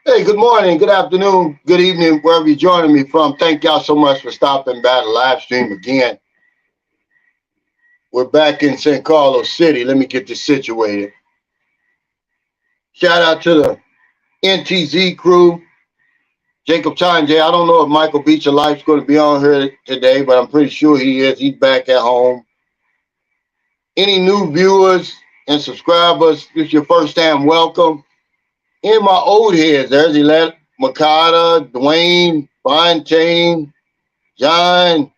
Hey, good morning, good afternoon, good evening, wherever you're joining me from. Thank y'all so much for stopping by the live stream again. We're back in St. Carlos City. Let me get this situated. Shout out to the NTZ crew, Jacob Chanje. I don't know if Michael Beecher Life's going to be on here today, but I'm pretty sure he is. He's back at home. Any new viewers and subscribers, this is your first time, welcome. In my old heads, there's Elette, Makata, Dwayne, Fontaine, John.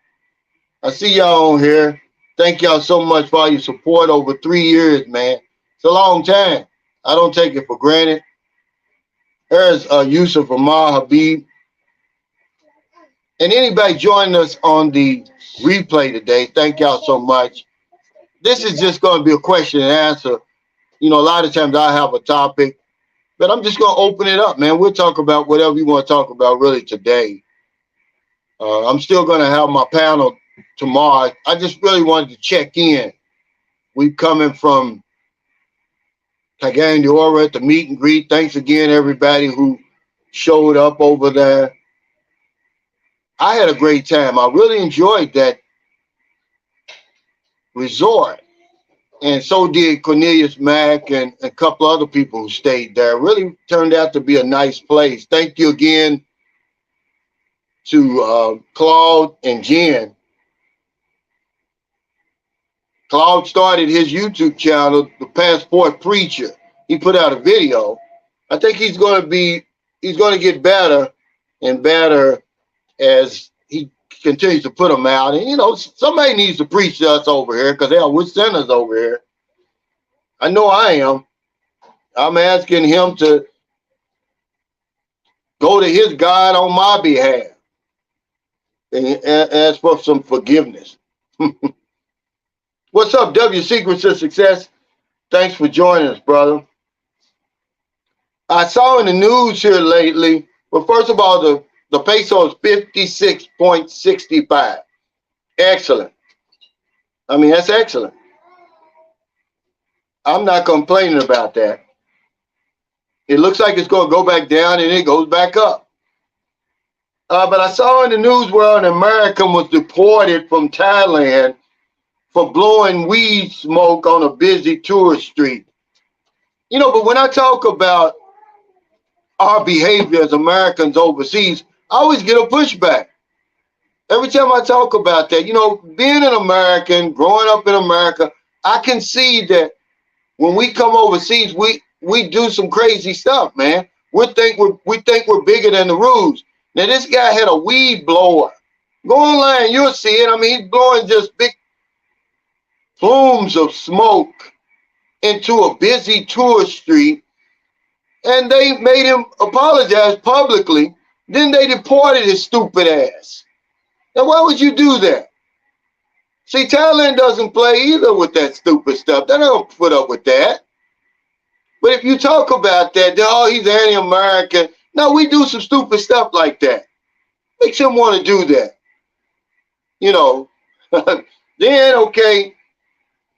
I see y'all on here. Thank y'all so much for all your support over 3 years, man. It's a long time. I don't take it for granted. There's Yusuf Amar Habib. And anybody joining us on the replay today, thank y'all so much. This is just going to be a question and answer. You know, a lot of times I have a topic, but I'm just going to open it up, man. We'll talk about whatever you want to talk about really today. I'm still going to have my panel tomorrow. I just really wanted to check in. We coming from Cagayan de Oro at the meet and greet. Thanks again, everybody who showed up over there. I had a great time. I really enjoyed that resort. And so did Cornelius Mack and a couple other people who stayed there. It really turned out to be a nice place. Thank you again to Claude and Jen. Claude started his YouTube channel, The Passport Preacher. He put out a video. I think he's going to get better and better as he continues to put them out. And, you know, somebody needs to preach to us over here because we're sinners over here. I know I am. I'm asking him to go to his God on my behalf and ask for some forgiveness. What's up, W? Secrets of Success? Thanks for joining us, brother. I saw in the news here lately, but first of all, the peso is 56.65. Excellent. I mean, that's excellent. I'm not complaining about that. It looks like it's going to go back down and it goes back up. But I saw in the news where an American was deported from Thailand for blowing weed smoke on a busy tourist street. You know, but when I talk about our behavior as Americans overseas, I always get a pushback. Every time I talk about that, you know, being an American, growing up in America, I can see that when we come overseas, we do some crazy stuff, man. We think we're bigger than the rules. Now, this guy had a weed blower. Go online, you'll see it. I mean, he's blowing just big plumes of smoke into a busy tourist street, and they made him apologize publicly. Then they deported his stupid ass. Now, why would you do that? See, Thailand doesn't play either with that stupid stuff. They don't put up with that. But if you talk about that, oh, he's anti-American. No, we do some stupid stuff like that. Makes him want to do that. You know, then, okay,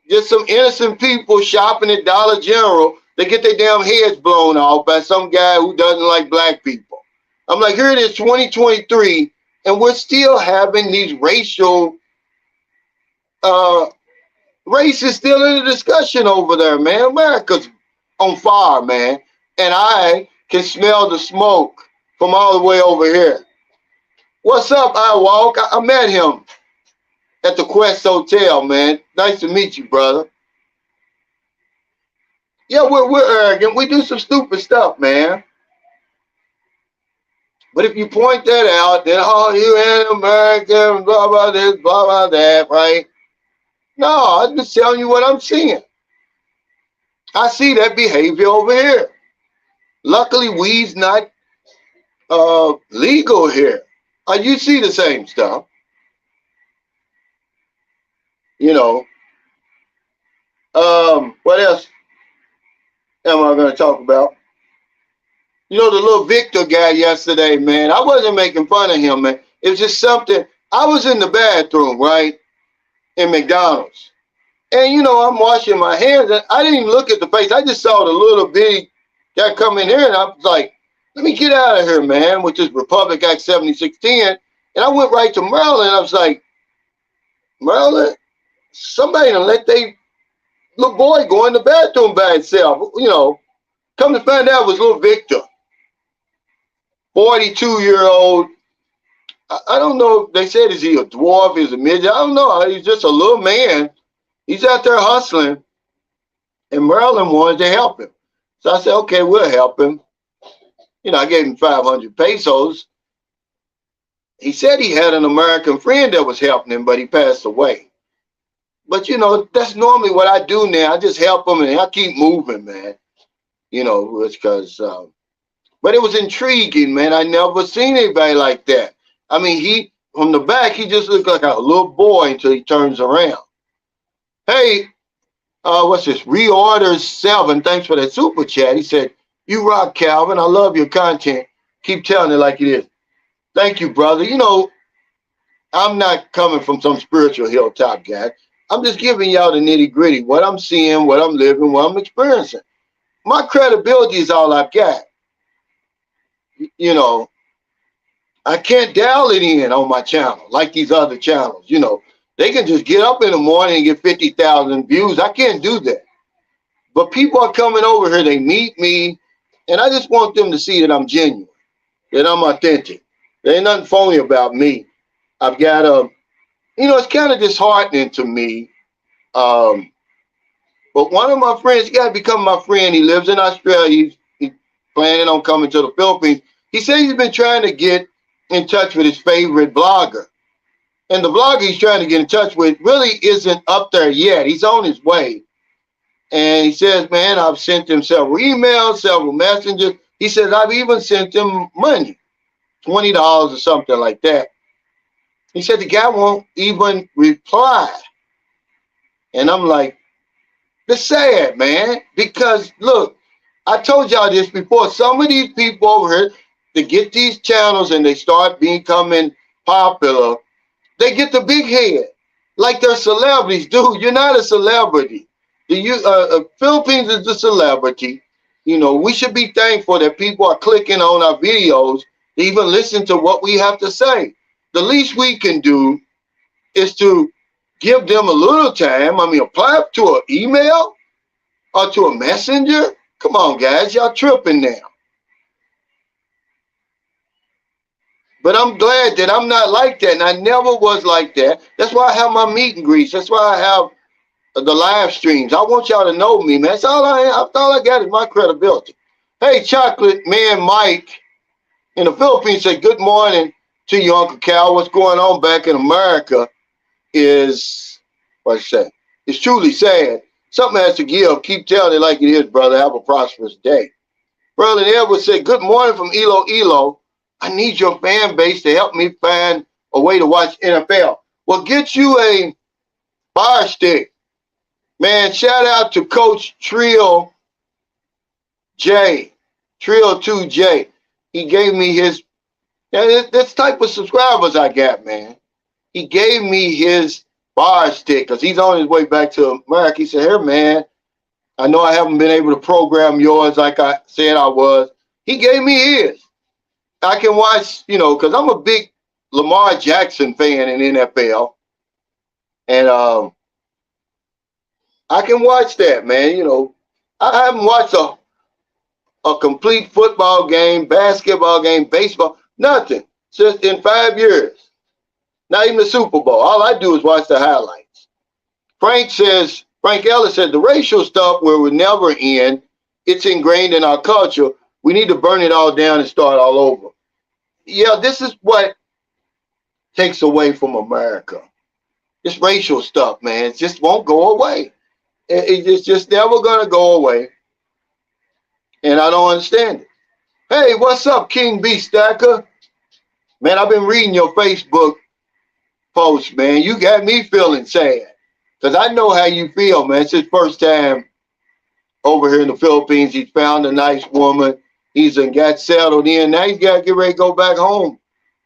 just some innocent people shopping at Dollar General, they get their damn heads blown off by some guy who doesn't like black people. I'm like, here it is, 2023, and we're still having these racial, race is still in the discussion over there, man. America's on fire, man, and I can smell the smoke from all the way over here. What's up, I Walk? I met him at the Quest Hotel, man. Nice to meet you, brother. Yeah, we're arrogant. We do some stupid stuff, man. But if you point that out, then, oh, you anti-American, blah, blah, this, blah, blah, that, right? No, I'm just telling you what I'm seeing. I see that behavior over here. Luckily, weed's not legal here. You see the same stuff. You know. What else am I going to talk about? You know, the little Victor guy yesterday, man, I wasn't making fun of him, man. It was just something. I was in the bathroom, right, in McDonald's. And, you know, I'm washing my hands, and I didn't even look at the face. I just saw the little bitty guy come in here, and I was like, let me get out of here, man, with this Republic Act 7610. And I went right to Maryland. I was like, Maryland, somebody done let they little boy go in the bathroom by himself. You know, come to find out it was little Victor, 42-year-old. I don't know. They said, is he a dwarf? Is he a midget? I don't know. He's just a little man. He's out there hustling. And Maryland wanted to help him. So I said, okay, we'll help him. You know, I gave him 500 pesos. He said he had an American friend that was helping him, but he passed away. But, you know, that's normally what I do now. I just help him and I keep moving, man. You know, it's because, but it was intriguing, man. I never seen anybody like that. I mean, from the back, he just looked like a little boy until he turns around. Hey, what's this? Reorders 7. Thanks for that super chat. He said, you rock, Calvin. I love your content. Keep telling it like it is. Thank you, brother. You know, I'm not coming from some spiritual hilltop guy. I'm just giving y'all the nitty gritty, what I'm seeing, what I'm living, what I'm experiencing. My credibility is all I've got. You know, I can't dial it in on my channel like these other channels. You know, they can just get up in the morning and get 50,000 views. I can't do that. But people are coming over here. They meet me, and I just want them to see that I'm genuine, that I'm authentic. There ain't nothing phony about me. I've got you know, it's kind of disheartening to me. But one of my friends, he got to become my friend. He lives in Australia. He's planning on coming to the Philippines. He said he's been trying to get in touch with his favorite blogger. And the blogger he's trying to get in touch with really isn't up there yet. He's on his way. And he says, man, I've sent him several emails, several messages. He says, I've even sent him money, $20 or something like that. He said the guy won't even reply. And I'm like, it's sad, man, because look, I told y'all this before. Some of these people over here, they get these channels and they start becoming popular. They get the big head, like they're celebrities. Dude, you're not a celebrity. The Philippines is the celebrity. You know, we should be thankful that people are clicking on our videos to even listen to what we have to say. The least we can do is to give them a little time. I mean, apply to an email or to a messenger. Come on, guys, y'all tripping now. But I'm glad that I'm not like that, and I never was like that. That's why I have my meet and greets. That's why I have the live streams. I want y'all to know me, man. That's all I got is my credibility. Hey, Chocolate Man Mike in the Philippines said, good morning to you, Uncle Cal. What's going on back in America is, what's say? It's truly sad. Something has to give. Keep telling it like it is, brother. Have a prosperous day. Brother Edward said, good morning from Iloilo. I need your fan base to help me find a way to watch NFL. Well, get you a fire stick. Man, shout out to Coach Trill J. Trill 2J. He gave me his, this type of subscribers I got, man. He gave me his fire stick because he's on his way back to America. He said, here, man, I know I haven't been able to program yours like I said I was. He gave me his. I can watch, you know, because I'm a big Lamar Jackson fan in NFL. And I can watch that, man. You know, I haven't watched a complete football game, basketball game, baseball, nothing. Just in 5 years. Not even the Super Bowl. All I do is watch the highlights. Frank Ellis said, the racial stuff will never end. It's ingrained in our culture. We need to burn it all down and start all over. Yeah, this is what takes away from America. This racial stuff, man, it just won't go away. It's just never going to go away. And I don't understand it. Hey, what's up, King B Stacker? Man, I've been reading your Facebook posts, man. You got me feeling sad. Because I know how you feel, man. It's his first time over here in the Philippines. He found a nice woman. He's got settled in. Now he's got to get ready to go back home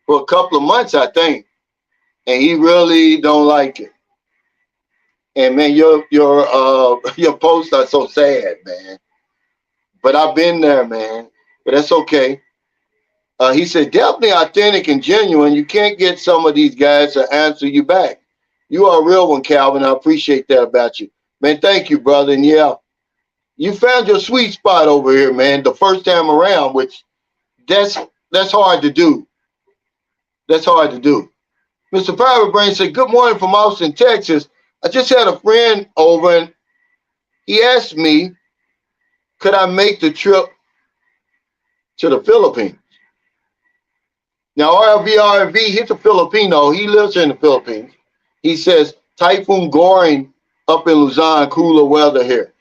for a couple of months, I think. And he really don't like it. And man, your posts are so sad, man. But I've been there, man. But that's okay. He said, definitely authentic and genuine. You can't get some of these guys to answer you back. You are a real one, Calvin. I appreciate that about you. Man, thank you, brother. And yeah, you found your sweet spot over here, man, the first time around, which that's hard to do. That's hard to do. Mr. Private Brain said, good morning from Austin, Texas. I just had a friend over and he asked me, could I make the trip to the Philippines? Now, RV, he's a Filipino. He lives in the Philippines. He says, Typhoon Goring up in Luzon, cooler weather here.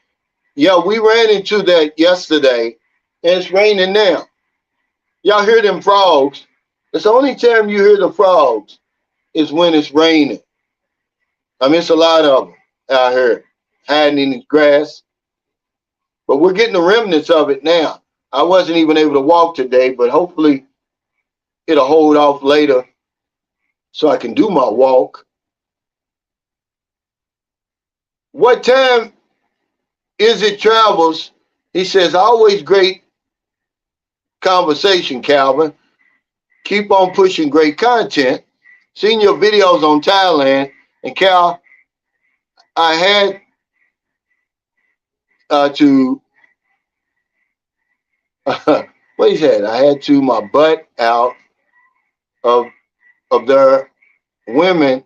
Yeah, we ran into that yesterday, and it's raining now. Y'all hear them frogs? It's the only time you hear the frogs is when it's raining. I mean, it's a lot of them out here hiding in the grass. But we're getting the remnants of it now. I wasn't even able to walk today, but hopefully it'll hold off later so I can do my walk. What time is it, Travels? He says, always great conversation, Calvin. Keep on pushing great content. Seen your videos on Thailand. And Cal, I had to, what he said, I had to my butt out of their women.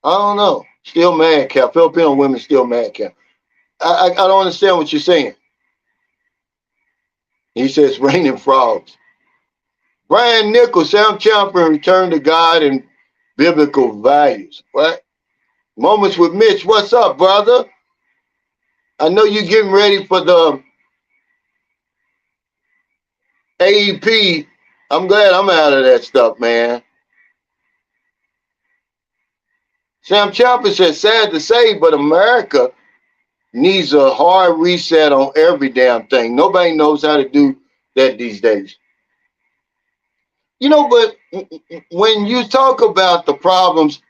I don't know. Still mad, Cal. Filipino women still mad, Cal. I don't understand what you're saying. He says, raining frogs. Brian Nichols, Sam Champion, return to God and biblical values. What? Moments with Mitch. What's up, brother? I know you're getting ready for the AEP. I'm glad I'm out of that stuff, man. Sam Champion says, sad to say, but America needs a hard reset on every damn thing. Nobody knows how to do that these days. You know, but when you talk about the problems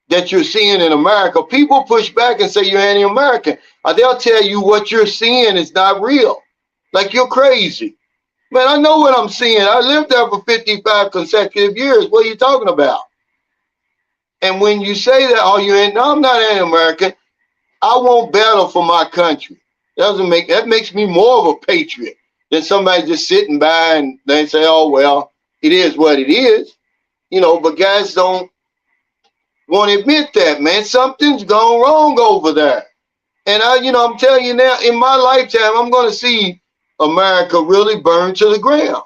that you're seeing in America, people push back and say you're anti-American. They'll tell you what you're seeing is not real. Like you're crazy. Man, I know what I'm seeing. I lived there for 55 consecutive years. What are you talking about? And when you say that, oh, no, I'm not anti-American. I won't battle for my country. That makes me more of a patriot than somebody just sitting by and they say, oh, well, it is what it is. You know, but guys don't want to admit that, man. Something's gone wrong over there. And I'm telling you now, in my lifetime, I'm going to see America really burn to the ground.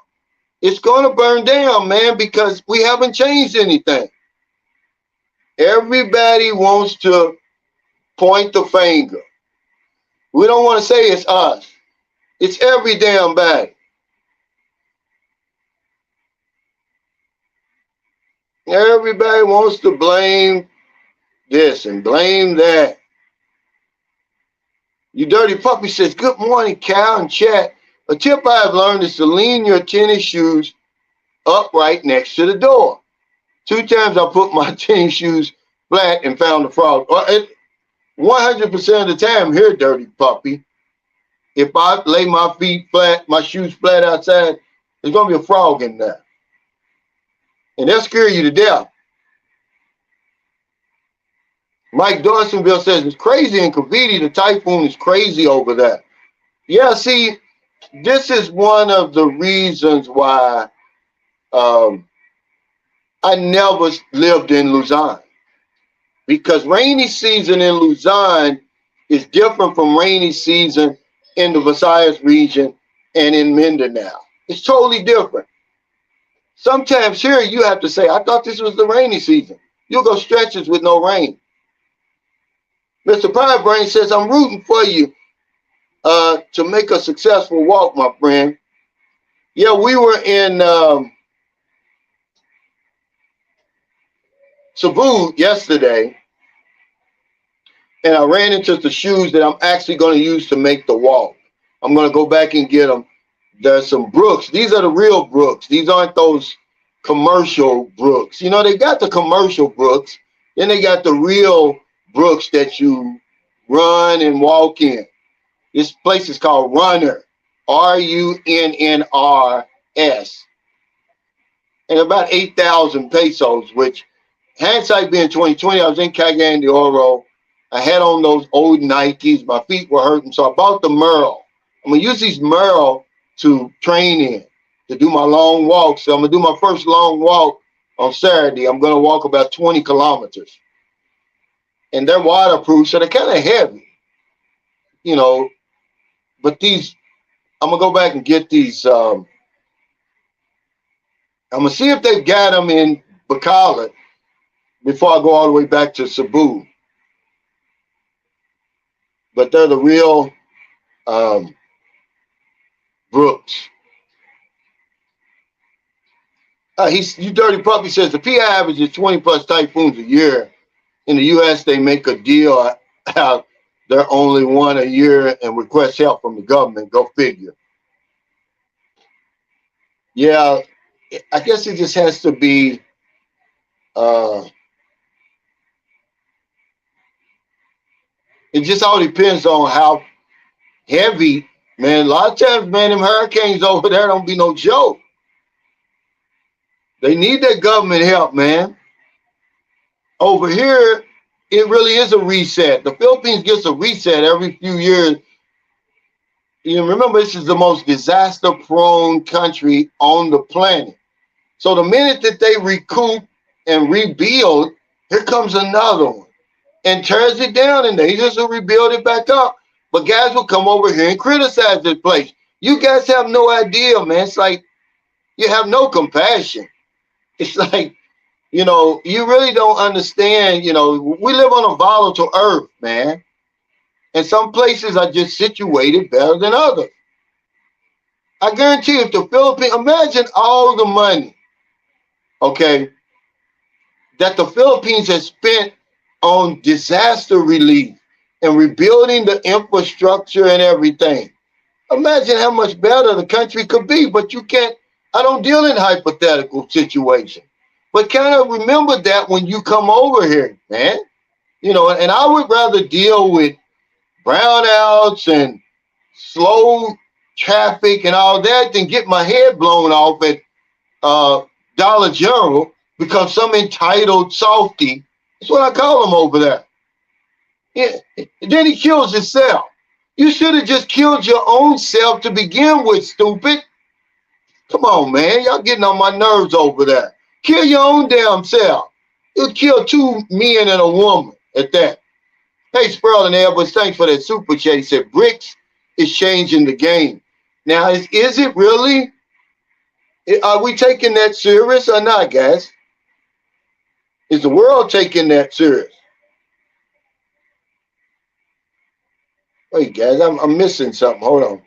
It's going to burn down, man, because we haven't changed anything. Everybody wants to point the finger. We don't want to say it's us. It's every damn body. Everybody wants to blame this and blame that. You Dirty Puppy says, good morning, Cal and chat. A tip I've learned is to lean your tennis shoes up right next to the door. 2 times I put my tennis shoes flat and found the frog. 100% of the time here, Dirty Puppy, if I lay my feet flat, my shoes flat outside, there's going to be a frog in there. And they'll scare you to death. Mike Dawsonville says, it's crazy in Cavite. The typhoon is crazy over there. Yeah, see, this is one of the reasons why I never lived in Luzon. Because rainy season in Luzon is different from rainy season in the Visayas region and in Mindanao. It's totally different. Sometimes here you have to say, I thought this was the rainy season. You'll go stretches with no rain. Mr. Pride Brain says, I'm rooting for you to make a successful walk, my friend. Yeah, we were in Cebu yesterday, and I ran into the shoes that I'm actually going to use to make the walk. I'm going to go back and get them. There's some Brooks. These are the real Brooks. These aren't those commercial Brooks. You know, they got the commercial Brooks, then they got the real Brooks that you run and walk in. This place is called Runner, Runnrs. and about 8,000 pesos, which hindsight being 2020, I was in Cagayan de Oro. I had on those old Nikes. My feet were hurting, so I bought the Merle. I'm gonna use these Merle to train in, to do my long walks. So I'm gonna do my first long walk on Saturday. I'm gonna walk about 20 kilometers, and they're waterproof, so they're kind of heavy, you know. But these, I'm gonna go back and get these. I'm gonna see if they've got them in Bacolod before I go all the way back to Cebu. But they're the real Brooks. You dirty puppy says the PI average is 20 plus typhoons a year. In the U.S., they make a deal out they're only one a year and request help from the government. Go figure. Yeah, I guess it just has to be. It just all depends on how heavy, man. A lot of times, man, them hurricanes over there don't be no joke. They need that government help, man. Over here, it really is a reset. The Philippines gets a reset every few years. You remember, this is the most disaster-prone country on the planet. So the minute that they recoup and rebuild, here comes another one and tears it down, and they just will rebuild it back up. But guys will come over here and criticize this place. You guys have no idea, man. It's like you have no compassion. It's like, you know, you really don't understand. You know, we live on a volatile earth, man. And some places are just situated better than others. I guarantee you, if the Philippines, imagine all the money, okay, that the Philippines has spent on disaster relief and rebuilding the infrastructure and everything. Imagine how much better the country could be, but you can't. I don't deal in hypothetical situations, but kind of remember that when you come over here, man. You know, and I would rather deal with brownouts and slow traffic and all that than get my head blown off at Dollar General because some entitled softy, that's what I call them over there. Yeah. And then he kills himself. You should have just killed your own self to begin with, stupid. Come on, man. Y'all getting on my nerves over there. Kill your own damn self. You'll kill two men and a woman at that. Hey, Sproul and Edwards, thanks for that super chat. He said, BRICS is changing the game. Now, is it really? Are we taking that serious or not, guys? Is the world taking that serious? Wait, guys, I'm missing something. Hold on.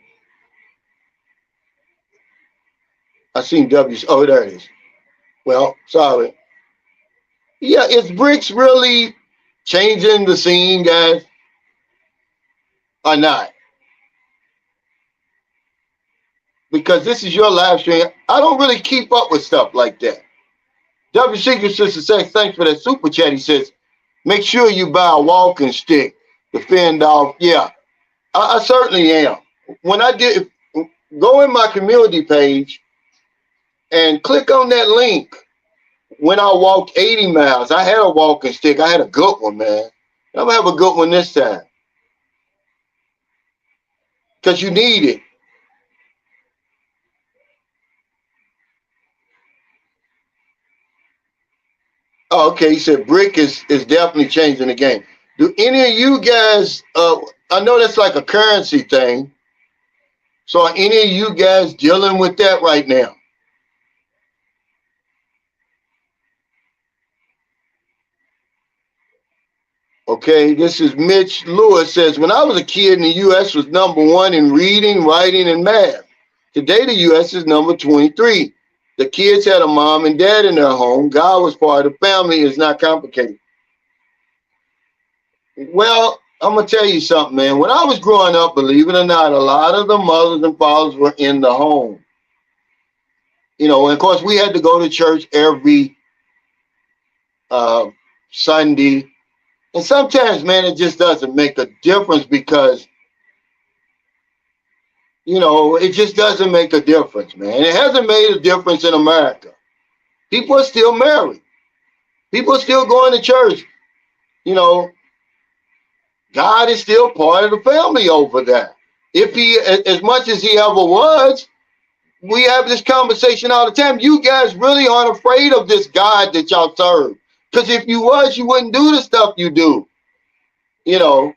I seen W. Oh, there it is. Well, sorry. Yeah, is BRICS really changing the scene, guys? Or not? Because this is your live stream. I don't really keep up with stuff like that. W. Secret Sister says, thanks for that super chat. He says, make sure you buy a walking stick to fend off. Yeah, I certainly am. When I did, go in my community page and click on that link. When I walked 80 miles, I had a walking stick. I had a good one, man. I'm going to have a good one this time. Because you need it. Oh, okay, he said brick is definitely changing the game. Do any of you guys, I know that's like a currency thing. So are any of you guys dealing with that right now? Okay, this is Mitch Lewis says, when I was a kid, the U.S. was #1 in reading, writing, and math. Today, the U.S. is number 23. The kids had a mom and dad in their home. God was part of the family. It's not complicated. Well, I'm going to tell you something, man. When I was growing up, believe it or not, a lot of the mothers and fathers were in the home. You know, and of course, we had to go to church every Sunday. And sometimes, man, it just doesn't make a difference because, you know, it just doesn't make a difference, man. It hasn't made a difference in America. People are still married. People are still going to church. You know, God is still part of the family over there. If he, as much as he ever was, we have this conversation all the time. You guys really aren't afraid of this God that y'all serve. Because if you was, you wouldn't do the stuff you do. You know,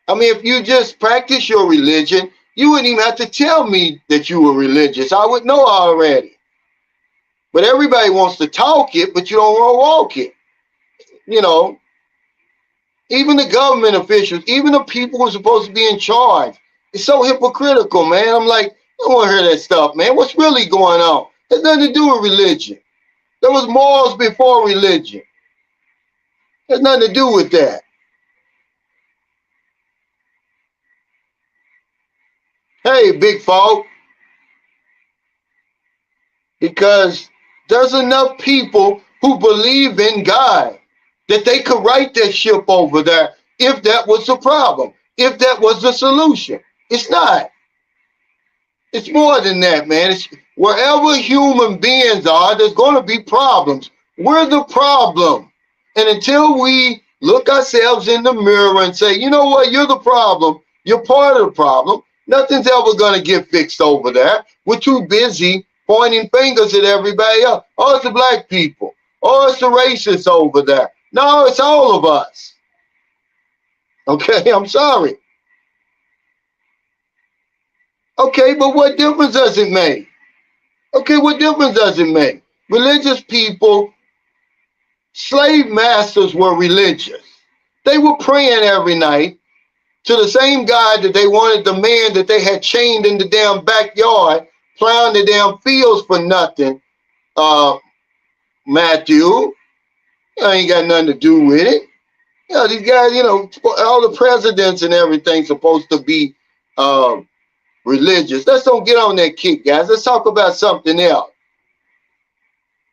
I mean, if you just practice your religion, you wouldn't even have to tell me that you were religious. I would know already. But everybody wants to talk it, but you don't want to walk it. You know, even the government officials, even the people who are supposed to be in charge, it's so hypocritical, man. I'm like, I don't want to hear that stuff, man. What's really going on? It has nothing to do with religion. There was morals before religion. It has nothing to do with that. Hey, big folk, because there's enough people who believe in God that they could right that ship over there if that was the problem, if that was the solution. It's not. It's more than that, man. It's wherever human beings are, there's going to be problems. We're the problem. And until we look ourselves in the mirror and say, you know what, you're the problem, you're part of the problem, nothing's ever going to get fixed over there. We're too busy pointing fingers at everybody else. Oh, it's the black people. Oh, it's the racists over there. No, it's all of us. Okay, I'm sorry. Okay, but what difference does it make? Okay, what difference does it make? Religious people, slave masters were religious. They were praying every night to the same God that they wanted the man that they had chained in the damn backyard, plowing the damn fields for nothing. Matthew, ain't got nothing to do with it. You know, these guys, you know, all the presidents and everything supposed to be religious. Let's don't get on that kick, guys. Let's talk about something else.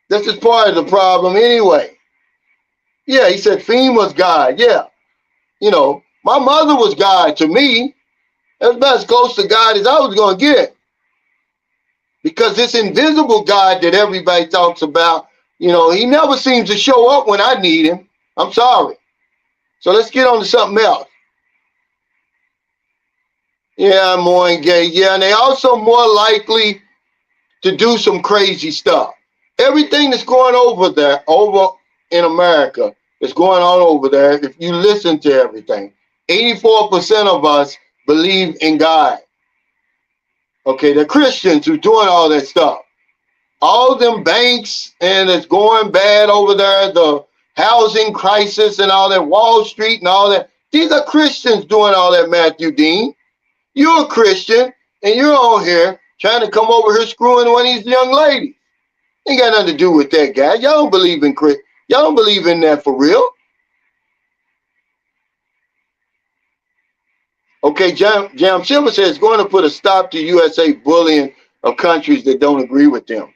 This is part of the problem anyway. Yeah, he said Fiend was God. Yeah. You know, my mother was God to me. That's about as close to God as I was going to get. Because this invisible God that everybody talks about, you know, he never seems to show up when I need him. I'm sorry. So let's get on to something else. Yeah, more engaged. Yeah, and they also more likely to do some crazy stuff. Everything that's going over there, over in America, is going on over there. If you listen to everything, 84% of us believe in God. Okay, the Christians who doing all that stuff. All them banks and it's going bad over there, the housing crisis and all that, Wall Street and all that. These are Christians doing all that, Matthew Dean. You're a Christian and you're on here trying to come over here screwing one of these young ladies. Ain't got nothing to do with that, guy. Y'all don't believe in Christ. Y'all don't believe in that for real. Okay, Jam Silver says it's going to put a stop to USA bullying of countries that don't agree with them.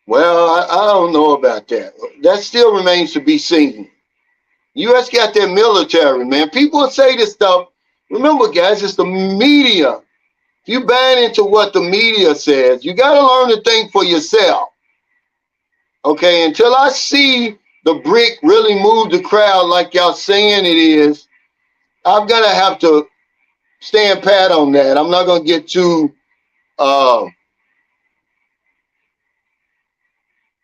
Well, I don't know about that. That still remains to be seen. U.S. got their military, man. People say this stuff. Remember, guys, it's the media. If you buy into what the media says, you got to learn to think for yourself. Okay, until I see the brick really move the crowd like y'all saying it is, I'm going to have to stand pat on that. I'm not going to get too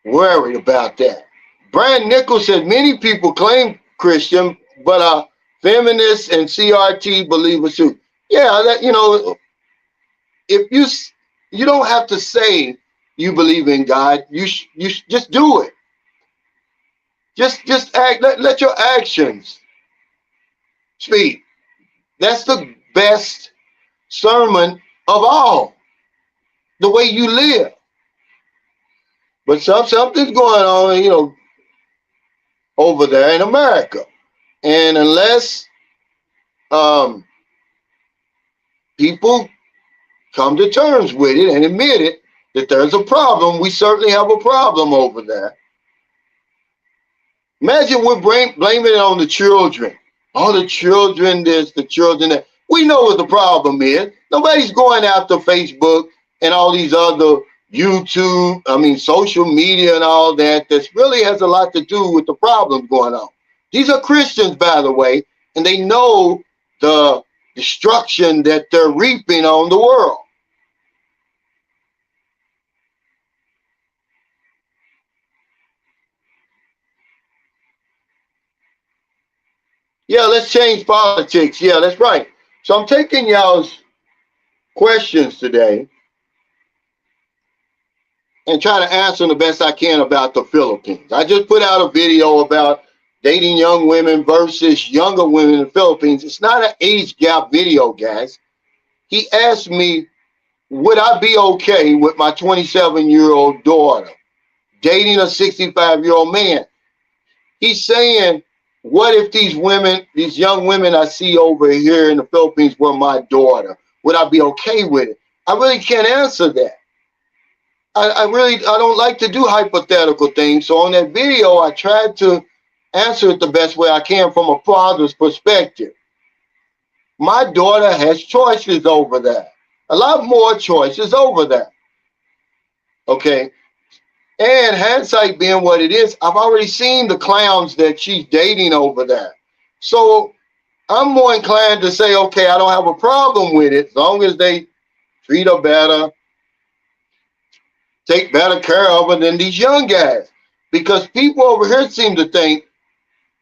worried about that. Brian Nichols said many people claim Christian, but feminists and CRT believers too. Yeah, that, you know, if you don't have to say you believe in God, you just do it. Just act. Let your actions speak. That's the best sermon of all. The way you live. But something's going on, you know, over there in America. And unless people come to terms with it and admit it, that there's a problem, we certainly have a problem over there. Imagine we're blaming it on the children. All the children this, the children that. We know what the problem is. Nobody's going after Facebook and all these other YouTube, I mean, social media and all that, this really has a lot to do with the problem going on. These are Christians, by the way, and they know the destruction that they're reaping on the world. Yeah, let's change politics. Yeah, that's right. So I'm taking y'all's questions today and try to answer them the best I can about the Philippines. I just put out a video about dating young women versus younger women in the Philippines. It's not an age gap video, guys. He asked me, would I be okay with my 27-year-old daughter dating a 65-year-old man? He's saying, what if these women, these young women I see over here in the Philippines were my daughter? Would I be okay with it? I really can't answer that. I don't like to do hypothetical things. So on that video, I tried to answer it the best way I can from a father's perspective. My daughter has choices over that. A lot more choices over that. Okay. And hindsight being what it is, I've already seen the clowns that she's dating over there. So I'm more inclined to say, okay, I don't have a problem with it as long as they treat her better, take better care of her than these young guys. Because people over here seem to think,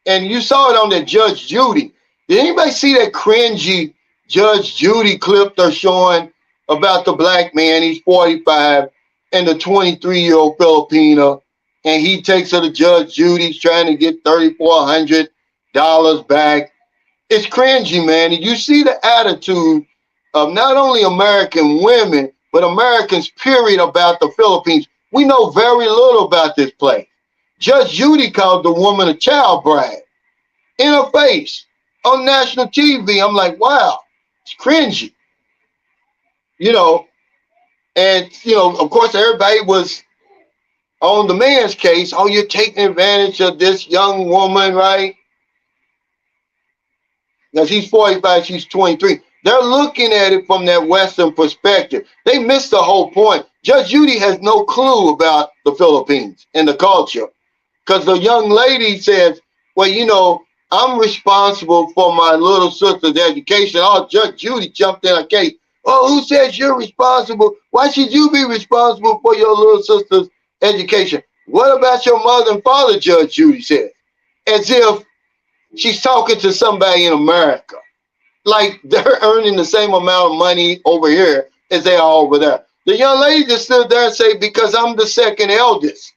and you saw it on that Judge Judy. Did anybody see that cringy Judge Judy clip they're showing about the black man? He's 45 and the 23-year-old Filipino, and he takes her to Judge Judy's trying to get $3,400 back. It's cringy, man. And you see the attitude of not only American women, but Americans, period, about the Philippines. We know very little about this place. Judge Judy called the woman a child bride in her face on national TV. I'm like, wow, it's cringy. You know, and, you know, of course, everybody was on the man's case. Oh, you're taking advantage of this young woman, right? Now, she's 45, she's 23. They're looking at it from that Western perspective. They missed the whole point. Judge Judy has no clue about the Philippines and the culture. Because the young lady says, well, you know, I'm responsible for my little sister's education. Oh, Judge Judy jumped in a case. Oh, who says you're responsible? Why should you be responsible for your little sister's education? What about your mother and father, Judge Judy said? As if she's talking to somebody in America. Like they're earning the same amount of money over here as they are over there. The young lady just stood there and said, because I'm the second eldest.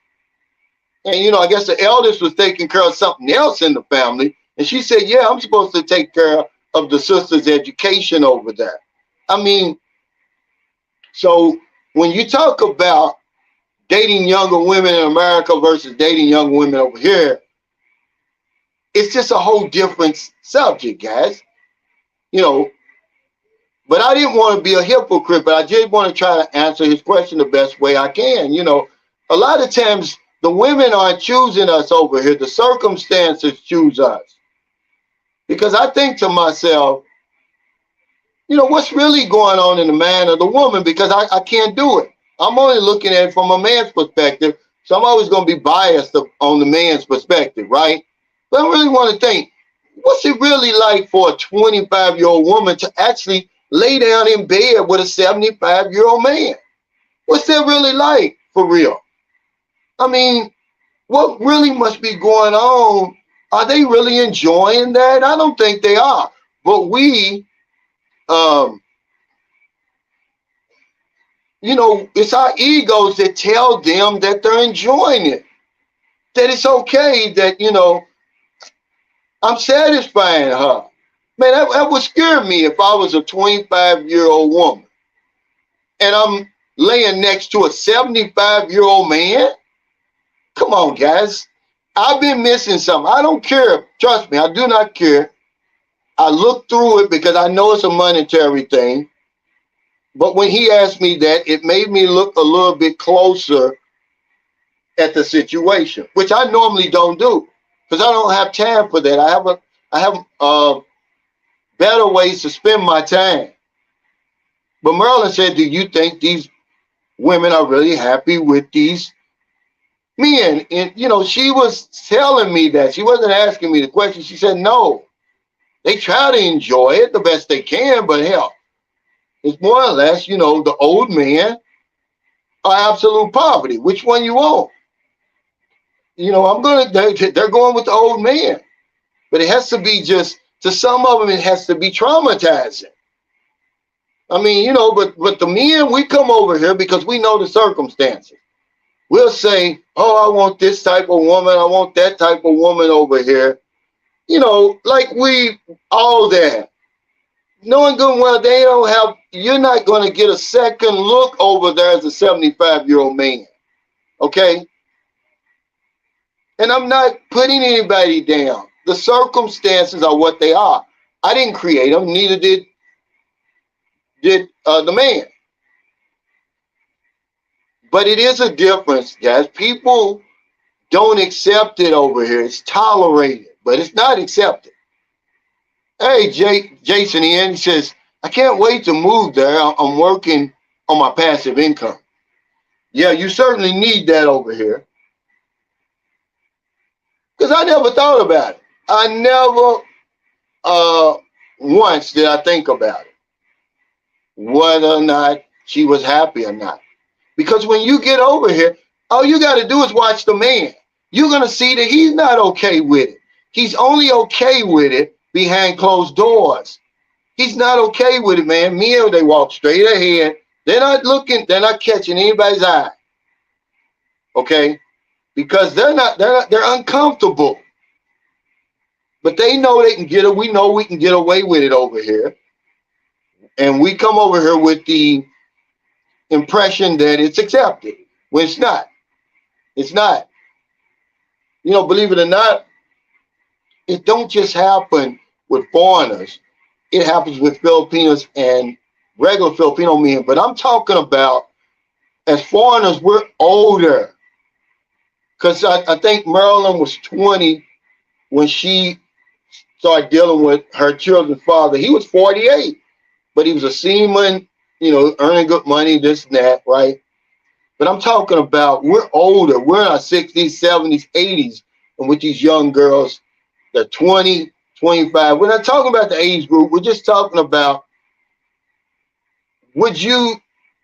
And, you know, I guess the eldest was taking care of something else in the family. And she said, yeah, I'm supposed to take care of the sister's education over there. I mean, so when you talk about dating younger women in America versus dating young women over here, it's just a whole different subject, guys. You know, but I didn't want to be a hypocrite, but I did want to try to answer his question the best way I can. You know, a lot of times the women aren't choosing us over here. The circumstances choose us. Because I think to myself, you know, what's really going on in the man or the woman? Because I can't do it. I'm only looking at it from a man's perspective. So I'm always going to be biased on the man's perspective, right? But I really want to think, what's it really like for a 25-year-old woman to actually lay down in bed with a 75-year-old man? What's that really like for real? I mean, what really must be going on? Are they really enjoying that? I don't think they are. But we, you know, it's our egos that tell them that they're enjoying it. That it's okay, that, you know, I'm satisfying her. Man, that would scare me if I was a 25-year-old woman and I'm laying next to a 75-year-old man. Come on, guys. I've been missing something. I don't care. Trust me, I do not care. I look through it because I know it's a monetary thing. But when he asked me that, it made me look a little bit closer at the situation, which I normally don't do because I don't have time for that. I have better ways to spend my time. But Merlin said, do you think these women are really happy with these men. And, you know, she was telling me that. She wasn't asking me the question. She said, no, they try to enjoy it the best they can, but hell, it's more or less, you know, the old man or absolute poverty. Which one you want? You know, they're going with the old man. But it has to be just, to some of them, it has to be traumatizing. I mean, you know, but the men, we come over here because we know the circumstances. We'll say, oh, I want this type of woman. I want that type of woman over here. You know, like we all that. Knowing good and well, they don't have, you're not going to get a second look over there as a 75-year-old man. Okay? And I'm not putting anybody down. The circumstances are what they are. I didn't create them, neither did the man. But it is a difference, guys. People don't accept it over here. It's tolerated, but it's not accepted. Hey, Jason Ian, he says, I can't wait to move there. I'm working on my passive income. Yeah, you certainly need that over here. Because I never thought about it. I never once did I think about it, whether or not she was happy or not. Because when you get over here, all you got to do is watch the man. You're going to see that he's not okay with it. He's only okay with it behind closed doors. He's not okay with it, man. Men, they walk straight ahead. They're not looking, they're not catching anybody's eye. Okay? Because they're uncomfortable. But they know they can get it. We know we can get away with it over here. And we come over here with the impression that it's accepted. When it's not. It's not. You know, believe it or not, it don't just happen with foreigners. It happens with Filipinos and regular Filipino men. But I'm talking about, as foreigners, we're older. Because I think Marilyn was 20 when she started dealing with her children's father. He was 48, but he was a seaman, you know, earning good money, this and that, right? But I'm talking about, we're older. We're in our 60s, 70s, 80s. And with these young girls, they're 20, 25. We're not talking about the age group. We're just talking about, would you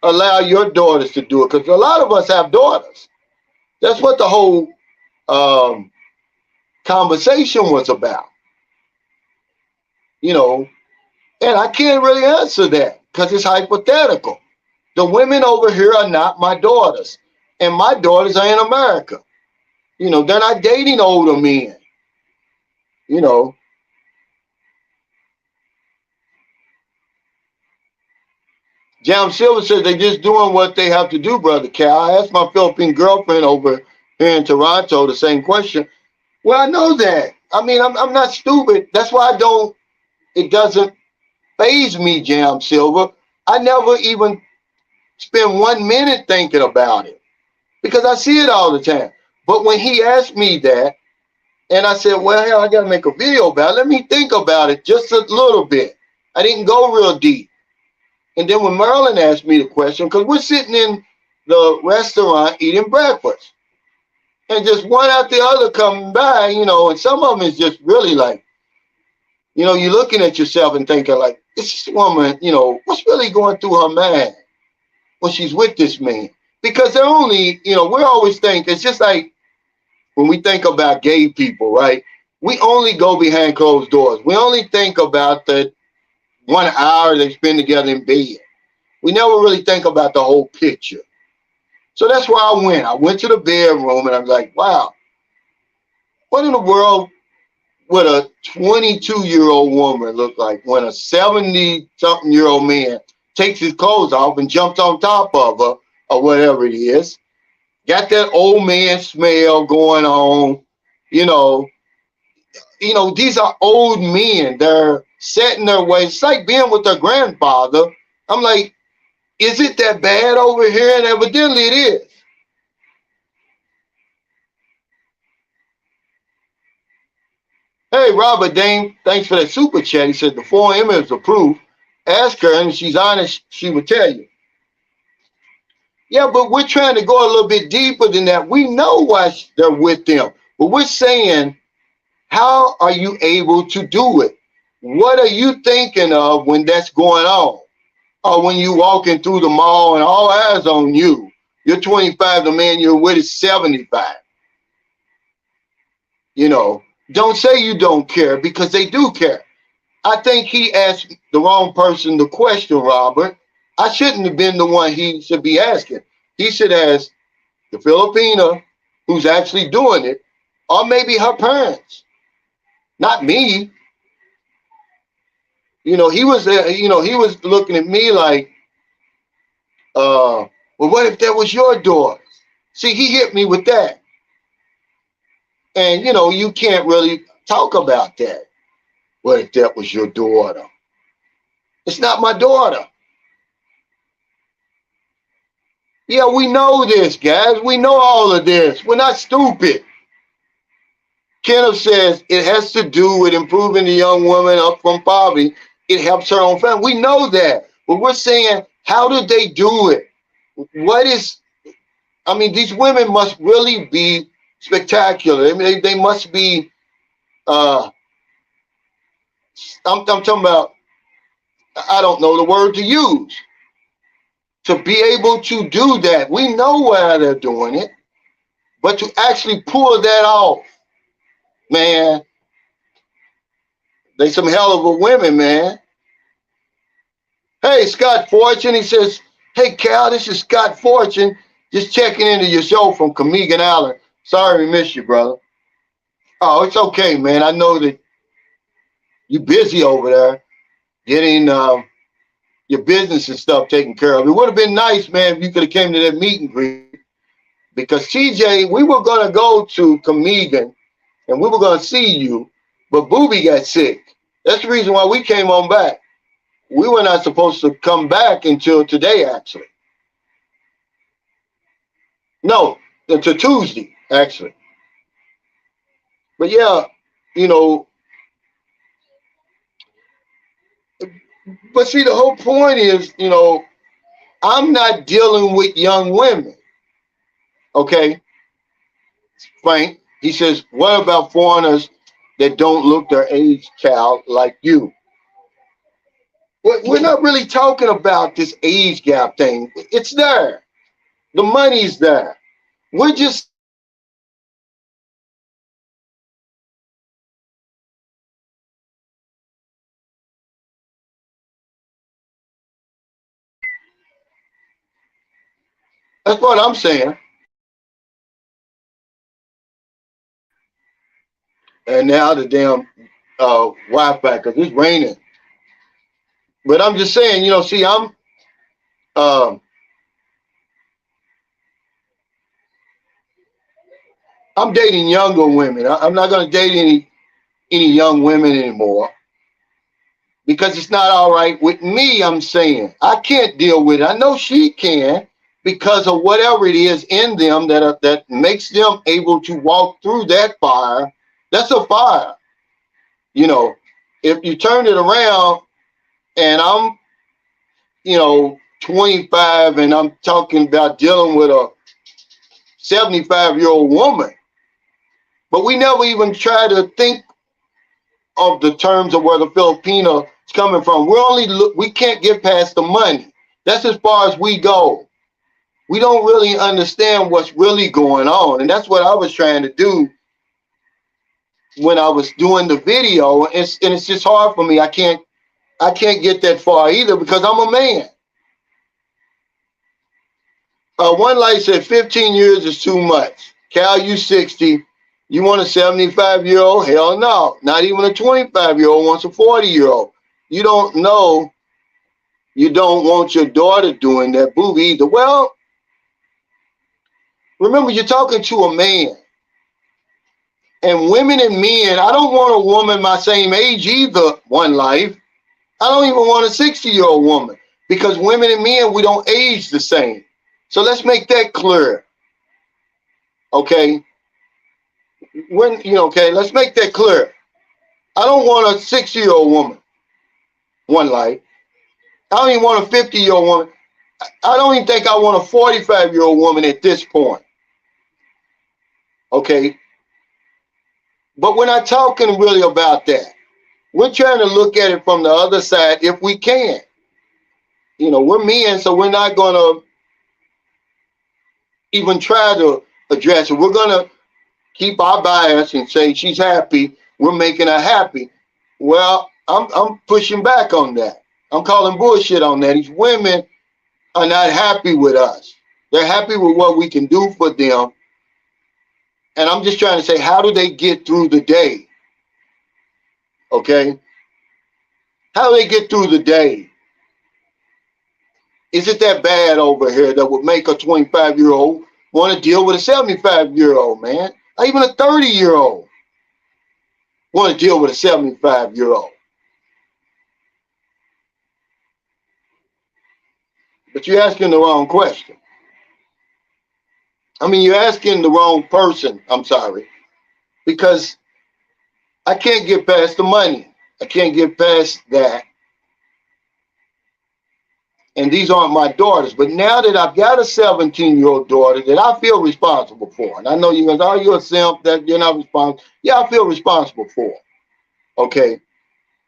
allow your daughters to do it? Because a lot of us have daughters. That's what the whole conversation was about. You know, and I can't really answer that because it's hypothetical. The women over here are not my daughters, and my daughters are in America. You know, they're not dating older men. You know. Jam Silver says they're just doing what they have to do, Brother Cal. I asked my Philippine girlfriend over here in Toronto the same question. Well, I know that. I mean, I'm not stupid. That's why it doesn't faze me, Jam Silver. I never even spend 1 minute thinking about it because I see it all the time. But when he asked me that, and I said, well, hell, I got to make a video about it. Let me think about it just a little bit. I didn't go real deep. And then when Merlin asked me the question, because we're sitting in the restaurant eating breakfast, and just one after the other coming by, you know, and some of them is just really like, you know, you're looking at yourself and thinking like, this woman, you know, what's really going through her mind when she's with this man? Because they're only, you know, we always think, it's just like when we think about gay people, right? We only go behind closed doors. We only think about the 1 hour they spend together in bed. We never really think about the whole picture. So that's where I went. I went to the bedroom and I was like, wow, what in the world would a 22-year-old woman look like when a 70-something-year-old man takes his clothes off and jumps on top of her or whatever it is? Got that old man smell going on, you know. You know, these are old men. They're set in their ways. It's like being with their grandfather. I'm like, is it that bad over here? And evidently it is. Hey, Robert Dame, thanks for that super chat. He said the foreign image is approved. Ask her, and if she's honest, she will tell you. Yeah, but we're trying to go a little bit deeper than that. We know why they're with them, but we're saying, how are you able to do it? What are you thinking of when that's going on? Or when you walking through the mall and all eyes on you? You're 25, the man you're with is 75. You know, don't say you don't care, because they do care. I think he asked the wrong person the question, Robert. I shouldn't have been the one he should be asking. He should ask the Filipina who's actually doing it, or maybe her parents, not me. You know, he was there, you know, he was looking at me like, well, what if that was your daughter? See, he hit me with that. And, you know, you can't really talk about that. What if that was your daughter? It's not my daughter. Yeah, we know this, guys. We know all of this. We're not stupid. Kenneth says it has to do with improving the young woman up from poverty. It helps her own family. We know that. But we're saying, how did they do it? What is, I mean, these women must really be spectacular. I mean, they must be, I'm talking about, I don't know the word to use, to be able to do that. We know why they're doing it, but to actually pull that off, man, they some hell of a women, man. Hey, Scott Fortune, he says, hey, Cal, this is Scott Fortune, just checking into your show from Camegan Island. Sorry we missed you, brother. Oh, it's okay, man. I know that you're busy over there getting your business and stuff taken care of. It would have been nice, man, if you could have came to that meet and greet, because TJ, we were going to go to Camegan and we were going to see you, but Booby got sick. That's the reason why we came on back. We were not supposed to come back until today, actually. No, until Tuesday, actually. But yeah, you know, but see, the whole point is, you know, I'm not dealing with young women. Okay, Frank, he says, what about foreigners that don't look their age, Cal, like you? We're not really talking about this age gap thing. It's there. The money's there. We're just, that's what I'm saying. And now the damn Wi-Fi, because it's raining. But I'm just saying, you know, see, um, I'm dating younger women. I'm not going to date any young women anymore, because it's not all right with me. I'm saying I can't deal with it. I know she can, because of whatever it is in them that makes them able to walk through that fire. That's a fire. You know, if you turn it around and I'm, you know, 25 and I'm talking about dealing with a 75-year-old woman, but we never even try to think of the terms of where the Filipino is coming from. We can't get past the money. That's as far as we go. We don't really understand what's really going on. And that's what I was trying to do when I was doing the video. And it's just hard for me. I can't get that far either, because I'm a man. One light said 15 years is too much. Cal, you 60. You want a 75-year-old? Hell no. Not even a 25-year-old wants a 40-year-old. You don't know. You don't want your daughter doing that, boob, either. Well, remember, you're talking to a man. And women and men, I don't want a woman my same age either, one life. I don't even want a 60-year-old woman, because women and men, we don't age the same. So let's make that clear. Okay? Okay, let's make that clear. I don't want a 60-year-old woman, one life. I don't even want a 50-year-old woman. I don't even think I want a 45-year-old woman at this point. Okay. But we're not talking really about that. We're trying to look at it from the other side if we can. You know, we're men, so we're not going to even try to address it. We're going to keep our bias and say she's happy. We're making her happy. Well, I'm pushing back on that. I'm calling bullshit on that. These women are not happy with us. They're happy with what we can do for them. And I'm just trying to say, how do they get through the day? Okay? How do they get through the day? Is it that bad over here that would make a 25-year-old want to deal with a 75-year-old, man? Or even a 30-year-old want to deal with a 75-year-old? But you're asking the wrong question. I mean, you're asking the wrong person, I'm sorry, because I can't get past the money. I can't get past that. And these aren't my daughters. But now that I've got a 17-year-old daughter that I feel responsible for, and I know you guys, oh, you're a simp, that you're not responsible. Yeah, I feel responsible for. Okay.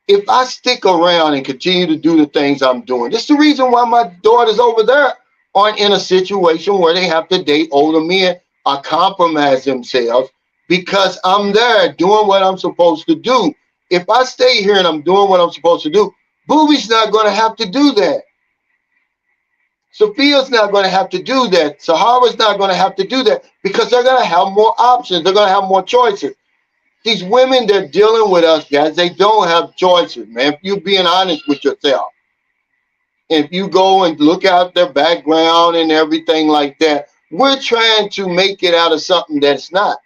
If I stick around and continue to do the things I'm doing, this is the reason why my daughters over there aren't in a situation where they have to date older men or compromise themselves, because I'm there doing what I'm supposed to do. If I stay here and I'm doing what I'm supposed to do, Booby's not going to have to do that. Sophia's not going to have to do that. Sahara's not going to have to do that, because they're going to have more options. They're going to have more choices. These women that are dealing with us, guys, they don't have choices, man. If you're being honest with yourself, if you go and look at their background and everything like that, we're trying to make it out of something that's not.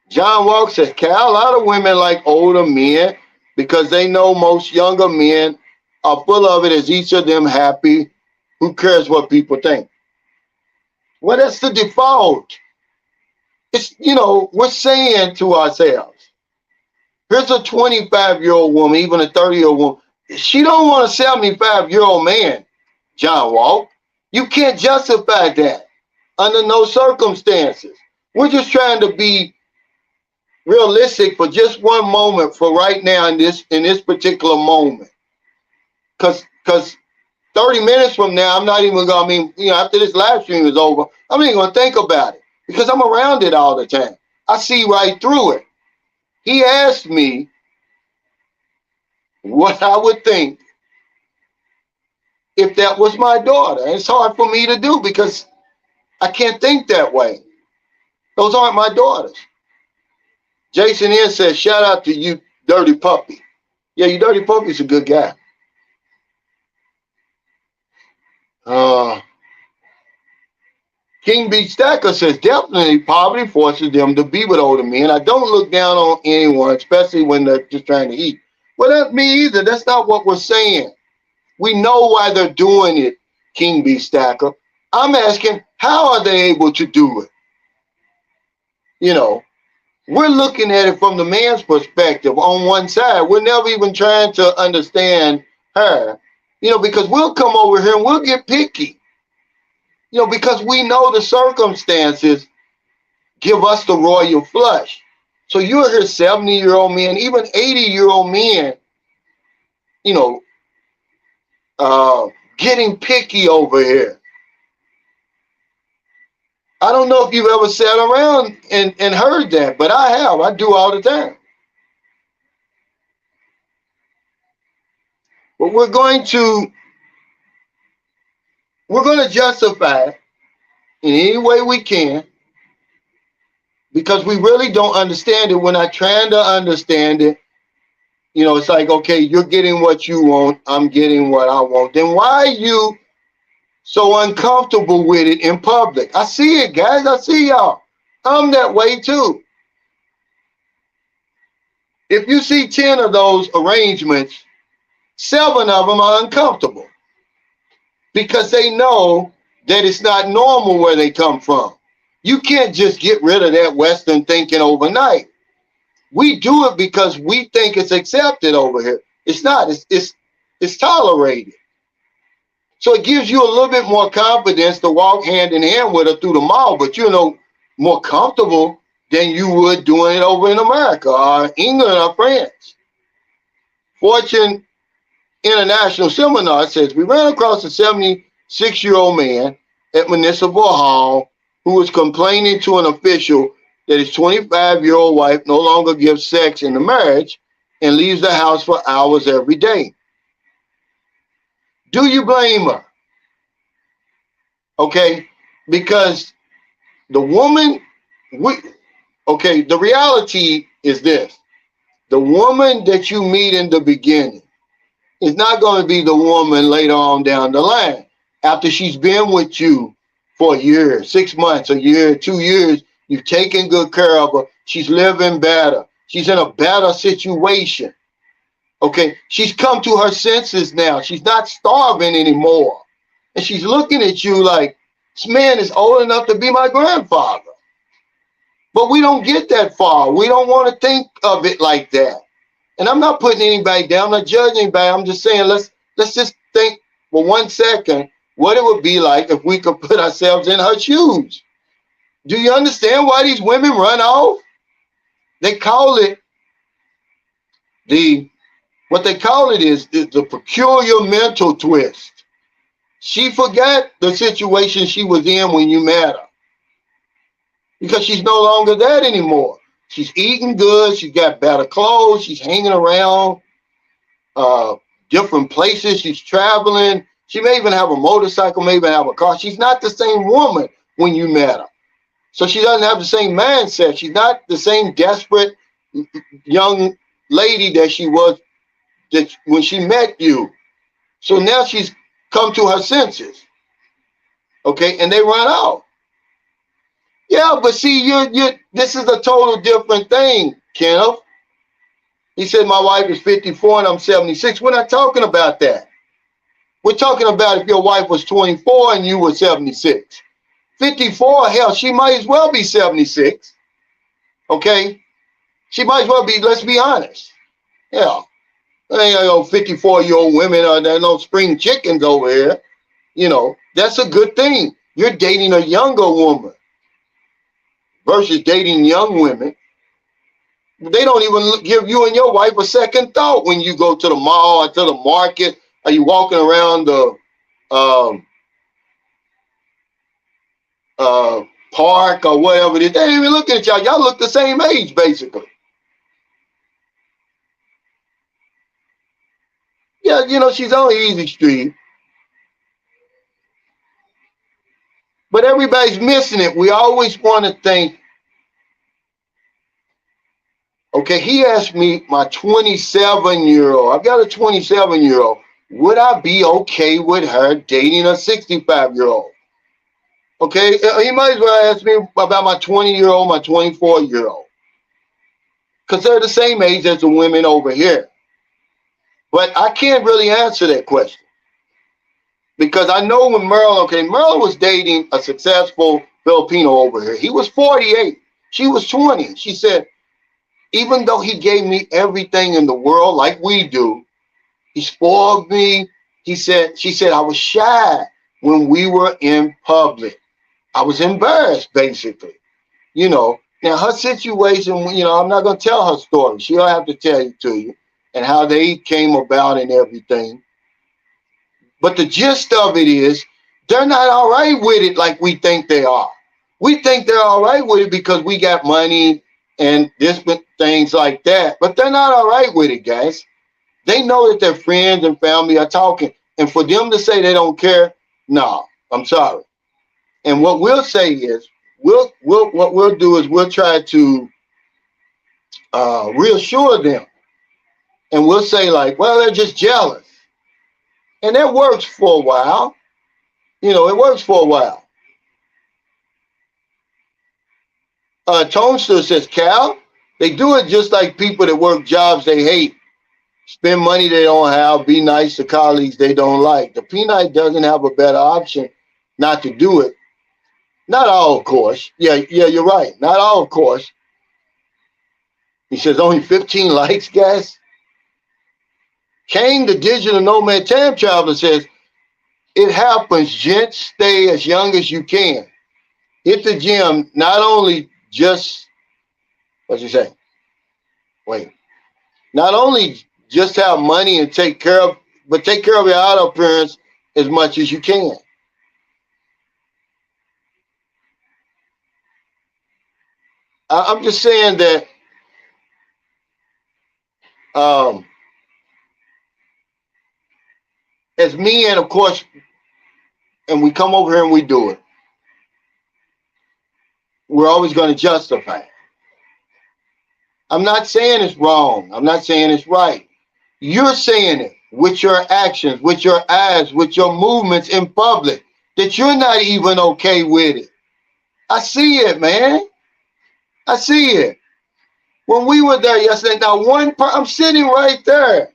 John Walk says, Cal, a lot of women like older men because they know most younger men are full of it. Is each of them happy? Who cares what people think? Well, that's the default. It's, you know, we're saying to ourselves, here's a 25-year-old woman, even a 30-year-old woman. She don't want a 75-year-old man, John Walk. You can't justify that under no circumstances. We're just trying to be realistic for just one moment, for right now in this particular moment. Because 30 minutes from now, I'm not even going to, I mean, you know, after this live stream is over, I'm not even going to think about it, because I'm around it all the time. I see right through it. He asked me what I would think if that was my daughter. And it's hard for me to do because I can't think that way. Those aren't my daughters. Jason N says, shout out to you, Dirty Puppy. Yeah, you Dirty Puppy's a good guy. King B. Stacker says, definitely poverty forces them to be with older men. I don't look down on anyone, especially when they're just trying to eat. Well, that's me either. That's not what we're saying. We know why they're doing it, King B. Stacker. I'm asking, how are they able to do it? You know, we're looking at it from the man's perspective on one side. We're never even trying to understand her, you know, because we'll come over here and we'll get picky, you know, because we know the circumstances give us the royal flush. So you'll hear 70-year-old men, even 80-year-old men, you know, getting picky over here. I don't know if you've ever sat around and heard that, but I have. I do all the time. But we're going to justify in any way we can, because we really don't understand it. We're not trying to understand it. You know, it's like, okay, you're getting what you want, I'm getting what I want. Then why are you so uncomfortable with it in public? I see it, guys. I see y'all. I'm that way too. If you see 10 of those arrangements, 7 of them are uncomfortable because they know that it's not normal where they come from. You can't just get rid of that Western thinking overnight. We do it because we think it's accepted over here. It's not. It's tolerated. So it gives you a little bit more confidence to walk hand in hand with her through the mall, but you know, more comfortable than you would doing it over in America or England or France. Fortune International Seminar says we ran across a 76-year-old man at Municipal Hall who was complaining to an official that his 25-year-old wife no longer gives sex in the marriage and leaves the house for hours every day. Do you blame her? Okay, because the woman, the reality is this. The woman that you meet in the beginning is not going to be the woman later on down the line. After she's been with you for a year, 6 months, a year, 2 years, you've taken good care of her. She's living better. She's in a better situation. Okay, she's come to her senses now. She's not starving anymore. And she's looking at you like, this man is old enough to be my grandfather. But we don't get that far. We don't want to think of it like that. And I'm not putting anybody down, I'm not judging anybody. I'm just saying, let's just think for 1 second what it would be like if we could put ourselves in her shoes. Do you understand why these women run off? They call it what they call it is the peculiar mental twist. She forgot the situation she was in when you met her because she's no longer that anymore. She's eating good. She's got better clothes. She's hanging around different places. She's traveling. She may even have a motorcycle, may even have a car. She's not the same woman when you met her. So she doesn't have the same mindset. She's not the same desperate young lady that she was when she met you. So now she's come to her senses. Okay, and they run out. Yeah, but see, this is a total different thing, Kenneth. He said, my wife is 54 and I'm 76. We're not talking about that. We're talking about if your wife was 24 and you were 76. 54, hell, she might as well be 76. Okay? She might as well be, let's be honest. Yeah. There ain't no 54-year-old women or there no spring chickens over here. You know, that's a good thing. You're dating a younger woman versus dating young women. They don't even give you and your wife a second thought when you go to the mall or to the market. Are you walking around the park or whatever it is? They ain't even looking at y'all. Y'all look the same age, basically. Yeah, you know, she's on Easy Street. But everybody's missing it. We always want to think, okay, he asked me, my 27-year-old, I've got a 27-year-old, would I be okay with her dating a 65-year-old? Okay, he might as well ask me about my 20-year-old, my 24-year-old. Because they're the same age as the women over here. But I can't really answer that question. Because I know when Merle was dating a successful Filipino over here. He was 48. She was 20. She said, even though he gave me everything in the world like we do, he spoiled me. She said, I was shy when we were in public. I was embarrassed, basically. You know, now her situation, you know, I'm not going to tell her story. She'll have to tell it to you and how they came about and everything. But the gist of it is they're not all right with it like we think they are. We think they're all right with it because we got money and different things like that. But they're not all right with it, guys. They know that their friends and family are talking. And for them to say they don't care, no, I'm sorry. And what we'll say is, what we'll do is we'll try to reassure them. And we'll say like, well, they're just jealous. And that works for a while. You know, it works for a while. Tonester says, Cal, they do it just like people that work jobs they hate. Spend money they don't have, be nice to colleagues they don't like. The Peanut doesn't have a better option not to do it. Not all, of course. Yeah, you're right. Not all, of course. He says only 15 likes, guys. Kane, the digital nomad time traveler, says it happens, gents. Stay as young as you can. Hit the gym. Not only just what's he say? Wait. Not only just have money and take care of, but take care of your outer appearance as much as you can. I'm just saying that as men, of course, and we come over here and we do it, we're always going to justify it. I'm not saying it's wrong. I'm not saying it's right. You're saying it with your actions, with your eyes, with your movements in public, that you're not even okay with it. I see it, man. I see it. When we were there yesterday, now I'm sitting right there,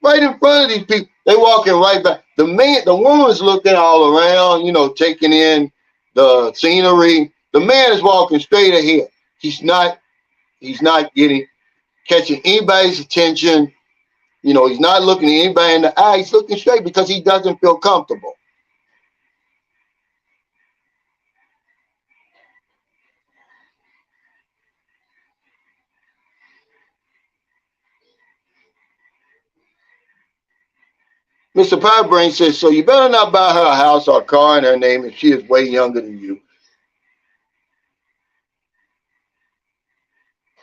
right in front of these people. They walking right back. The woman's looking all around, taking in the scenery. The man is walking straight ahead. He's not catching anybody's attention. He's not looking at anybody in the eye. He's looking straight because he doesn't feel comfortable. Mr. Piebrain says, so you better not buy her a house or a car in her name if she is way younger than you.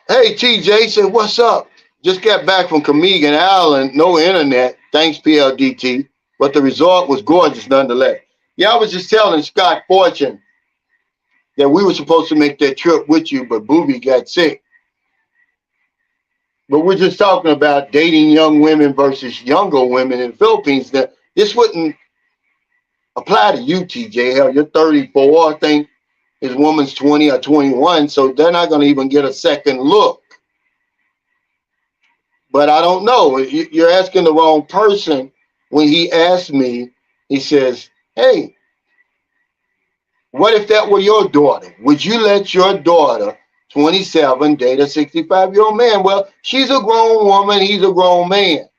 Hey, TJ said, what's up? Just got back from Camegan Island. No internet. Thanks, PLDT. But the resort was gorgeous nonetheless. Yeah, I was just telling Scott Fortune that we were supposed to make that trip with you, but Booby got sick. But we're just talking about dating young women versus younger women in the Philippines. That this wouldn't apply to you, TJ. Hell, you're 34. I think his woman's 20 or 21, so they're not going to even get a second look. But I don't know. You're asking the wrong person. When he asked me, he says, hey, what if that were your daughter? Would you let your daughter, 27, date a 65-year-old man? Well, she's a grown woman. He's a grown man.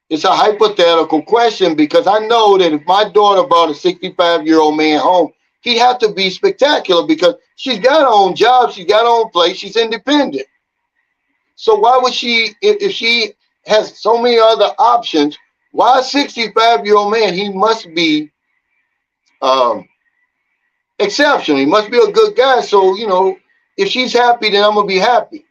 It's a hypothetical question because I know that if my daughter brought a 65-year-old man home, he'd have to be spectacular because she's got her own job. She's got her own place. She's independent. So why would she, if she has so many other options, why a 65-year-old man? He must be exceptional. He must be a good guy. So, if she's happy, then I'm going to be happy.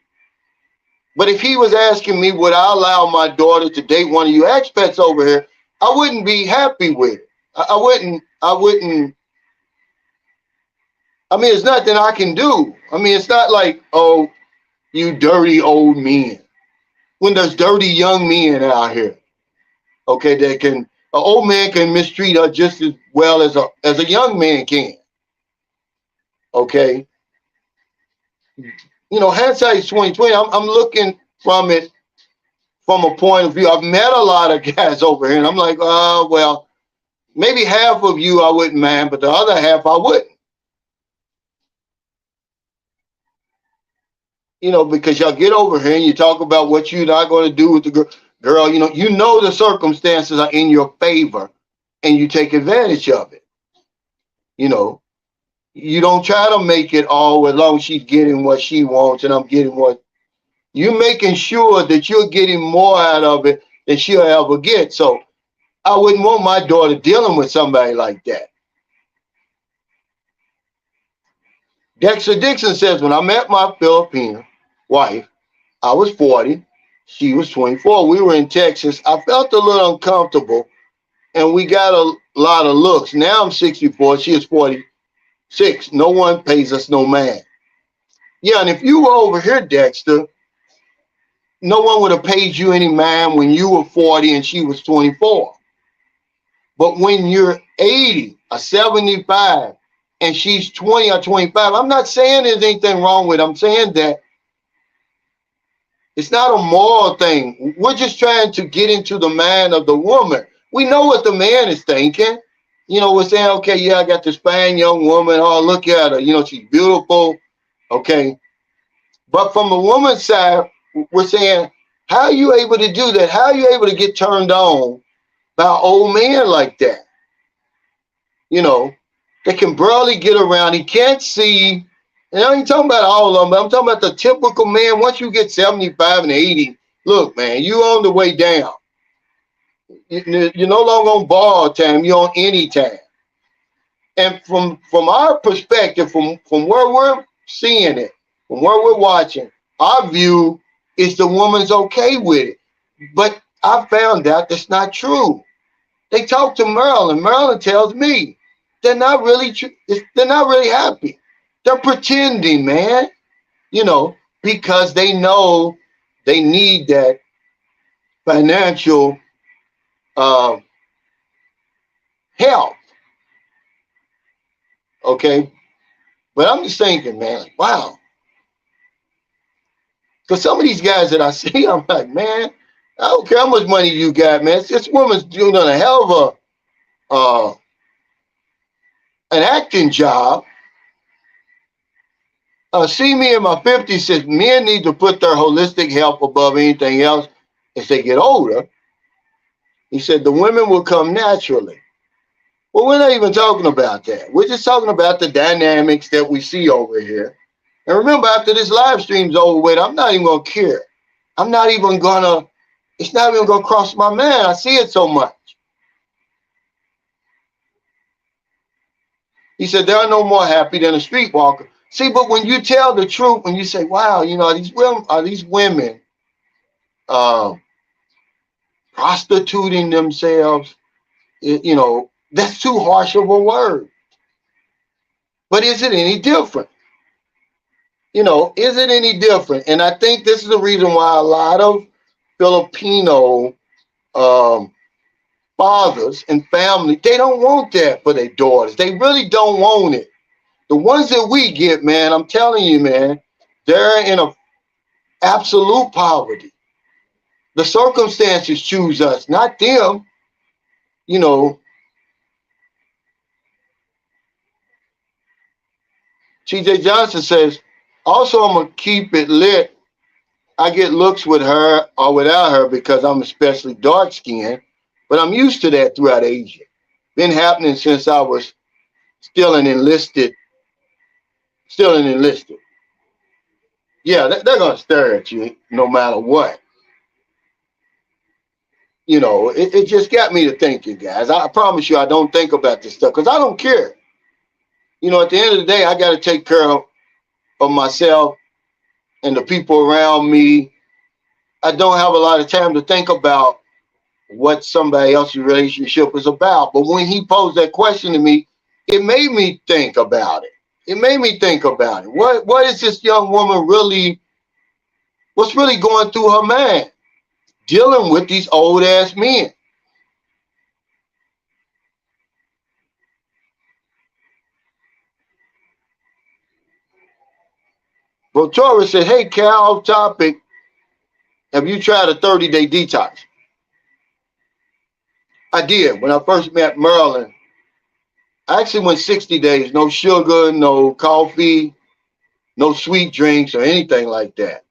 But if he was asking me, would I allow my daughter to date one of you expats over here, I wouldn't be happy with it. I wouldn't. I mean, it's nothing I can do. I mean, it's not like, oh, you dirty old men. When there's dirty young men out here, okay, an old man can mistreat her just as well as a young man can. Okay. Hindsight is 2020. I'm looking from it from a point of view. I've met a lot of guys over here, and I'm like, well, maybe half of you I wouldn't mind, but the other half I wouldn't. Because y'all get over here and you talk about what you're not going to do with the girl. The circumstances are in your favor, and you take advantage of it. You don't try to make it all as long as she's getting what she wants and I'm getting what. You're making sure that you're getting more out of it than she'll ever get. So I wouldn't want my daughter dealing with somebody like that. Dexter Dixon says, when I met my Filipino wife, I was 40. She was 24. We were in Texas. I felt a little uncomfortable, and we got a lot of looks. Now I'm 64. She is 46. No one pays us no man. Yeah, and if you were over here, Dexter, no one would have paid you any man when you were 40 and she was 24. But when you're 80 or 75 and she's 20 or 25, I'm not saying there's anything wrong with it. I'm saying that it's not a moral thing. We're just trying to get into the mind of the woman. We know what the man is thinking. We're saying, okay, yeah, I got this fine young woman. Oh, look at her. She's beautiful. Okay. But from the woman's side, we're saying, how are you able to do that? How are you able to get turned on by an old man like that? You know, they can barely get around. He can't see. And I ain't talking about all of them, but I'm talking about the typical man. Once you get 75 and 80, look, man, you on the way down. You're no longer on borrowed time. You're on any time. And from our perspective, from where we're seeing it, from where we're watching, our view is the woman's okay with it. But I found out that's not true. They talk to Marilyn. Marilyn tells me they're not really they're not really happy. They're pretending, man. You know, because they know they need that financial help. Okay, but I'm just thinking, man, like, wow. Because some of these guys that I see, I'm like, man, I don't care how much money you got, man. This woman's doing a hell of an acting job. See Me in My 50s says men need to put their holistic health above anything else as they get older. He said the women will come naturally. Well, we're not even talking about that. We're just talking about the dynamics that we see over here. And remember, after this live stream's over with, I'm not even going to care. I'm not even going to, it's not even going to cross my mind. I see it so much. He said, there are no more happy than a streetwalker. See, but when you tell the truth, when you say, wow, you know, are these women prostituting themselves, you know, that's too harsh of a word. But is it any different? You know, is it any different? And I think this is the reason why a lot of Filipino fathers and family, they don't want that for their daughters. They really don't want it. The ones that we get, man, I'm telling you, man, they're in a absolute poverty. The circumstances choose us, not them. You know, TJ Johnson says, also, I'm going to keep it lit. I get looks with her or without her because I'm especially dark skinned, but I'm used to that throughout Asia. Been happening since I was still an enlisted. Yeah, they're going to stare at you no matter what. You know, it just got me to thinking, guys. I promise you I don't think about this stuff because I don't care. You know, at the end of the day, I got to take care of myself and the people around me. I don't have a lot of time to think about what somebody else's relationship is about. But when he posed that question to me, it made me think about it. What is this young woman really, what's really going through her mind? Dealing with these old ass men. Well, Torres said, hey, Cal, off topic. Have you tried a 30-day detox? I did. When I first met Marilyn, I actually went 60 days. No sugar, no coffee, no sweet drinks or anything like that.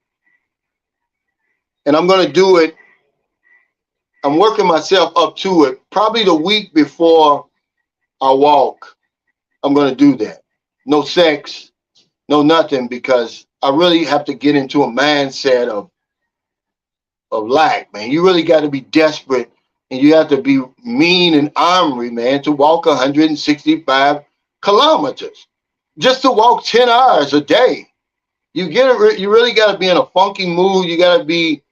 And I'm going to do it. I'm working myself up to it. Probably the week before I walk, I'm going to do that. No sex, no nothing, because I really have to get into a mindset of lack, man. You really got to be desperate and you have to be mean and ornery, man, to walk 165 kilometers. Just to walk 10 hours a day. You really got to be in a funky mood. You got to be,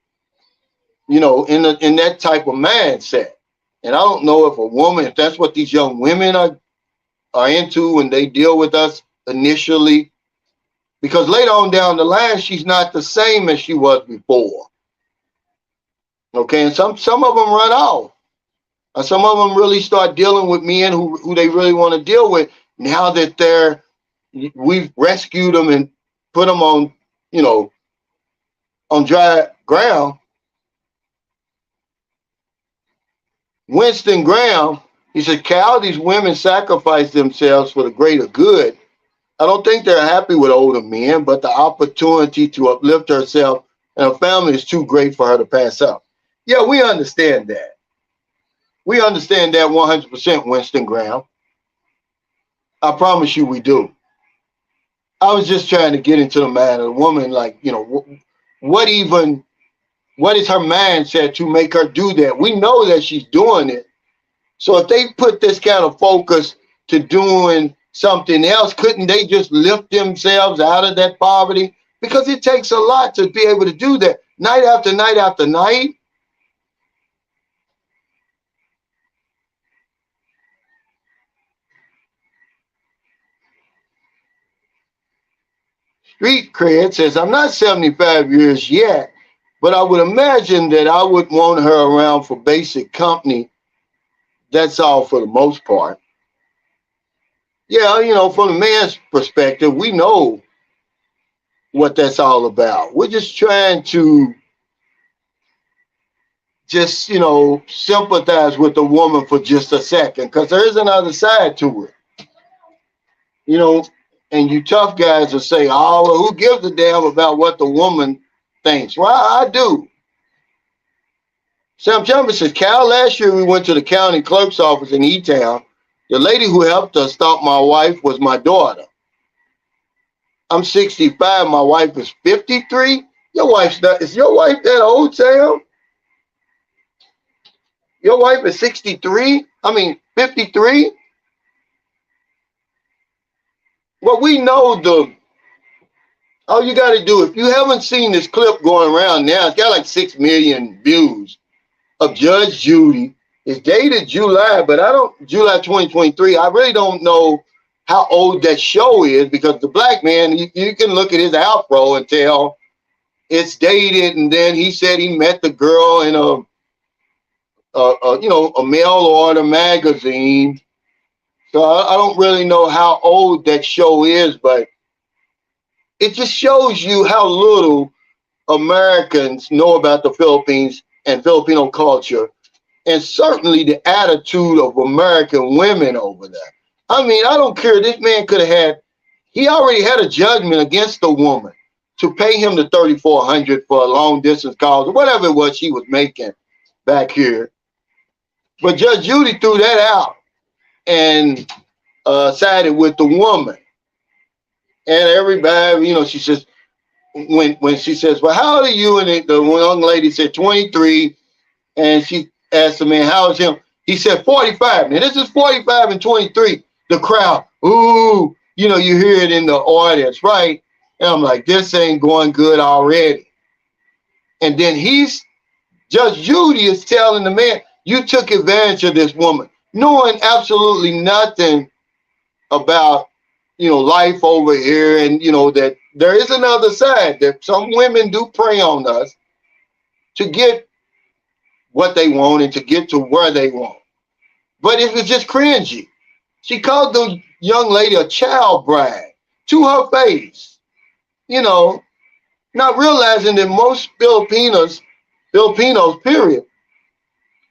you know, in that type of mindset. And I don't know if a woman, if that's what these young women are into when they deal with us initially, because later on down the line, she's not the same as she was before. Okay, and some of them run off. And some of them really start dealing with men who they really want to deal with now that we've rescued them and put them on, you know, on dry ground. Winston Graham, he said, Cal, these women sacrifice themselves for the greater good. I don't think they're happy with older men, but the opportunity to uplift herself and her family is too great for her to pass up. Yeah, we understand that. We understand that 100%, Winston Graham. I promise you we do. I was just trying to get into the matter. The woman, like, what is her mindset to make her do that? We know that she's doing it. So if they put this kind of focus to doing something else, couldn't they just lift themselves out of that poverty? Because it takes a lot to be able to do that night after night after night. Street Cred says, I'm not 75 years yet, but I would imagine that I would want her around for basic company. That's all for the most part. Yeah, from the man's perspective, we know what that's all about. We're just trying to sympathize with the woman for just a second, because there is another side to it. And you tough guys will say, oh, well, who gives a damn about what the woman thinks? Well, I do. Sam Chambers says, Cal, last year we went to the county clerk's office in E-Town. The lady who helped us stop my wife was my daughter. I'm 65. My wife is 53. Is your wife that old, Sam? Your wife is 63? 53? Well, we know all you got to do, if you haven't seen this clip going around now, it's got like 6 million views of Judge Judy. It's dated July, but July 2023. I really don't know how old that show is, because the black man, you can look at his afro and tell it's dated. And then he said he met the girl in a mail order magazine. So I don't really know how old that show is, but it just shows you how little Americans know about the Philippines and Filipino culture, and certainly the attitude of American women over there. I don't care. This man he already had a judgment against the woman to pay him the $3,400 for a long distance calls or whatever it was she was making back here. But Judge Judy threw that out and sided with the woman. And everybody, she says, when she says, well, how old are you? And the young lady said 23. And she asked the man, how is him? He said 45. Now, this is 45 and 23. The crowd, ooh, you hear it in the audience, right? And I'm like, this ain't going good already. And then Judge Judy is telling the man, you took advantage of this woman, knowing absolutely nothing about, life over here. And, that there is another side, that some women do prey on us to get what they want and to get to where they want. But it was just cringy. She called the young lady a child bride to her face, not realizing that most Filipinos, period,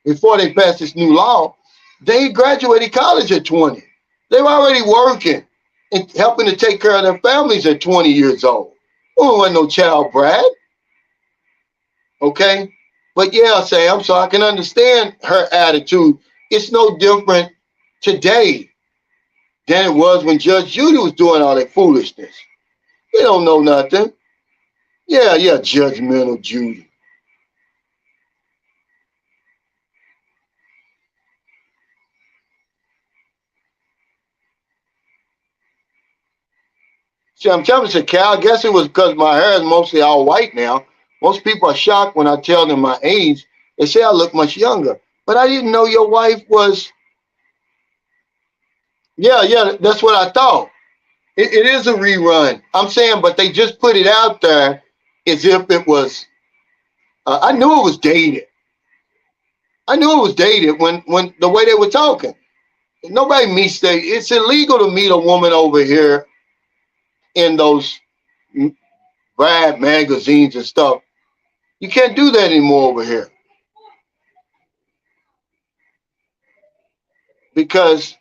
before they passed this new law, they graduated college at 20. They were already working and helping to take care of their families at 20 years old. Oh, wasn't no child bride. Okay? But yeah, Sam, so I can understand her attitude. It's no different today than it was when Judge Judy was doing all that foolishness. They don't know nothing. Yeah, judgmental Judy. See, I'm telling you, Cal, I guess it was because my hair is mostly all white now. Most people are shocked when I tell them my age. They say I look much younger. But I didn't know your wife was... Yeah, that's what I thought. It is a rerun. I'm saying, but they just put it out there as if it was... I knew it was dated. I knew it was dated when the way they were talking. Nobody meets it's illegal to meet a woman over here in those bride magazines and stuff. You can't do that anymore over here. Because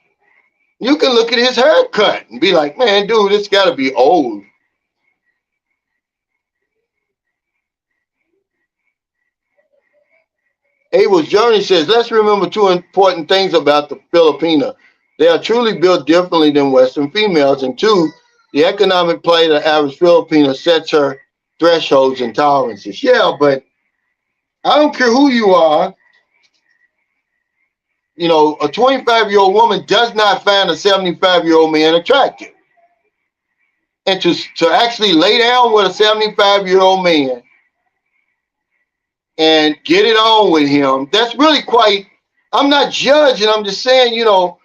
You can look at his haircut and be like, man, dude, it's got to be old. Abel's Journey says, let's remember two important things about the Filipina. They are truly built differently than Western females. And two, the economic plight of the average Filipina sets her thresholds and tolerances. Yeah, but I don't care who you are. You know, a 25-year-old woman does not find a 75-year-old man attractive. And to actually lay down with a 75-year-old man and get it on with him, that's really quite, I'm not judging, I'm just saying, you know,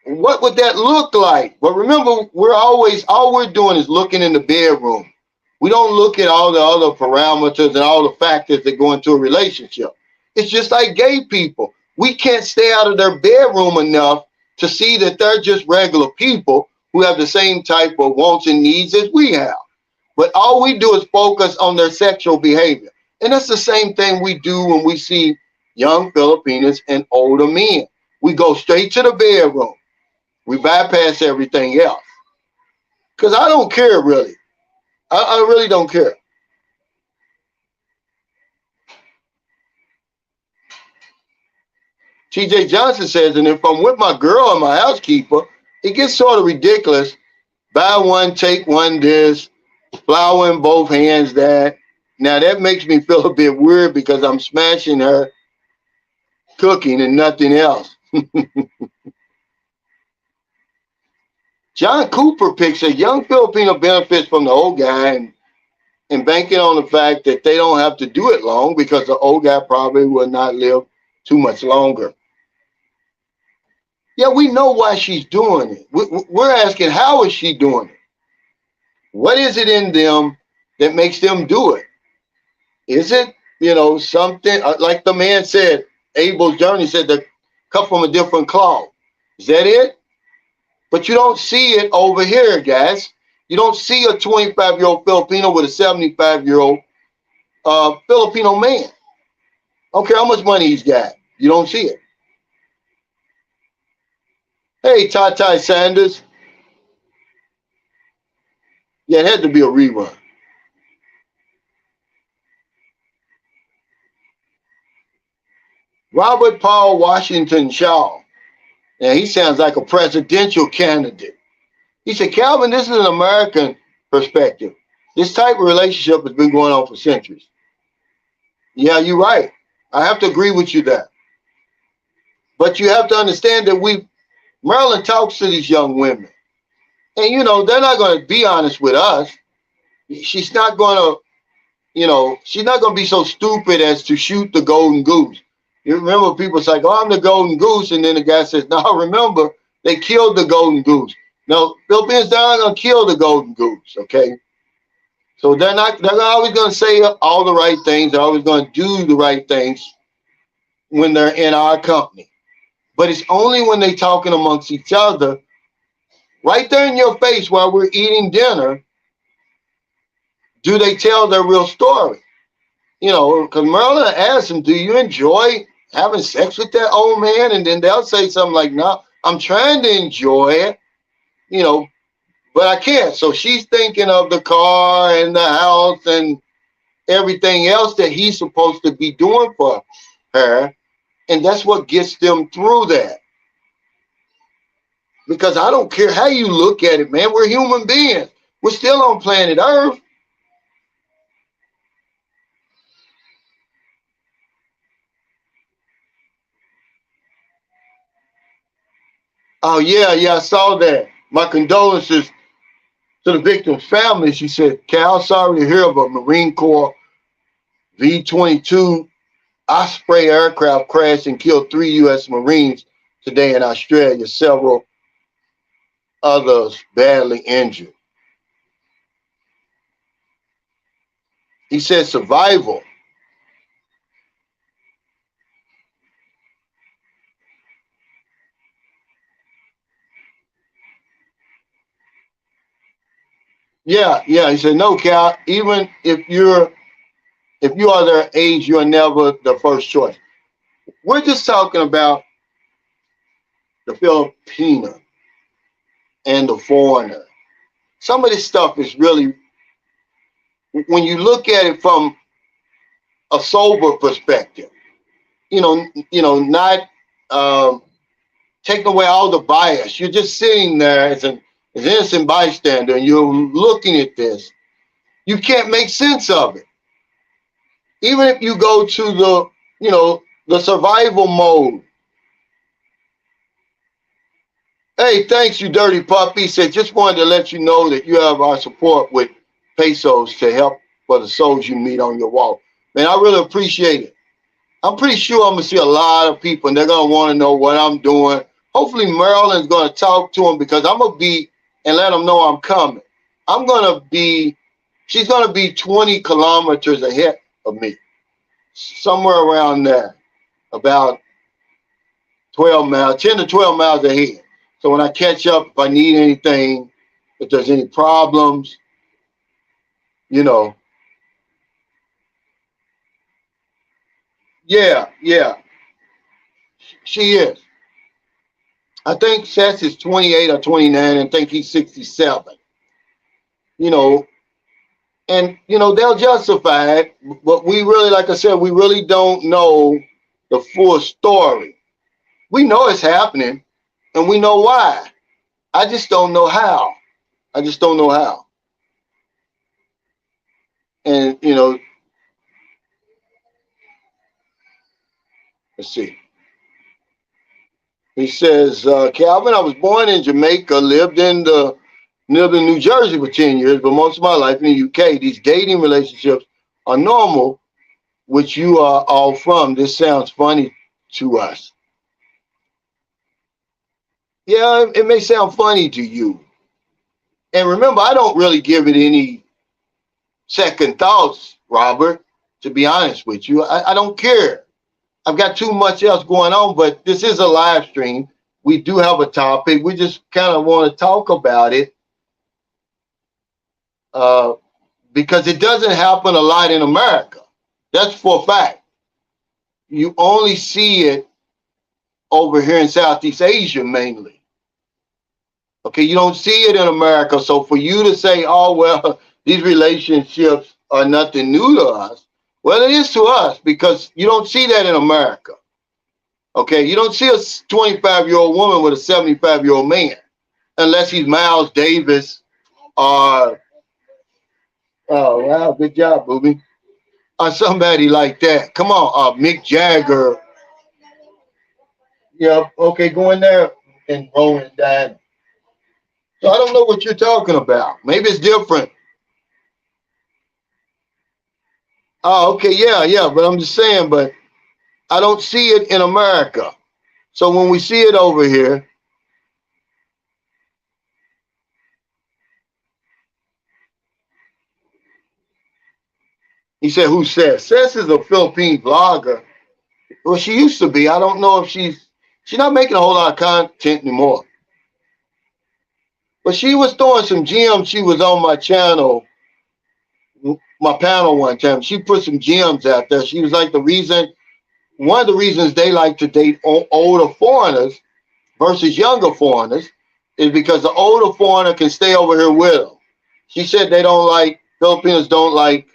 what would that look like? But remember, all we're doing is looking in the bedroom. We don't look at all the other parameters and all the factors that go into a relationship. It's just like gay people. We can't stay out of their bedroom enough to see that they're just regular people who have the same type of wants and needs as we have. But all we do is focus on their sexual behavior. And that's the same thing we do when we see young Filipinos and older men. We go straight to the bedroom. We bypass everything else. Because I don't care, really. I really don't care. TJ Johnson says, and if I'm with my girl and my housekeeper, it gets sort of ridiculous. Buy one, take one this, flower in both hands that. Now that makes me feel a bit weird because I'm smashing her cooking and nothing else. John Cooper picks a young Filipino benefits from the old guy and banking on the fact that they don't have to do it long because the old guy probably will not live too much longer. Yeah, we know why she's doing it. We're asking, how is she doing it? What is it in them that makes them do it? Is it, you know, something like the man said, Abel's Journey said, they cut from a different cloth. Is that it? But you don't see it over here, guys. You don't see a 25-year-old Filipino with a 75-year-old Filipino man. I don't care how much money he's got. You don't see it. Hey, Tati Sanders. Yeah, it had to be a rerun. Robert Paul Washington Shaw. Now, he sounds like a presidential candidate. He said, Calvin, this is an American perspective. This type of relationship has been going on for centuries. Yeah, you're right. I have to agree with you there. But you have to understand that Marilyn talks to these young women. And, you know, they're not going to be honest with us. She's not going to, you know, she's not going to be so stupid as to shoot the golden goose. You remember people say, oh, I'm the golden goose. And then the guy says, no, remember, they killed the golden goose. No, Philippines, they're not going to kill the golden goose, okay? So they're always going to say all the right things. They're always going to do the right things when they're in our company. But it's only when they're talking amongst each other, right there in your face while we're eating dinner, do they tell their real story. You know, because Marilyn asked them, do you enjoy having sex with that old man? And then they'll say something like, no, I'm trying to enjoy it, you know, but I can't. So she's thinking of the car and the house and everything else that he's supposed to be doing for her. And that's what gets them through that. Because I don't care how you look at it, man. We're human beings. We're still on planet Earth. Oh, yeah, I saw that. My condolences to the victim's family. She said, Cal, sorry to hear of a Marine Corps V-22 Osprey aircraft crashed and killed 3 U.S. Marines today in Australia. Several others badly injured. He said survival. Yeah. He said, no, Cal, even if you are their age, you're never the first choice. We're just talking about the Filipino and the foreigner. Some of this stuff is really, when you look at it from a sober perspective, not taking away all the bias. You're just sitting there as an innocent bystander and you're looking at this. You can't make sense of it. Even if you go to the survival mode. Hey, thanks, you dirty puppy. He said, just wanted to let you know that you have our support with pesos to help for the souls you meet on your walk. Man, I really appreciate it. I'm pretty sure I'm going to see a lot of people and they're going to want to know what I'm doing. Hopefully Marilyn's going to talk to them because I'm going to be, and let them know I'm coming. She's going to be 20 kilometers ahead of me. Somewhere around there. About 12 miles, 10 to 12 miles ahead. So when I catch up, if I need anything, if there's any problems, Yeah, she is. I think Seth is 28 or 29 and think he's 67. And they'll justify it, but we really, like I said, we really don't know the full story. We know it's happening and we know why. I just don't know how. And let's see. He says, Calvin, I was born in Jamaica, lived in New Jersey for 10 years, but most of my life in the UK. These dating relationships are normal, which you are all from. This sounds funny to us. Yeah, it may sound funny to you. And remember, I don't really give it any second thoughts, Robert, to be honest with you. I don't care. I've got too much else going on, but this is a live stream. We do have a topic. We just kind of want to talk about it because it doesn't happen a lot in America. That's for a fact. You only see it over here in Southeast Asia mainly. Okay, you don't see it in America. So for you to say, oh, well, these relationships are nothing new to us. Well, it is to us because you don't see that in America. Okay, you don't see a 25-year-old woman with a 75-year-old man unless he's Miles Davis or, oh, wow, good job, booby. Or somebody like that. Come on, Mick Jagger. Yeah, okay, go in there and roll it down. So I don't know what you're talking about. Maybe it's different. Oh, okay, yeah, but I'm just saying, but I don't see it in America. So when we see it over here, he said, who says? Says is a Philippine blogger. Well, she used to be. I don't know if she's not making a whole lot of content anymore. But she was throwing some gems. She was on my channel, my panel one time. She put some gems out there. She was like one of the reasons they like to date older foreigners versus younger foreigners is because the older foreigner can stay over here with them. She said Filipinos don't like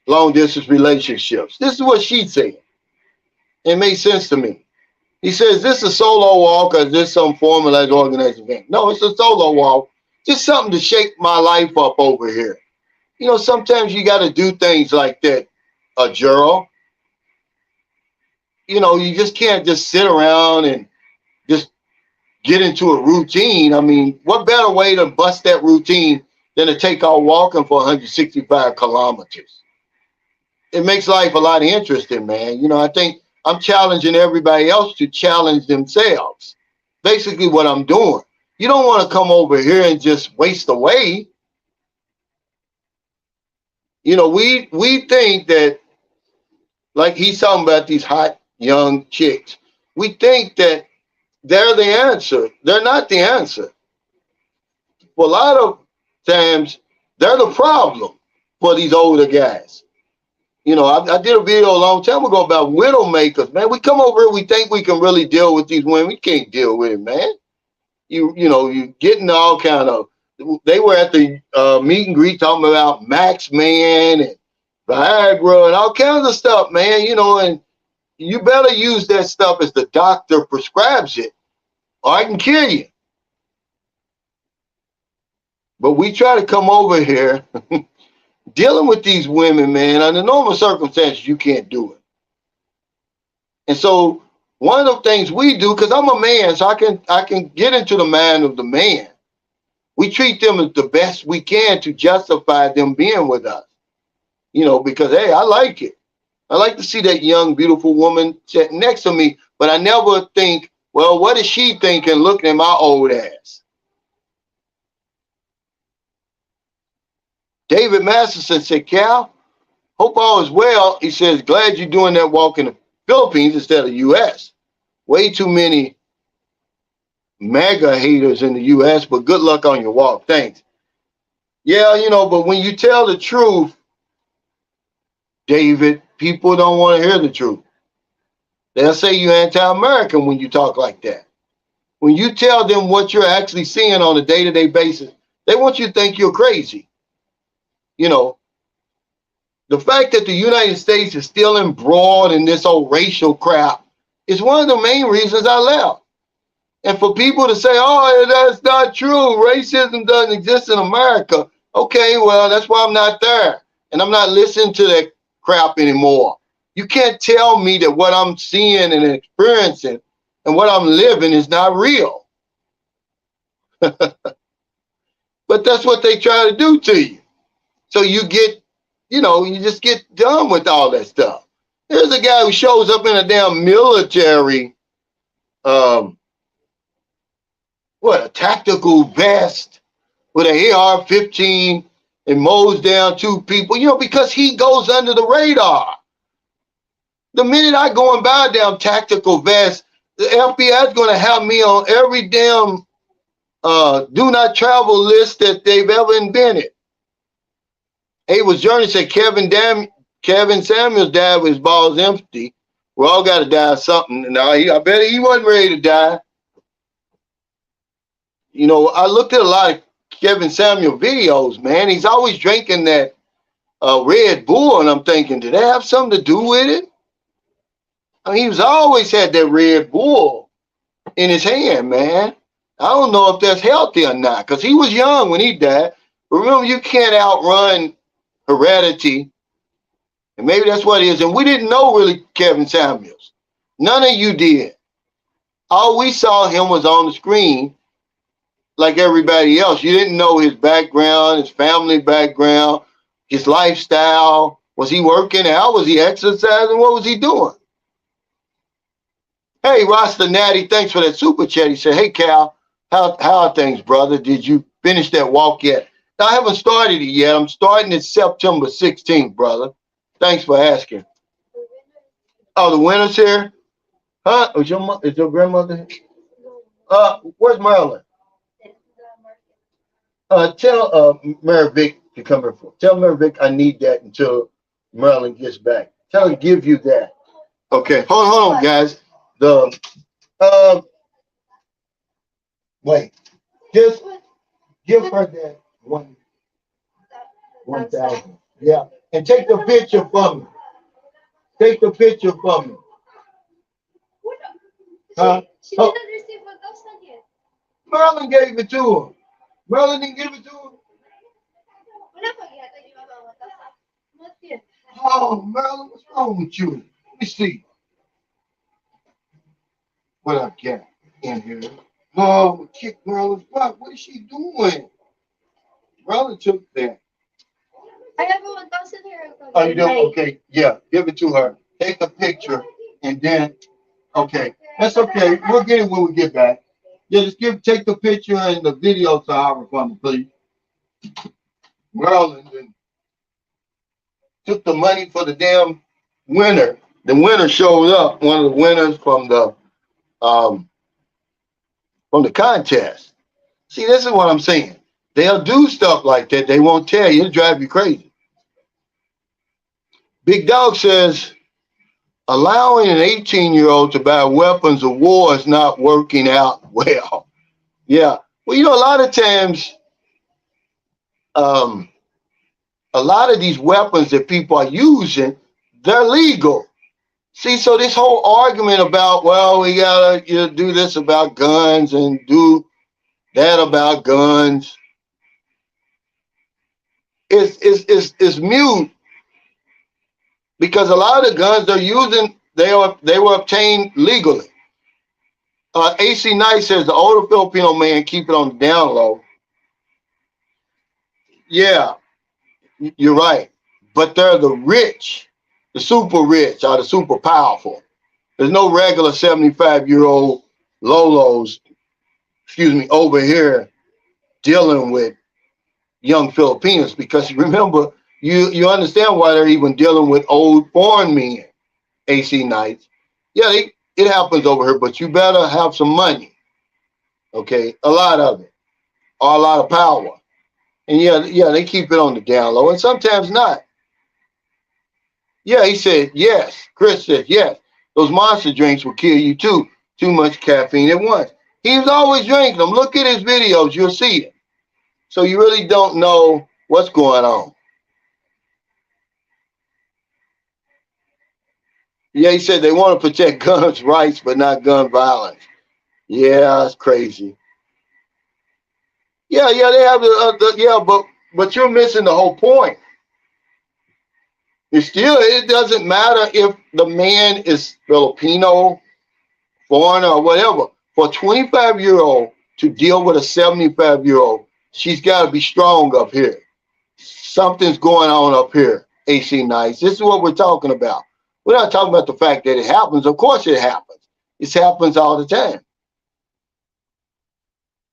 long distance relationships. This is what she said. It made sense to me. He says, this is a solo walk or is this some formalized organization event? No, it's a solo walk. Just something to shake my life up over here. Sometimes you got to do things like that, Gerald. You just can't just sit around and just get into a routine. I mean, what better way to bust that routine than to take out walking for 165 kilometers? It makes life a lot interesting, man. I think I'm challenging everybody else to challenge themselves. Basically what I'm doing. You don't want to come over here and just waste away. We think that, like he's talking about these hot young chicks, we think that they're the answer. They're not the answer. For a lot of times, they're the problem for these older guys. You know, I did a video a long time ago about widow makers, man. We come over here, we think we can really deal with these women. We can't deal with it, man. You know, you getting all kind of. They were at the meet and greet talking about Max Man and Viagra and all kinds of stuff, man. You know, and you better use that stuff as the doctor prescribes it, or I can kill you. But we try to come over here dealing with these women, man. Under normal circumstances, you can't do it. And so one of the things we do, because I'm a man, so I can get into the mind of the man. We treat them as the best we can to justify them being with us. You know, because hey, I like it. I like to see that young, beautiful woman sitting next to me, but I never think, well, what is she thinking looking at my old ass? David Masterson said, Cal, hope all is well. He says, glad you're doing that walk in the Philippines instead of U.S. Way too many MAGA haters in the U.S., but good luck on your walk. Thanks. Yeah, you know, but when you tell the truth, David, people don't want to hear the truth. They'll say you're anti-American when you talk like that. When you tell them what you're actually seeing on a day-to-day basis, they want you to think you're crazy. You know, the fact that the United States is still embroiled in this old racial crap is one of the main reasons I left. And for people to say, oh, that's not true, racism doesn't exist in America. Okay, well, that's why I'm not there. And I'm not listening to that crap anymore. You can't tell me that what I'm seeing and experiencing and what I'm living is not real. But that's what they try to do to you. So you get, you know, you just get done with all that stuff. There's a guy who shows up in a damn military, a tactical vest with an AR-15 and mows down two people, you know, because he goes under the radar. The minute I go and buy a damn tactical vest, the FBI is going to have me on every damn do not travel list that they've ever invented. Abel's Journey said Kevin Samuels died with his balls empty. We all got to die of something. Now, I bet he wasn't ready to die. You know, I looked at a lot of Kevin Samuel videos, man. He's always drinking that Red Bull, and I'm thinking, did that have something to do with it? I mean, he's always had that Red Bull in his hand, man. I don't know if that's healthy or not, because he was young when he died. But remember, you can't outrun heredity. And maybe that's what it is. And we didn't know really Kevin Samuels. None of you did. All we saw him was on the screen like everybody else. You didn't know his background, his family background, his lifestyle. Was he working out? Was he exercising? What was he doing? Hey, Rasta Natty, thanks for that super chat. He said, hey, Cal, how are things, brother? Did you finish that walk yet? No, I haven't started it yet. I'm starting it September 16th, brother. Thanks for asking. Oh, the winner's here? Huh? Is your grandmother here? Where's Marilyn? Tell Mary Vic to come here for. Tell Mary Vic I need that until Marilyn gets back. Tell her to give you that. Okay, hold on, guys. Wait. Just give her that 1,000. Yeah. And take the picture from me. Take the picture from me. Huh? She didn't receive 1,000 yet. Marilyn gave it to her. Marilyn didn't give it to her. Oh, Marilyn, what's wrong with you? Let me see. What I got in here? Oh, kick Marilyn's butt. What is she doing? Marilyn took that. I have a 1,000 here. Oh, you do? Okay, yeah, give it to her. Take a picture, and then, okay, that's okay. We'll get it when we get back. Yeah, just take the picture and the video to our from, please. Maryland took the money for the damn winner. The winner showed up. One of the winners from the contest. See, this is what I'm saying. They'll do stuff like that. They won't tell you. It'll drive you crazy. Big Dog says, allowing an 18-year-old to buy weapons of war is not working out well. Yeah. Well, a lot of times, a lot of these weapons that people are using, they're legal. See, so this whole argument about, well, we gotta do this about guns and do that about guns is mute, because a lot of the guns they're using, they were obtained legally. AC Knight says the older Filipino man keep it on the down low. Yeah, you're right. But they're the rich, the super rich, or the super powerful. There's no regular 75-year-old Lolos, over here dealing with young Filipinos, because remember, you understand why they're even dealing with old foreign men, AC Knights. Yeah, it happens over here, but you better have some money, okay? A lot of it, or a lot of power. And yeah, they keep it on the down low, and sometimes not. Yeah, he said yes. Chris said yes. Those monster drinks will kill you too. Too much caffeine at once. He was always drinking them. Look at his videos, you'll see it. So you really don't know what's going on. Yeah, he said they want to protect guns rights, but not gun violence. Yeah, that's crazy. Yeah, they have but you're missing the whole point. It doesn't matter if the man is Filipino, foreigner, or whatever. For a 25-year-old to deal with a 75-year-old, she's got to be strong up here. Something's going on up here, AC Nice. This is what we're talking about. We're not talking about the fact that it happens. Of course it happens. It happens all the time.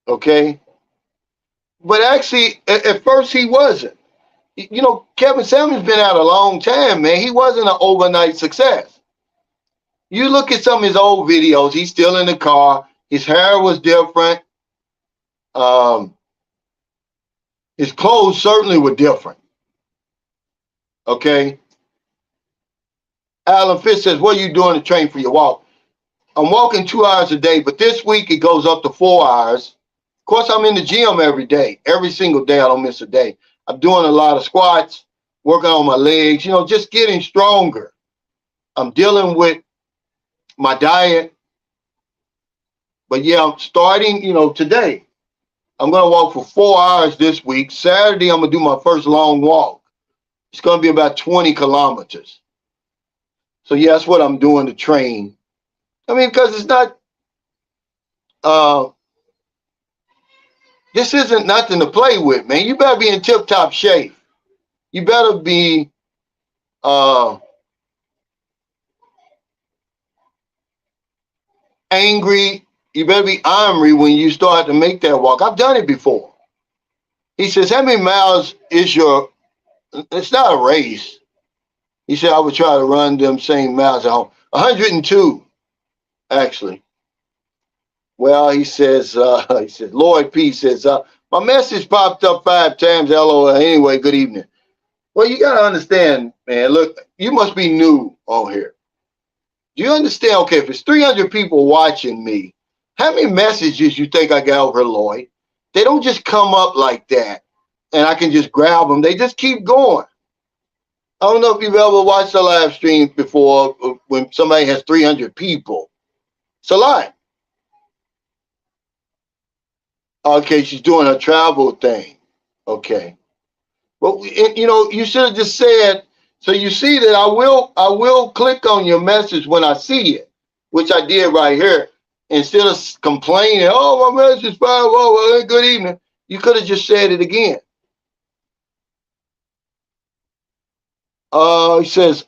Okay? But actually, at first he wasn't. Kevin Samuels been out a long time, man. He wasn't an overnight success. You look at some of his old videos, he's still in the car. His hair was different. His clothes certainly were different. Okay? Alan Fish says, what are you doing to train for your walk? I'm walking 2 hours a day, but this week it goes up to 4 hours. Of course, I'm in the gym every day. Every single day, I don't miss a day. I'm doing a lot of squats, working on my legs, just getting stronger. I'm dealing with my diet. But yeah, I'm starting, today. I'm going to walk for 4 hours this week. Saturday, I'm going to do my first long walk. It's going to be about 20 kilometers. So yeah, that's what I'm doing to train. I mean, because it's not, this isn't nothing to play with, man. You better be in tip-top shape. You better be angry. You better be ornery when you start to make that walk. I've done it before. He says, how many miles is it's not a race. He said, I would try to run them same miles at home. 102, actually. Well, he says, Lloyd P says, my message popped up 5 times. LOL. Anyway, good evening. Well, you got to understand, man. Look, you must be new on here. Do you understand? Okay, if it's 300 people watching me, how many messages you think I got over, Lloyd? They don't just come up like that and I can just grab them. They just keep going. I don't know if you've ever watched a live stream before when somebody has 300 people. It's a lot. Okay, she's doing her travel thing. Okay. Well, you should have just said, so you see that I will click on your message when I see it, which I did right here. Instead of complaining, oh, my message, well, good evening. You could have just said it again. He says,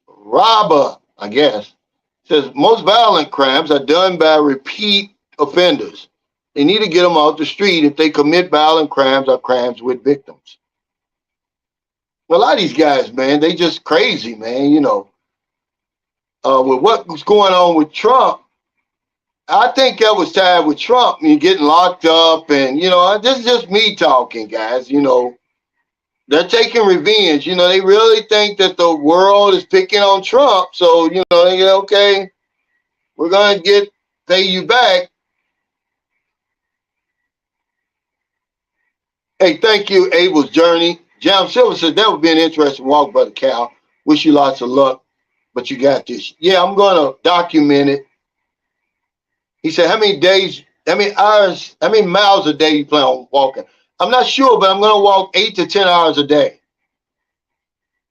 robber, I guess, says most violent crimes are done by repeat offenders. They need to get them off the street if they commit violent crimes or crimes with victims. A lot of these guys, man, they just crazy, man, with what's going on with Trump. I think that was tied with Trump and getting locked up. And, this is just me talking, guys. The they're taking revenge. You know, they really think that the world is picking on Trump. So, you know, they go, okay, we're going to pay you back. Hey, thank you, Abel's Journey. Jam Silver says, that would be an interesting walk, Brother Cal. Wish you lots of luck, but you got this. Yeah, I'm going to document it. He said, how many days, how many hours, how many miles a day you plan on walking? I'm not sure, but I'm going to walk 8 to 10 hours a day.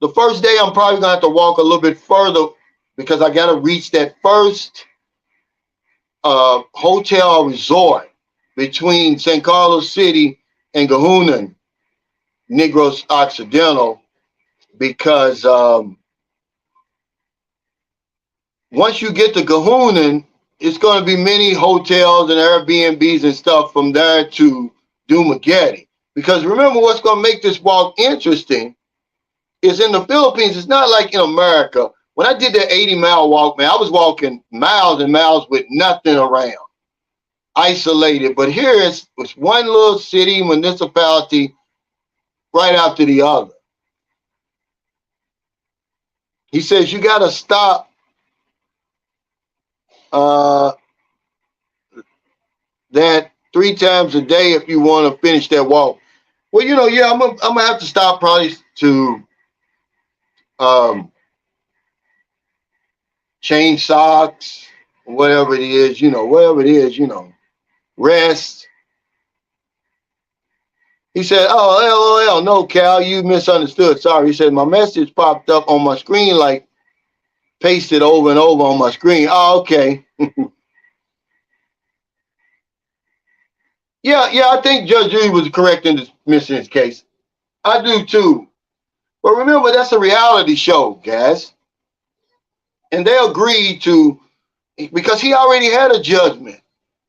The first day, I'm probably going to have to walk a little bit further because I got to reach that first hotel or resort between St. Carlos City and Gahunan, Negros Occidental, because once you get to Gahunan, it's going to be many hotels and Airbnbs and stuff from there to Dumaguete. Because remember, what's going to make this walk interesting is in the Philippines, it's not like in America. When I did that 80-mile walk, man, I was walking miles and miles with nothing around, isolated. But here it's one little city, municipality, right after the other. He says you got to stop that 3 times a day if you want to finish that walk. Well, you know, yeah, I'm gonna have to stop probably to change socks, whatever it is, you know, rest. He said, oh, LOL, no, Cal, you misunderstood. Sorry. He said, my message popped up on my screen, like pasted over and over on my screen. Oh, okay. Yeah, I think Judge Judy was correct in dismissing his case. I do too. But remember, that's a reality show, guys. And they agreed to, because he already had a judgment,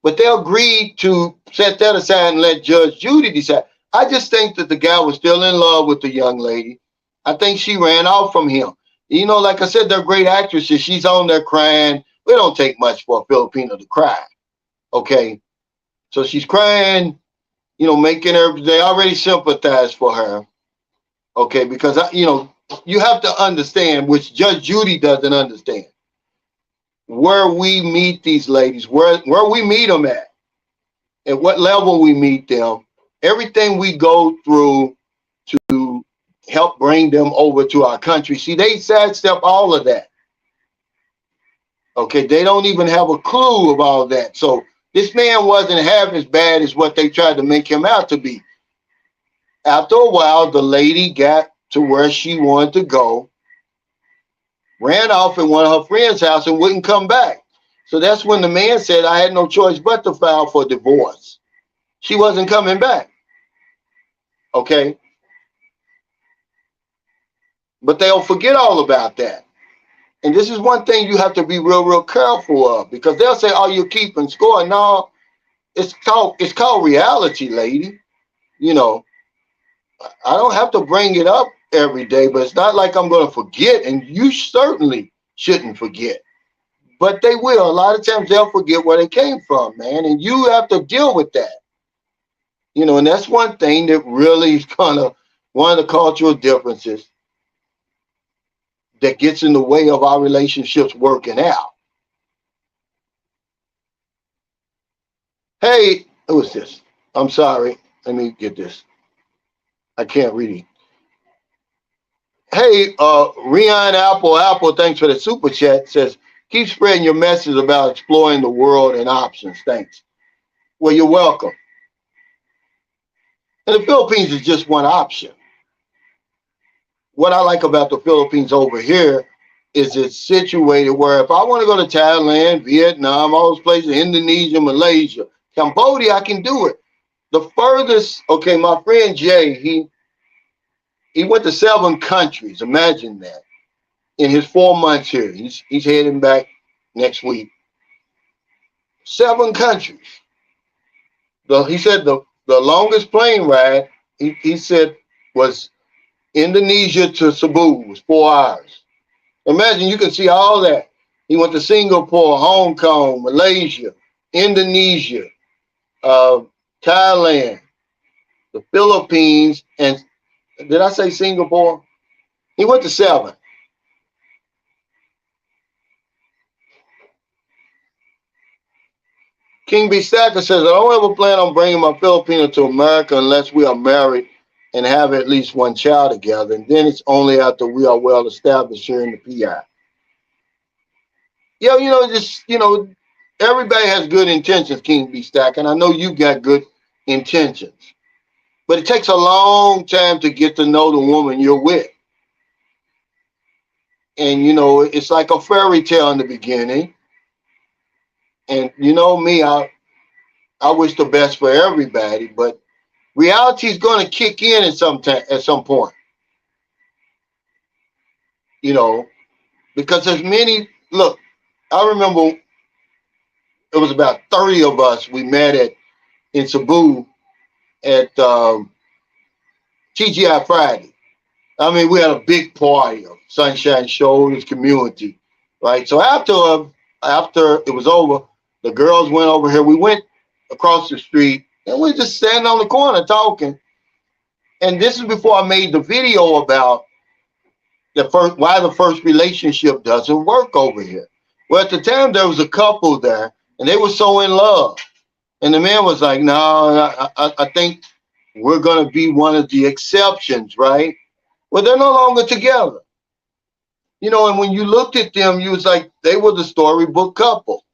but they agreed to set that aside and let Judge Judy decide. I just think that the guy was still in love with the young lady. I think she ran off from him. You know, like I said, they're great actresses. She's on there crying. It don't take much for a Filipino to cry. Okay. So she's crying, you know, making her, they already sympathize for her. Okay. Because, you know, you have to understand, which Judge Judy doesn't understand, where we meet these ladies, where we meet them at what level we meet them, everything we go through to help bring them over to our country. See, they sidestep all of that. Okay, they don't even have a clue of all that. So this man wasn't half as bad as what they tried to make him out to be. After a while, the lady got to where she wanted to go, ran off at one of her friend's house and wouldn't come back. So that's when the man said, I had no choice but to file for divorce. She wasn't coming back. Okay. But they'll forget all about that. And this is one thing you have to be real careful of, because they'll say, oh, you're keeping score. No, it's called reality, lady. You know, I don't have to bring it up every day, but it's not like I'm going to forget, and you certainly shouldn't forget. But they will. A lot of times they'll forget where they came from, man, and you have to deal with that. You know, and that's one thing that really is kind of one of the cultural differences that gets in the way of our relationships working out. Hey, who is this? I'm sorry. Let me get this. I can't read it. Hey, Rion Apple, thanks for the super chat. Says, keep spreading your message about exploring the world and options. Thanks. Well, you're welcome. And the Philippines is just one option. What I like about the Philippines over here is it's situated where if I want to go to Thailand, Vietnam, all those places, Indonesia, Malaysia, Cambodia, I can do it. The furthest, okay, my friend Jay, he went to 7 countries. Imagine that. In his 4 months here, he's heading back next week. 7 countries. He said the longest plane ride, he said, was Indonesia to Cebu, was 4 hours. Imagine, you can see all that. He went to Singapore, Hong Kong, Malaysia, Indonesia, Thailand, the Philippines, and Did I say Singapore? He went to 7. King B. Stacker says, I don't ever plan on bringing my Filipino to America unless we are married and have at least one child together. And then it's only after we are well established here in the PI. Yeah, everybody has good intentions, King B. Stacker. And I know you got good intentions. But it takes a long time to get to know the woman you're with. And, it's like a fairy tale in the beginning. And you know me, I wish the best for everybody, but reality is going to kick in at some point. Because there's many. Look, I remember it was about 30 of us. We met in Cebu at TGI Friday. I mean, we had a big party of Sunshine Shoulders community, right? So after it was over, the girls went over here. We went across the street, and we were just standing on the corner talking. And this is before I made the video about why the first relationship doesn't work over here. Well, at the time, there was a couple there, and they were so in love. And the man was like, no, I think we're going to be one of the exceptions, right? Well, they're no longer together. And when you looked at them, you was like, they were the storybook couple.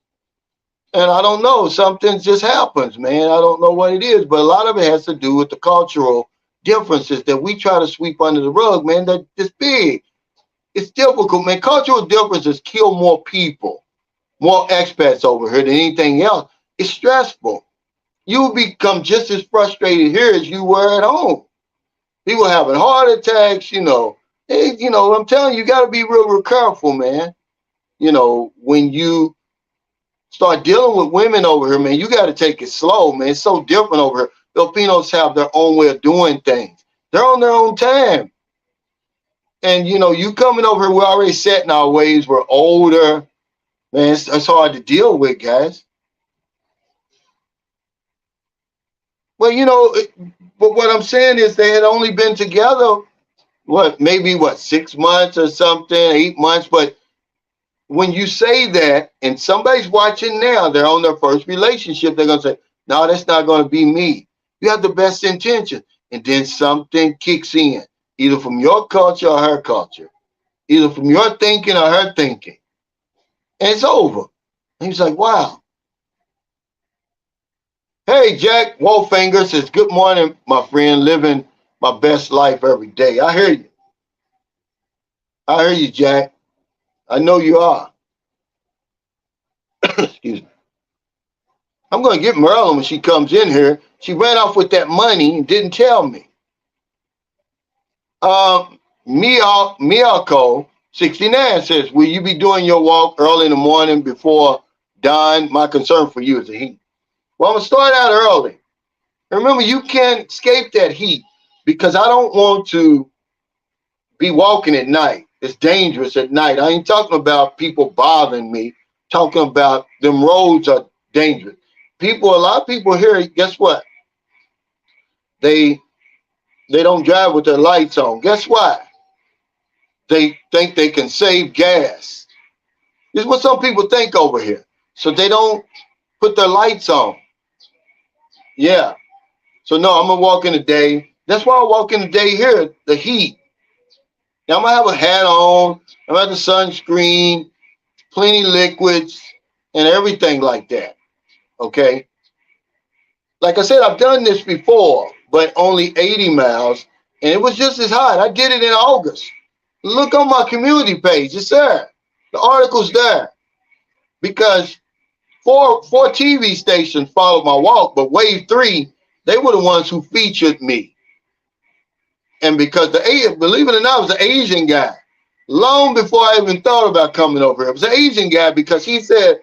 And I don't know, something just happens, man. I don't know what it is, but a lot of it has to do with the cultural differences that we try to sweep under the rug, man. That it's big. It's difficult, man. Cultural differences kill more people, more expats over here than anything else. It's stressful. You become just as frustrated here as you were at home. People having heart attacks, I'm telling you, you got to be real careful, man. When you start dealing with women over here, man, you got to take it slow, man. It's so different over here. Filipinos have their own way of doing things. They're on their own time. And, you coming over here, we're already set in our ways. We're older. Man, it's hard to deal with, guys. Well, but what I'm saying is they had only been together, maybe 6 months or something, 8 months. But when you say that and somebody's watching now, they're on their first relationship, they're going to say, no, that's not going to be me. You have the best intention. And then something kicks in, either from your culture or her culture, either from your thinking or her thinking. And it's over. And he's like, wow. Hey, Jack Wolfinger says, good morning, my friend, living my best life every day. I hear you. I hear you, Jack. I know you are. Excuse me. I'm going to get Marilyn when she comes in here. She ran off with that money and didn't tell me. Miyako 69 says, will you be doing your walk early in the morning before dawn? My concern for you is the heat. Well, I'm going to start out early. Remember, you can't escape that heat because I don't want to be walking at night. It's dangerous at night. I ain't talking about people bothering me. Talking about them roads are dangerous. A lot of people here, guess what? They don't drive with their lights on. Guess why? They think they can save gas. This is what some people think over here. So they don't put their lights on. Yeah. So no, I'm going to walk in the day. That's why I walk in the day here, the heat. Now I'm going to have a hat on. I'm going to have the sunscreen, plenty liquids, and everything like that. Okay? Like I said, I've done this before, but only 80 miles, and it was just as hot. I did it in August. Look on my community page. It's there. The article's there. Because four TV stations followed my walk, but Wave 3, they were the ones who featured me. And because believe it or not, it was an Asian guy. Long before I even thought about coming over here. It was an Asian guy because he said,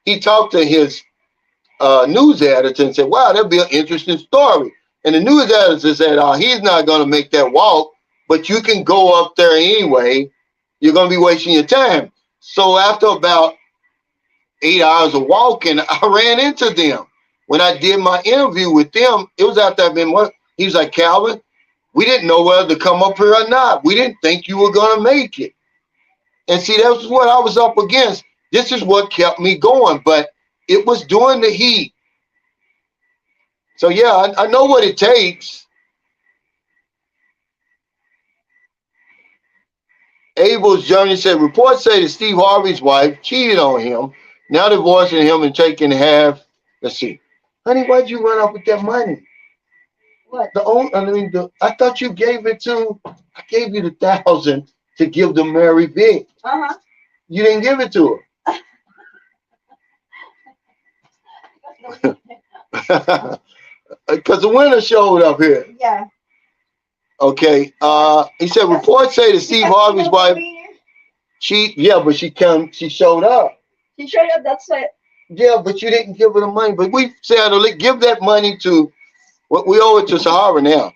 he talked to his news editor and said, wow, that'd be an interesting story. And the news editor said, he's not going to make that walk, but you can go up there anyway. You're going to be wasting your time. So after about 8 hours of walking, I ran into them. When I did my interview with them, it was after I've been, he was like, Calvin, We didn't know whether to come up here or not. We didn't think you were going to make it. And see, that was what I was up against. This is what kept me going, but it was during the heat. So yeah, I know what it takes. Abel's Journey said, reports say that Steve Harvey's wife cheated on him, now divorcing him and taking half. Let's see. Honey, why'd you run off with that money? What? I thought you gave it to, I gave you the 1,000 to give to Mary Vick. Uh-huh. You didn't give it to her. Because the winner showed up here. Yeah. Okay. He said reports say that Steve Harvey's wife, but she showed up. She showed up, that's it. Yeah, but you didn't give her the money. But we said give that money to, what we owe it to Sahara now.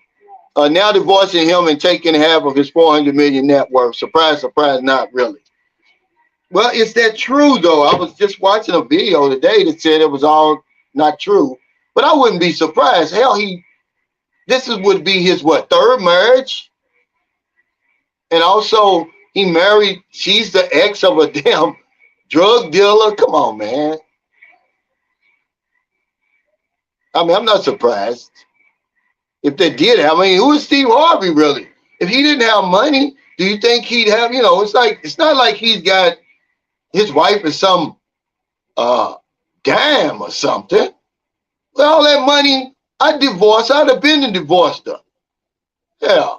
Now divorcing him and taking half of his 400 million net worth. Surprise, surprise, not really. Well, is that true though? I was just watching a video today that said it was all not true. But I wouldn't be surprised. Hell, would be his what, third marriage? And also he married, she's the ex of a damn drug dealer. Come on, man. I mean, I'm not surprised. If they did have, who is Steve Harvey really? If he didn't have money, do you think he'd have, it's not like he's got, his wife is some dime or something. With all that money, I'd have been and divorced her. Yeah.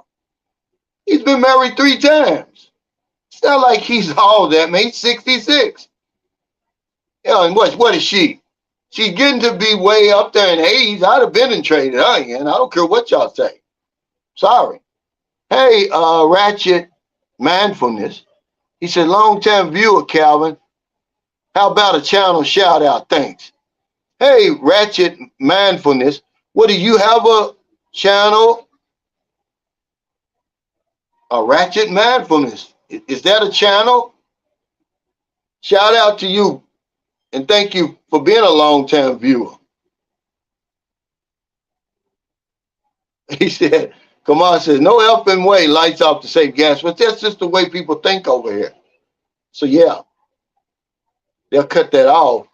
He's been married 3 times. It's not like he's all that, man. He's 66. Yeah, and what is she? She's getting to be way up there in age. I'd have been and traded her in. I don't care what y'all say. Sorry. Hey, Ratchet Mindfulness. He said, long-time viewer, Calvin. How about a channel shout out? Thanks. Hey, Ratchet Mindfulness. What, do you have a channel? A Ratchet Mindfulness. Is that a channel? Shout out to you. And thank you for being a long-time viewer. He said, come on, says, no helping way, lights off to save gas. But that's just the way people think over here. So yeah, they'll cut that off.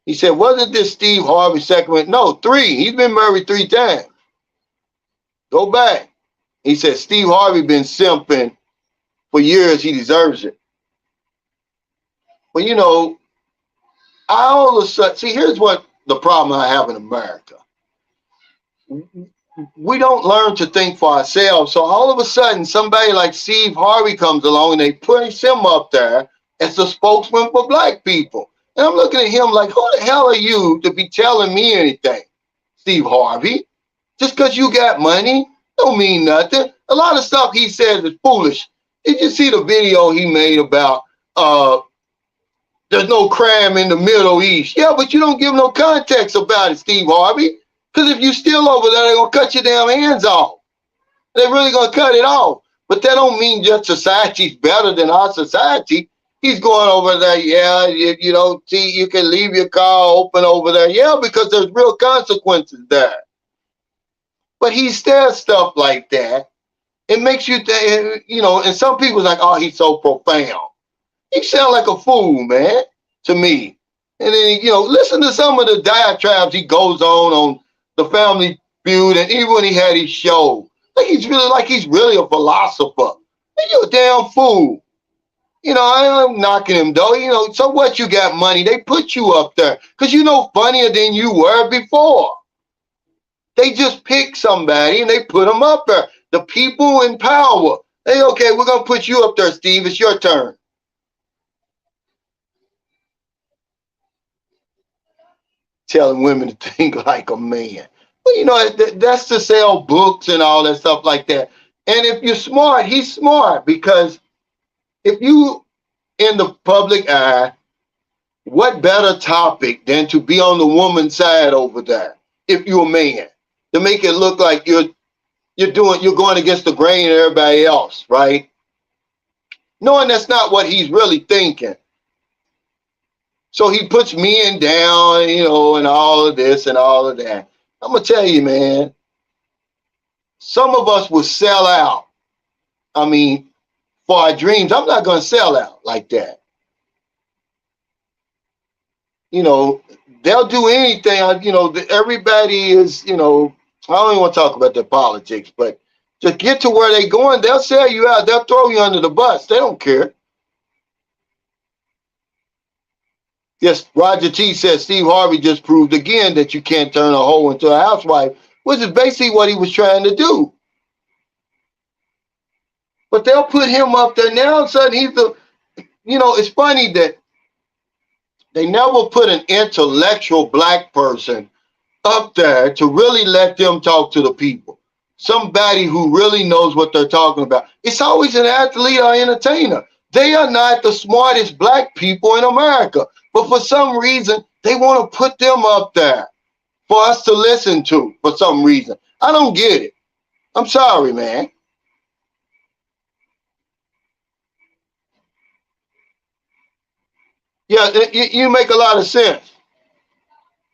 He said, wasn't this Steve Harvey second? No, 3. He's been married 3 times. Go back. He said, Steve Harvey been simping for years. He deserves it. But all of a sudden, see, here's what the problem I have in America. We don't learn to think for ourselves. So all of a sudden, somebody like Steve Harvey comes along and they put him up there as the spokesman for black people. And I'm looking at him like, who the hell are you to be telling me anything, Steve Harvey? Just because you got money don't mean nothing. A lot of stuff he says is foolish. Did you see the video he made about there's no crime in the Middle East? Yeah, but you don't give no context about it, Steve Harvey. Because if you still over there, they're going to cut your damn hands off. They're really going to cut it off. But that don't mean just society's better than our society. He's going over there, yeah, see, you can leave your car open over there. Yeah, because there's real consequences there. But he says stuff like that. It makes you think, and some people's like, oh, he's so profound. He sounds like a fool, man, to me. And then, listen to some of the diatribes he goes on the Family Feud, and even when he had his show. He's really a philosopher. You're a damn fool. I'm knocking him though. So what, you got money? They put you up there because funnier than you were before. They just pick somebody and they put them up there. The people in power. Hey, okay, we're going to put you up there, Steve. It's your turn. Telling women to think like a man. Well, that's to sell books and all that stuff like that. And if you're smart, he's smart, because if you in the public eye, what better topic than to be on the woman's side over there if you're a man, to make it look like you're going against the grain of everybody else, right? Knowing that's not what he's really thinking. So he puts men down, and all of this and all of that. I'm going to tell you, man, some of us will sell out. I mean, for our dreams. I'm not going to sell out like that. You know, they'll do anything. You know, everybody is, you know, I don't even want to talk about their politics, but to get to where they're going, they'll sell you out. They'll throw you under the bus. They don't care. Yes, Roger T says Steve Harvey just proved again that you can't turn a hoe into a housewife, which is basically what he was trying to do. But they'll put him up there now. All of a sudden, he's the, you know, it's funny that they never put an intellectual black person up there to really let them talk to the people. Somebody who really knows what they're talking about. It's always an athlete or entertainer. They are not the smartest black people in America. But for some reason, they want to put them up there for us to listen to for some reason. I don't get it. I'm sorry, man. Yeah, you make a lot of sense.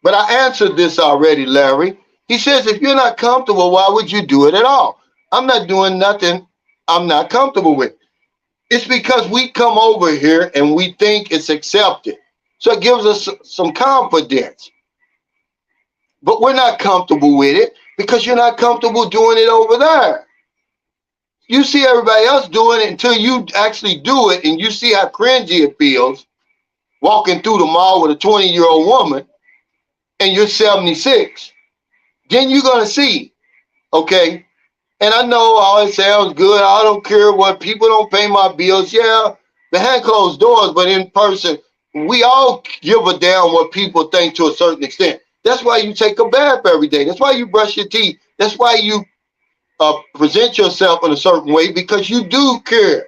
But I answered this already, Larry. He says, if you're not comfortable, why would you do it at all? I'm not doing nothing I'm not comfortable with. It's because we come over here and we think it's accepted. So it gives us some confidence. But we're not comfortable with it because you're not comfortable doing it over there. You see everybody else doing it until you actually do it and you see how cringy it feels walking through the mall with a 20-year-old woman and you're 76. Then you're going to see, okay? And I know all it sounds good. I don't care what people don't pay my bills. Yeah, behind closed doors, but in person, we all give a damn what people think to a certain extent. That's why you take a bath every day. That's why you brush your teeth. That's why you present yourself in a certain way, because you do care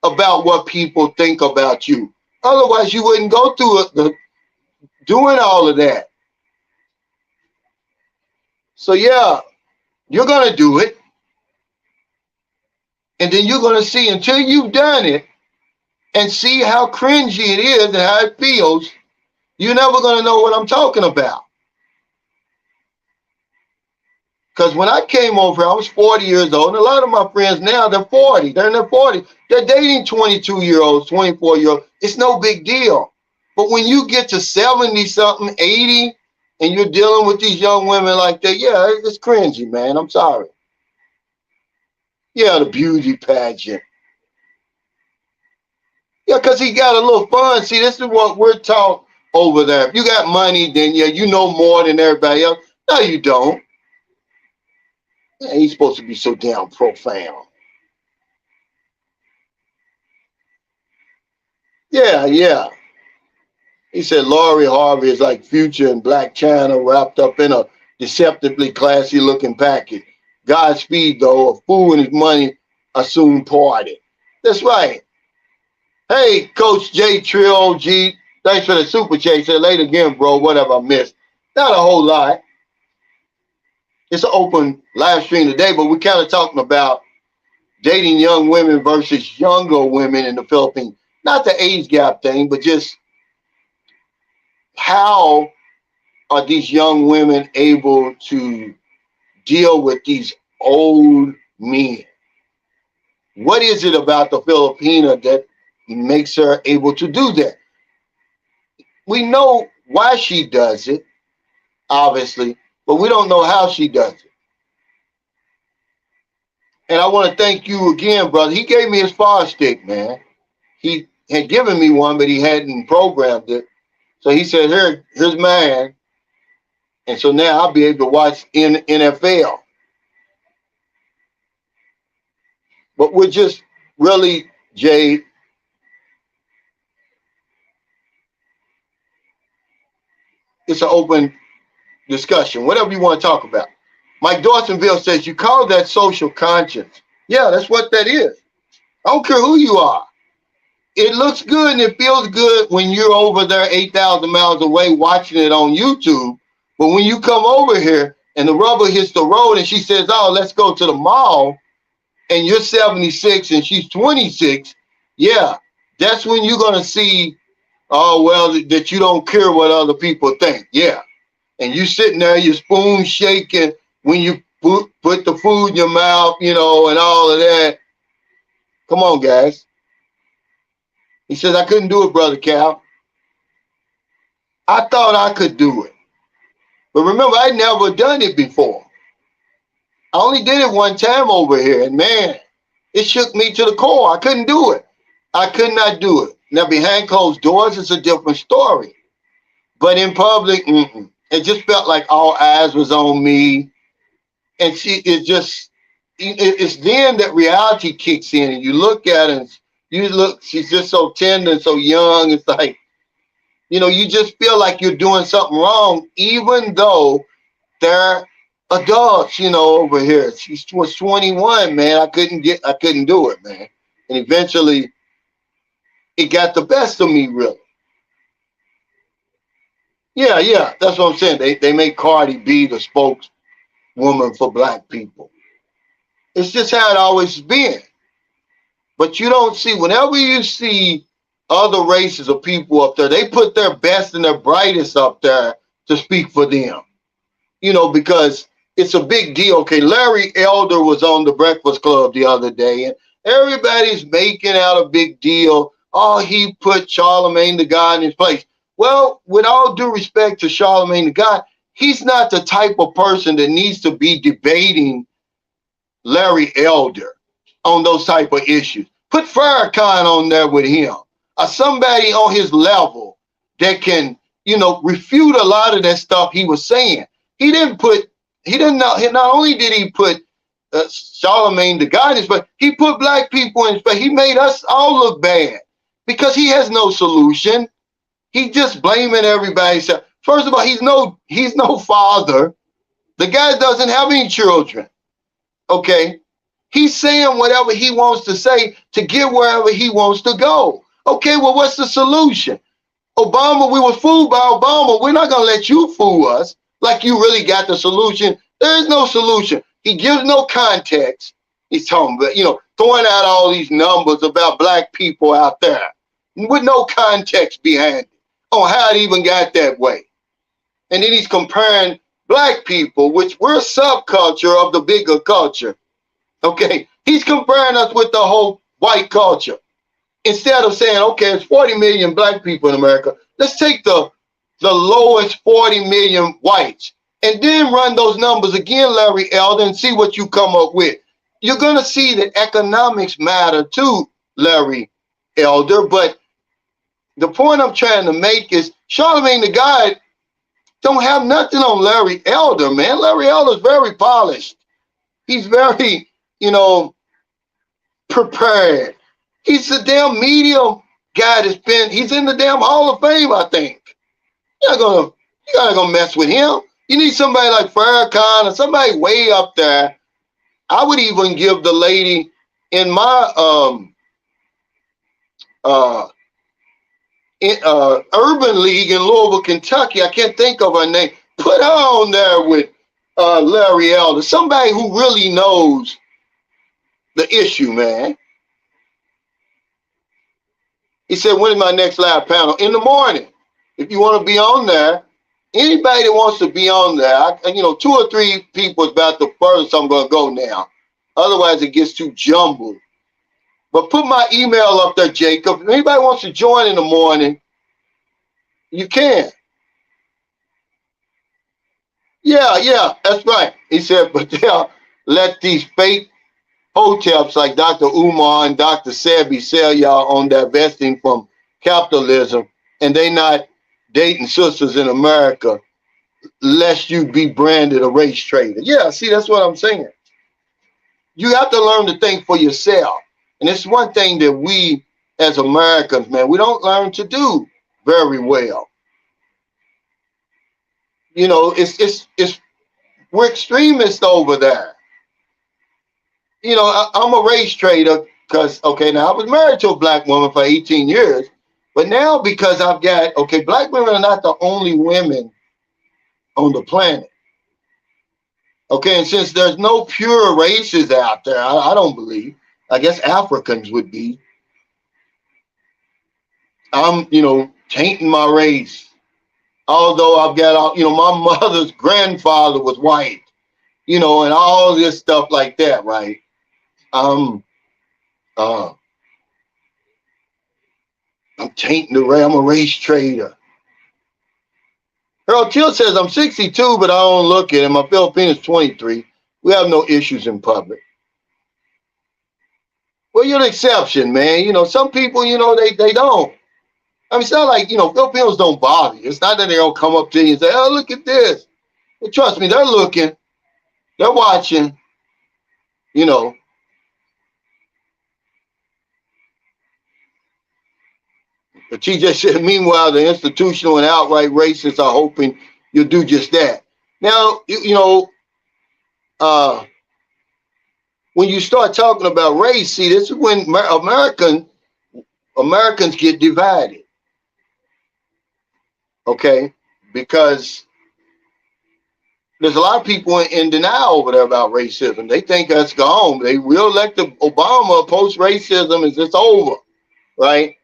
about what people think about you. Otherwise, you wouldn't go through doing all of that. So, yeah, you're going to do it. And then you're going to see, until you've done it and see how cringy it is and how it feels, you're never going to know what I'm talking about. Because when I came over, I was 40 years old, and a lot of my friends now, they're 40. They're in their 40s. They're dating 22-year-olds, 24-year-olds. It's no big deal. But when you get to 70-something, 80, and you're dealing with these young women like that, yeah, it's cringy, man. I'm sorry. Yeah, the beauty pageant. Yeah, because he got a little fun. See, this is what we're taught over there. If you got money, then yeah, you know more than everybody else. No, you don't. Yeah, he's supposed to be so damn profound. Yeah. He said Laurie Harvey is like Future and Black China wrapped up in a deceptively classy looking package. Godspeed, though, a fool and his money are soon parted. That's right. Hey, Coach J Trill G, thanks for the super chat. Said late again, bro. Whatever I missed. Not a whole lot. It's an open live stream today, but we're kind of talking about dating young women versus younger women in the Philippines. Not the age gap thing, but just how are these young women able to deal with these old men? What is it about the Filipina that makes her able to do that? We know why she does it, obviously, but we don't know how she does it. And I want to thank you again, brother. He gave me his fire stick, man. He had given me one, but he hadn't programmed it. So he said, here's mine. And so now I'll be able to watch NFL. But we're just really, Jay, it's an open discussion, whatever you want to talk about. Mike Dawsonville says, you call that social conscience. Yeah, that's what that is. I don't care who you are. It looks good and it feels good when you're over there 8,000 miles away watching it on YouTube. But when you come over here and the rubber hits the road and she says, oh, let's go to the mall, and you're 76 and she's 26, yeah, that's when you're going to see, oh, well, that you don't care what other people think. Yeah. And you sitting there, your spoon shaking when you put the food in your mouth, you know, and all of that. Come on, guys. He says, I couldn't do it, Brother Cal. I thought I could do it. But remember, I'd never done it before. I only did it one time over here, and man, it shook me to the core. I couldn't do it. I could not do it. Now, behind closed doors, it's a different story. But in public, it just felt like all eyes was on me. And it's then that reality kicks in, and you look at her, and she's just so tender and so young. It's like, you know, you just feel like you're doing something wrong, even though they're adults, you know, over here. She was 21, man. I couldn't do it, man. And eventually it got the best of me, really. Yeah, that's what I'm saying. They make Cardi B the spokeswoman for black people. It's just how it always been. But you don't see, whenever you see other races of people up there, they put their best and their brightest up there to speak for them. You know, because it's a big deal. Okay, Larry Elder was on the Breakfast Club the other day, and everybody's making out a big deal. Oh, he put Charlemagne the God in his place. Well, with all due respect to Charlemagne the God, he's not the type of person that needs to be debating Larry Elder on those type of issues. Put Farrakhan on there with him, or somebody on his level that can, you know, refute a lot of that stuff he was saying. Not only did he put Charlemagne the God in his place, he put black people in his place. He made us all look bad because he has no solution. He just blaming everybody. First of all, he's no father. The guy doesn't have any children. Okay, he's saying whatever he wants to say to get wherever he wants to go. Okay, well, what's the solution? Obama, we were fooled by Obama. We're not going to let you fool us like you really got the solution. There is no solution. He gives no context. He's talking about, you know, throwing out all these numbers about black people out there with no context behind it on how it even got that way. And then he's comparing black people, which we're a subculture of the bigger culture. Okay, he's comparing us with the whole white culture. Instead of saying, okay, it's 40 million black people in America, let's take the lowest 40 million whites and then run those numbers again, Larry Elder, and see what you come up with. You're going to see that economics matter too, Larry Elder. But the point I'm trying to make is Charlemagne the God don't have nothing on Larry Elder, man. Larry Elder's very polished. He's very, you know, prepared. He's the damn media guy he's in the damn Hall of Fame, I think. You're not gonna mess with him. You need somebody like Farrakhan or somebody way up there. I would even give the lady in my urban league in Louisville, Kentucky. I can't think of her name. Put her on there with Larry Elder, somebody who really knows the issue, man. He said, when is my next live panel? In the morning. If you want to be on there, anybody that wants to be on there, you know, 2 or 3 people is about the furthest I'm going to go now. Otherwise, it gets too jumbled. But put my email up there, Jacob. If anybody wants to join in the morning, you can. Yeah, that's right. He said, but they'll let these fake hoteps like Dr. Umar and Dr. Sebi sell y'all on divesting from capitalism, and they not dating sisters in America lest you be branded a race trader. Yeah, see, that's what I'm saying. You have to learn to think for yourself. And it's one thing that we as Americans, man, we don't learn to do very well. You know, we're extremists over there. You know, I'm a race trader because, okay, now I was married to a black woman for 18 years, but now because I've got, okay, black women are not the only women on the planet. Okay, and since there's no pure races out there, I don't believe, I guess Africans would be, I'm, you know, tainting my race. Although I've got, you know, my mother's grandfather was white. you know, and all this stuff like that, right? Um, uh, I'm tainting the race. I'm a race trader. Harold Till says, I'm 62, but I don't look it, and my Filipino's 23. We have no issues in public. Well, you're the exception, man. You know, some people, you know, they don't. I mean, it's not like, you know, Filipinos don't bother you. It's not that they don't come up to you and say, oh, look at this. But trust me, they're looking. They're watching, you know. But TJ said, meanwhile, the institutional and outright racists are hoping you'll do just that. Now, you know, when you start talking about race, see, this is when Americans get divided, okay? Because there's a lot of people in denial over there about racism. They think that's gone. They reelected Obama post-racism is just over, right?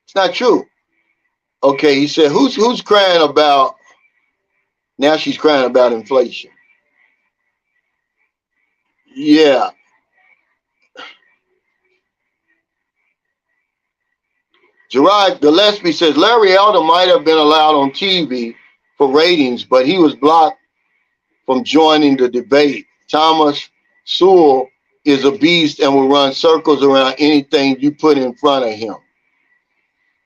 It's not true. Okay, he said, who's crying about, now she's crying about inflation. Yeah. Gerard Gillespie says, Larry Elder might have been allowed on TV for ratings, but he was blocked from joining the debate. Thomas Sewell is a beast and will run circles around anything you put in front of him.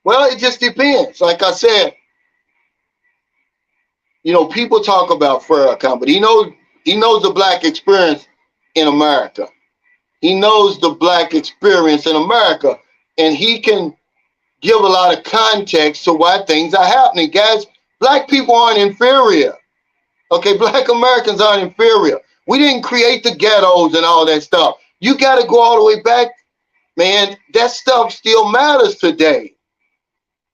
Well, it just depends. Like I said, you know, people talk about Farrakhan, but he knows the black experience in America. He knows the black experience in America, and he can give a lot of context to why things are happening. Guys, black people aren't inferior. Okay, black Americans aren't inferior. We didn't create the ghettos and all that stuff. You got to go all the way back, man. That stuff still matters today.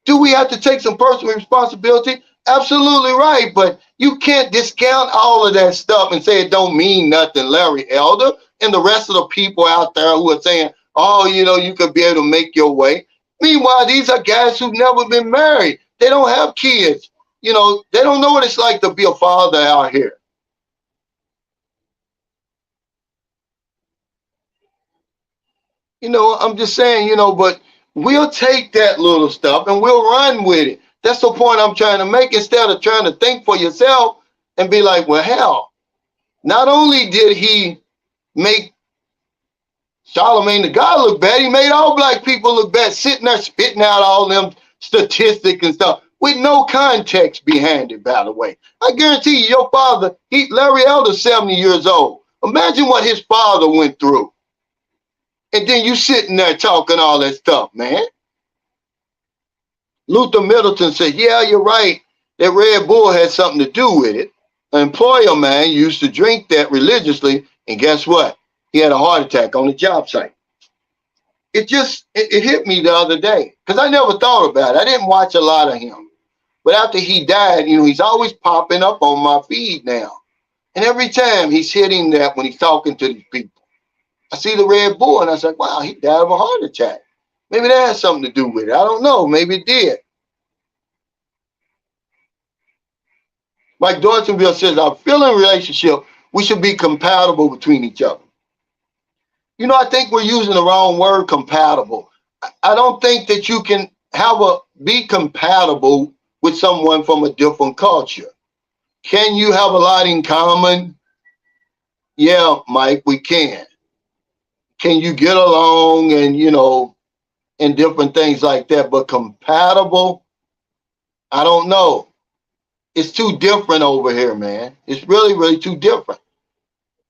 Do we have to take some personal responsibility? Absolutely right, but you can't discount all of that stuff and say it don't mean nothing, Larry Elder, and the rest of the people out there who are saying, oh, you know, you could be able to make your way. Meanwhile, these are guys who've never been married. They don't have kids. You know, they don't know what it's like to be a father out here. You know, I'm just saying, you know, but we'll take that little stuff and we'll run with it. That's the point I'm trying to make, instead of trying to think for yourself and be like, well, hell, not only did he make Charlemagne the God look bad, he made all black people look bad, sitting there spitting out all them statistics and stuff with no context behind it, by the way. I guarantee you, your father, Larry Elder's 70 years old. Imagine what his father went through. And then you sitting there talking all that stuff, man. Luther Middleton said, yeah, you're right. That Red Bull had something to do with it. An employer man used to drink that religiously, and guess what? He had a heart attack on the job site. It hit me the other day, because I never thought about it. I didn't watch a lot of him. But after he died, you know, he's always popping up on my feed now. And every time he's hitting that when he's talking to these people, I see the Red Bull, and I was like, wow, he died of a heart attack. Maybe that has something to do with it. I don't know. Maybe it did. Mike Dortonville says, our feeling relationship, we should be compatible between each other. You know, I think we're using the wrong word, compatible. I don't think that you can be compatible with someone from a different culture. Can you have a lot in common? Yeah, Mike, we can. Can you get along and, you know, and different things like that? But compatible, I don't know. It's too different over here, man. It's really, really too different.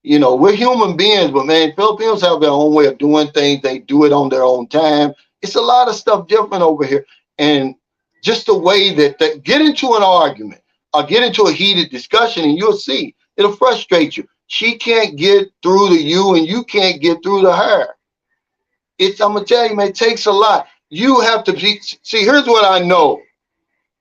You know, we're human beings, but man, Filipinos have their own way of doing things. They do it on their own time. It's a lot of stuff different over here. And just the way that get into an argument or get into a heated discussion, and you'll see, it'll frustrate you. She can't get through to you and you can't get through to her. I'm going to tell you, man, it takes a lot. You have to see, here's what I know,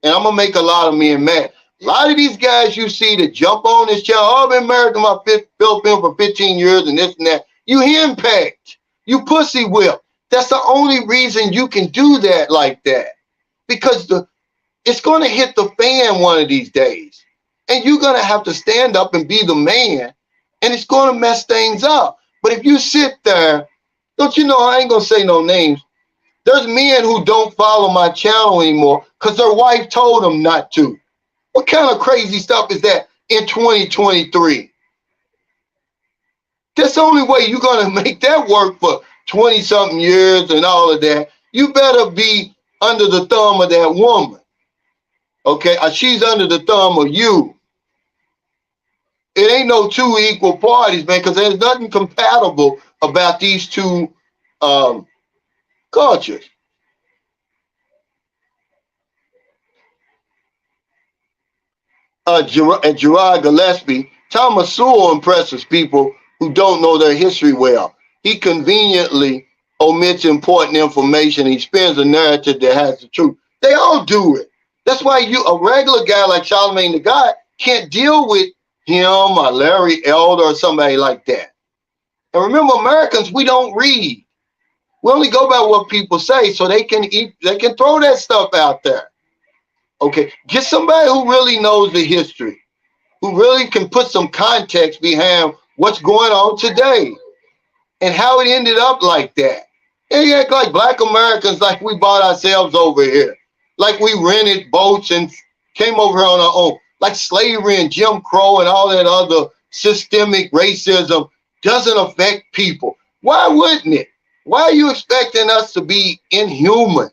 and I'm going to make a lot of men mad. A lot of these guys you see that jump on this channel, oh, I've been married to my Philippine for 15 years and this and that. You henpecked. You pussy whipped. That's the only reason you can do that like that. Because it's going to hit the fan one of these days. And you're going to have to stand up and be the man and it's going to mess things up. But if you sit there, don't you know, I ain't going to say no names. There's men who don't follow my channel anymore because their wife told them not to. What kind of crazy stuff is that in 2023? That's the only way you're going to make that work for 20-something years and all of that. You better be under the thumb of that woman. Okay? She's under the thumb of you. It ain't no two equal parties, man, because there's nothing compatible about these two cultures. Gerard Gillespie, Thomas Sewell impresses people who don't know their history well. He conveniently omits important information. He spins a narrative that has the truth. They all do it. That's why a regular guy like Charlemagne the God can't deal with him or Larry Elder or somebody like that. And remember, Americans, we don't read. We only go by what people say, so they can throw that stuff out there. Okay, get somebody who really knows the history, who really can put some context behind what's going on today and how it ended up like that. They act like black Americans like we bought ourselves over here, like we rented boats and came over here on our own, like slavery and Jim Crow and all that other systemic racism doesn't affect people. Why wouldn't it? Why are you expecting us to be inhuman,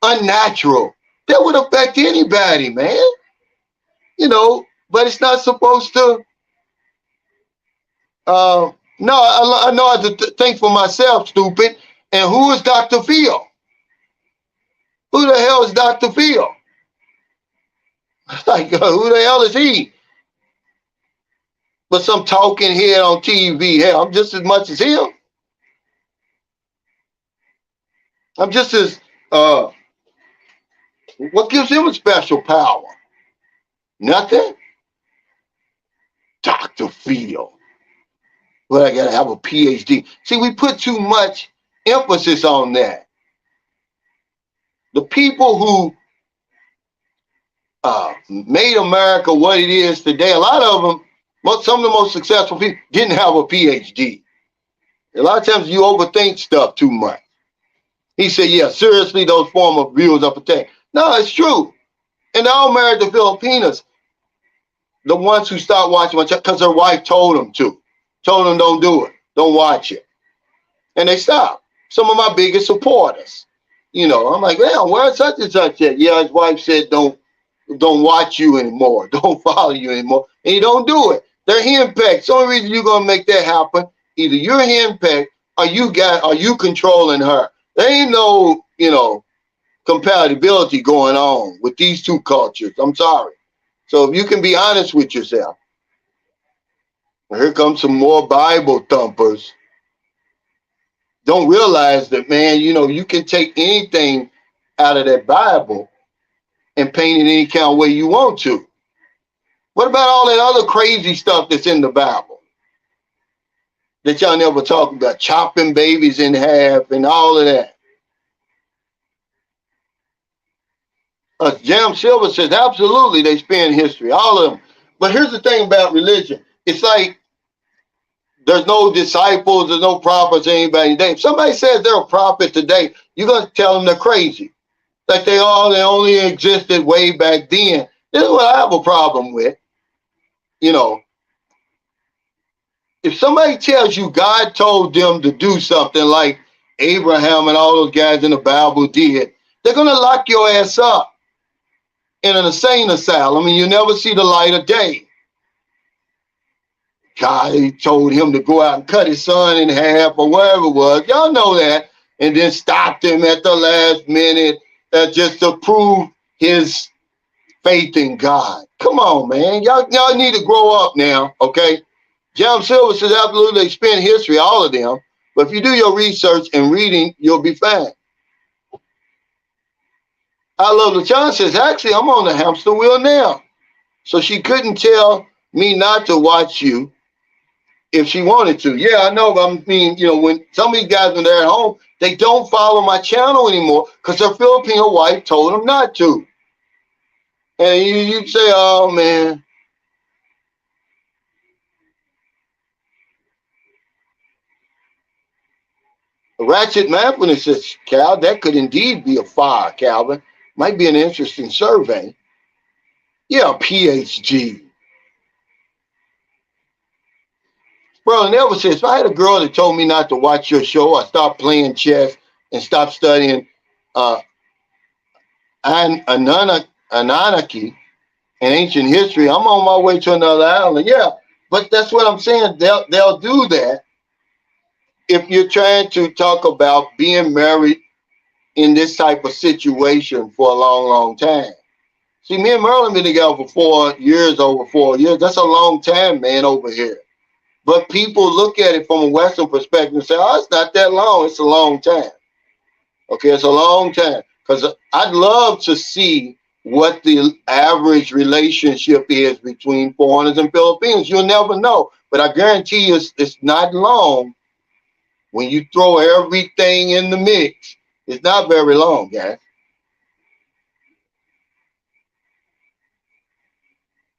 unnatural? That would affect anybody, man. You know, but it's not supposed to. No, I know I have to think for myself, stupid. And who is Dr. Phil? Who the hell is Dr. Phil? Like, who the hell is he? But some talking head on TV. Hell, I'm just as much as him. I'm just as, what gives him a special power? Nothing? Dr. Phil. But I got to have a PhD. See, we put too much emphasis on that. The people who made America what it is today, a lot of them, some of the most successful people didn't have a PhD. A lot of times you overthink stuff too much. He said, yeah, seriously, those form of views are protected. No, it's true. And they all married the Filipinas. The ones who stopped watching because their wife told them to. Told them don't do it. Don't watch it. And they stopped. Some of my biggest supporters. You know, I'm like, well, where's such and such at? Yeah, his wife said don't watch you anymore. Don't follow you anymore. And you don't do it. They're henpecked. The only reason you're going to make that happen, either you're henpecked or you controlling her. There ain't no, compatibility going on with these two cultures. I'm sorry. So if you can be honest with yourself. Here comes some more Bible thumpers. Don't realize that, man, you can take anything out of that Bible and paint it any kind of way you want to. What about all that other crazy stuff that's in the Bible that y'all never talk about? Chopping babies in half and all of that. Jam Silver says, absolutely, they spin history, all of them. But here's the thing about religion. It's like there's no disciples, there's no prophets, anybody today. If somebody says they're a prophet today, you're going to tell them they're crazy. Like they only existed way back then. This is what I have a problem with. If somebody tells you God told them to do something like Abraham and all those guys in the Bible did, they're going to lock your ass up in an insane asylum and you never see the light of day. God, he told him to go out and cut his son in half or whatever it was. Y'all know that. And then stopped him at the last minute just to prove his faith in God. Come on, man. Y'all need to grow up now, okay? Jam Silver says, absolutely, they spin history, all of them. But if you do your research and reading, you'll be fine. I Love LaChan says, actually, I'm on the hamster wheel now. So she couldn't tell me not to watch you if she wanted to. Yeah, I know. But I mean, when some of these guys, when they're at home, they don't follow my channel anymore because their Filipino wife told them not to. And you say, oh, man. Ratchet Mapping says, Cal, that could indeed be a fire, Calvin. Might be an interesting survey. Yeah, PhD. Brother Never says, if I had a girl that told me not to watch your show, I stopped playing chess and stopped studying uh, Anunnaki and ancient history, I'm on my way to another island. Yeah, but that's what I'm saying. They'll do that if you're trying to talk about being married in this type of situation for a long, long time. See, me and Merlin been together for 4 years, over 4 years. That's a long time, man, over here. But people look at it from a Western perspective and say, oh, it's not that long. It's a long time. Okay, it's a long time. Because I'd love to see what the average relationship is between foreigners and Filipinos. You'll never know. But I guarantee you it's not long when you throw everything in the mix. It's not very long, guys.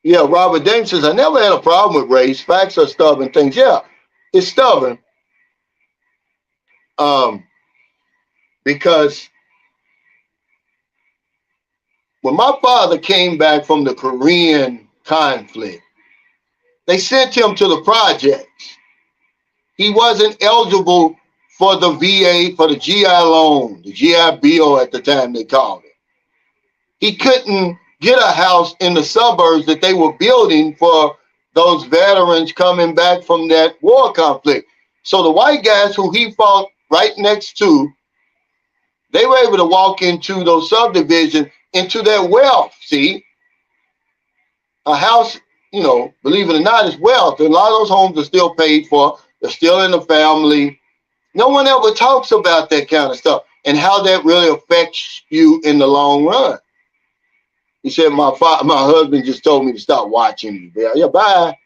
Yeah, Robert James says, I never had a problem with race. Facts are stubborn things. Yeah, it's stubborn. Because when my father came back from the Korean conflict, they sent him to the projects. He wasn't eligible for the VA, for the GI loan, the GI Bill at the time they called it. He couldn't get a house in the suburbs that they were building for those veterans coming back from that war conflict. So the white guys who he fought right next to, they were able to walk into those subdivisions, into their wealth. See, a house, you know, believe it or not, is wealth. And a lot of those homes are still paid for. They're still in the family. No one ever talks about that kind of stuff and how that really affects you in the long run. He said, my husband just told me to stop watching you. Yeah, bye.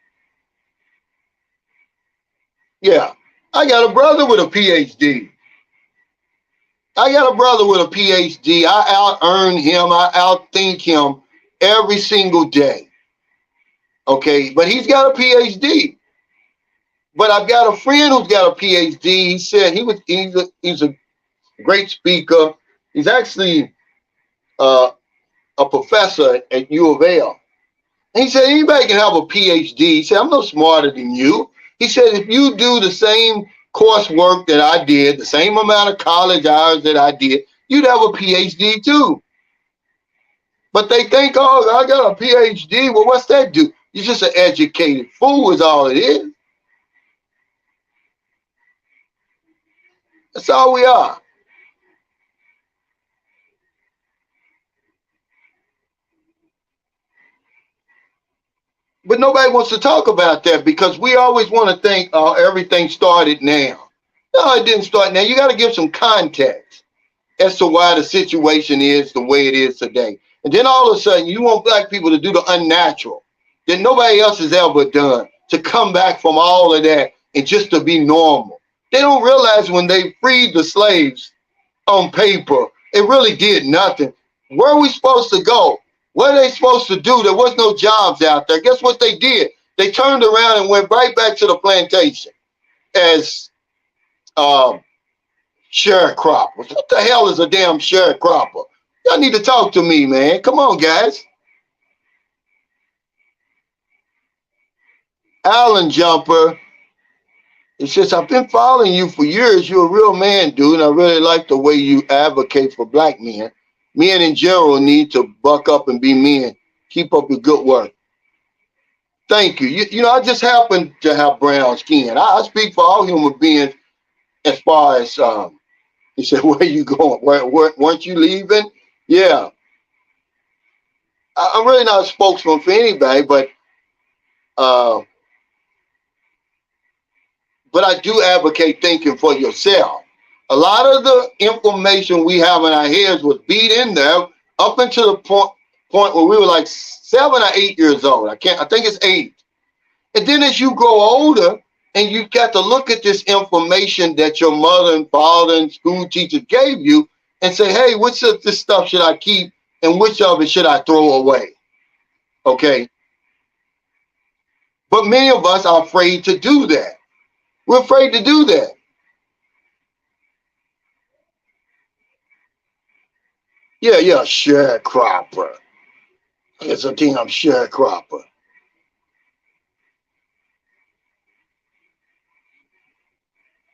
Yeah, I got a brother with a PhD. I got a brother with a PhD. I out-earn him. I out-think him every single day. Okay, but he's got a PhD. But I've got a friend who's got a PhD. He said he's a great speaker. He's actually a professor at U of L. And he said, anybody can have a PhD. He said, I'm no smarter than you. He said, if you do the same coursework that I did, the same amount of college hours that I did, you'd have a PhD too. But they think, oh, I got a PhD. Well, what's that do? You're just an educated fool is all it is. That's all we are. But nobody wants to talk about that because we always want to think, oh, everything started now. No, it didn't start now. You got to give some context as to why the situation is the way it is today. And then all of a sudden, you want black people to do the unnatural that nobody else has ever done, to come back from all of that and just to be normal. They don't realize when they freed the slaves on paper, it really did nothing. Where are we supposed to go? What are they supposed to do? There was no jobs out there. Guess what they did? They turned around and went right back to the plantation as sharecroppers. What the hell is a damn sharecropper? Y'all need to talk to me, man. Come on, guys. Allen Jumper, it says, I've been following you for years. You're a real man, dude, and I really like the way you advocate for black men. Men in general need to buck up and be men. Keep up your good work. Thank you. You know, I just happen to have brown skin. I speak for all human beings as far as, he said, where are you going? Weren't you leaving? Yeah. I'm really not a spokesman for anybody, but I do advocate thinking for yourself. A lot of the information we have in our heads was beat in there up until the point where we were like 7 or 8 years old. I think it's 8. And then as you grow older and you got to look at this information that your mother and father and school teachers gave you and say, hey, which of this stuff should I keep and which of it should I throw away? Okay. But many of us are afraid to do that. We're afraid to do that. Yeah, yeah, sharecropper. It's a damn sharecropper.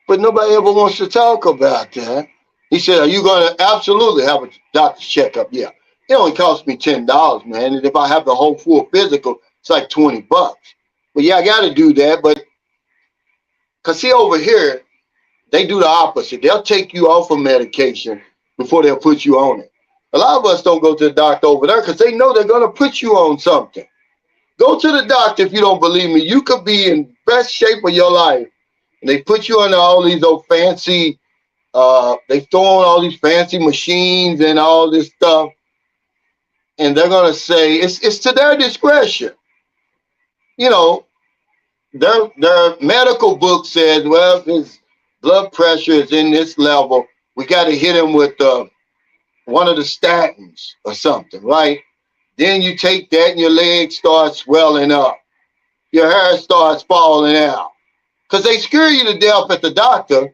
But nobody ever wants to talk about that. He said, are you going to absolutely have a doctor's checkup? Yeah. It only costs me $10, man. And if I have the whole full physical, it's like $20. But yeah, I got to do that. But because see, over here, they do the opposite. They'll take you off of medication before they'll put you on it. A lot of us don't go to the doctor over there because they know they're going to put you on something. Go to the doctor if you don't believe me. You could be in best shape of your life. And they put you under all these old fancy, they throw on all these fancy machines and all this stuff. And they're going to say, it's to their discretion. You know, their medical book says, well, if his blood pressure is in this level, we got to hit him with one of the statins or something, right? Then you take that and your legs start swelling up. Your hair starts falling out. Because they scare you to death at the doctor.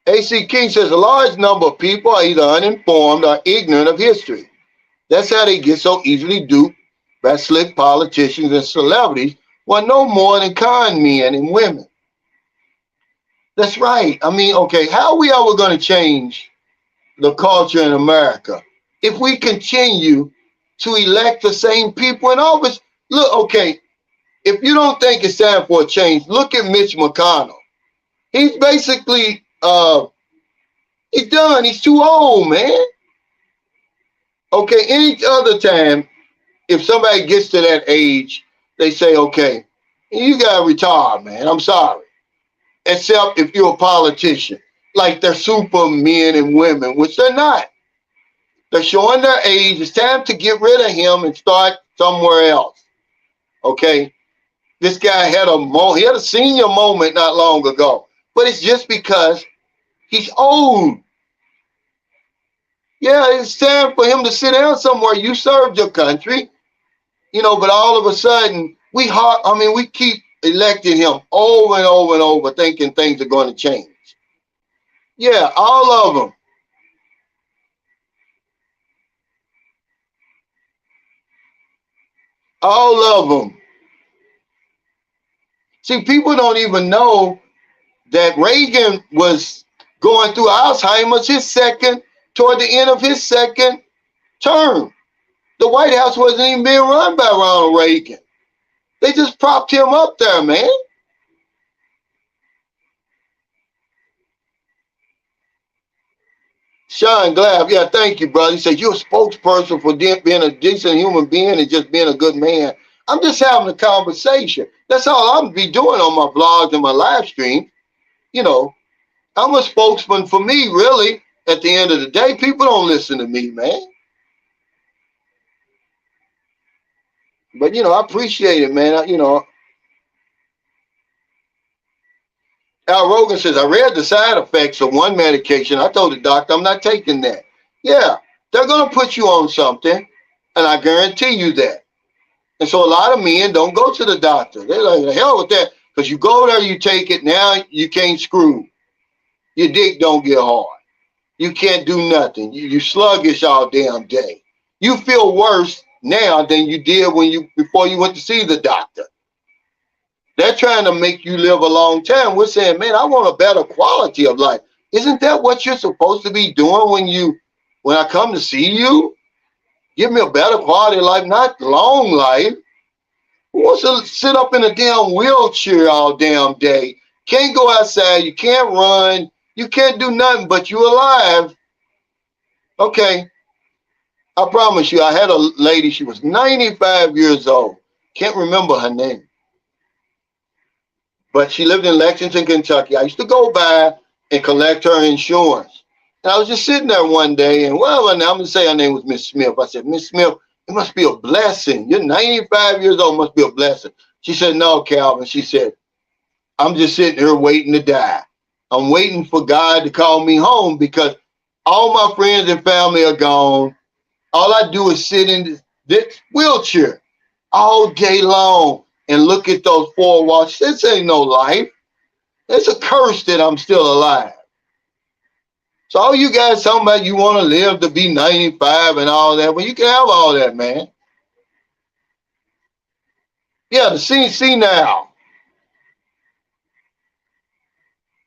A.C. King says a large number of people are either uninformed or ignorant of history. That's how they get so easily duped by slick politicians and celebrities who are no more than con men and women. That's right. I mean, okay, how are we ever going to change the culture in America if we continue to elect the same people in office? Look, okay, if you don't think it's time for a change, look at Mitch McConnell. He's basically, he's done. He's too old, man. Okay, any other time, if somebody gets to that age, they say, okay, you got to retire, man. I'm sorry. Except if you're a politician. Like they're super men and women, which they're not. They're showing their age. It's time to get rid of him and start somewhere else. Okay? This guy had he had a senior moment not long ago. But it's just because he's old. Yeah, it's time for him to sit down somewhere. You served your country, but all of a sudden we keep electing him over and over and over, thinking things are going to change. Yeah, all of them. All of them. See, people don't even know that Reagan was going through Alzheimer's toward the end of his second term. The White House wasn't even being run by Ronald Reagan. They just propped him up there, man. Sean Glab, yeah, thank you, brother. He said, you're a spokesperson for being a decent human being and just being a good man. I'm just having a conversation. That's all I'm be doing on my vlogs and my live stream. I'm a spokesman for me, really. At the end of the day, people don't listen to me, man. But, I appreciate it, man. Al Rogan says, I read the side effects of one medication. I told the doctor, I'm not taking that. Yeah, they're going to put you on something, and I guarantee you that. And so a lot of men don't go to the doctor. They're like, the hell with that. Because you go there, you take it, now you can't screw. Your dick don't get hard. You can't do nothing. You sluggish all damn day. You feel worse now than you did before you went to see the doctor. They're trying to make you live a long time. We're saying, man, I want a better quality of life. Isn't that what you're supposed to be doing when I come to see you? Give me a better quality of life, not long life. Who wants to sit up in a damn wheelchair all damn day? Can't go outside. You can't run. You can't do nothing, but you're alive. Okay. I promise you, I had a lady, she was 95 years old. Can't remember her name. But she lived in Lexington, Kentucky. I used to go by and collect her insurance. And I was just sitting there one day, and I'm going to say her name was Miss Smith. I said, Miss Smith, it must be a blessing. You're 95 years old, must be a blessing. She said, no, Calvin. She said, I'm just sitting here waiting to die. I'm waiting for God to call me home because all my friends and family are gone. All I do is sit in this wheelchair all day long and look at those four walls. This ain't no life. It's a curse that I'm still alive. So all you guys talking about you want to live to be 95 and all that, well, you can have all that, man. Yeah, the CC now.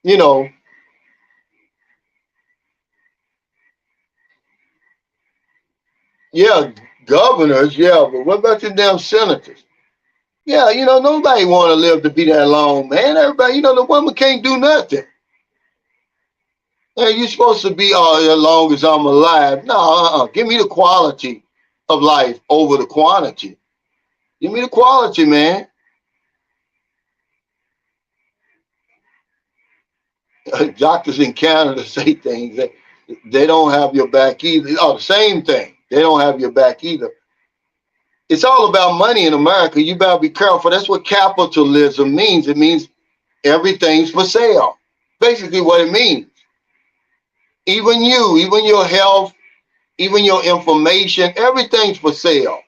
You know, yeah, governors, yeah, but what about your damn senators? Yeah, nobody want to live to be that long, man. Everybody, the woman can't do nothing. Hey, you supposed to be all as long as I'm alive. No, give me the quality of life over the quantity. Give me the quality, man. Doctors in Canada say things that they don't have your back either. Oh, the same thing. They don't have your back either. It's all about money in America. You better be careful. That's what capitalism means. It means everything's for sale. Basically what it means. Even you, even your health, even your information, everything's for sale.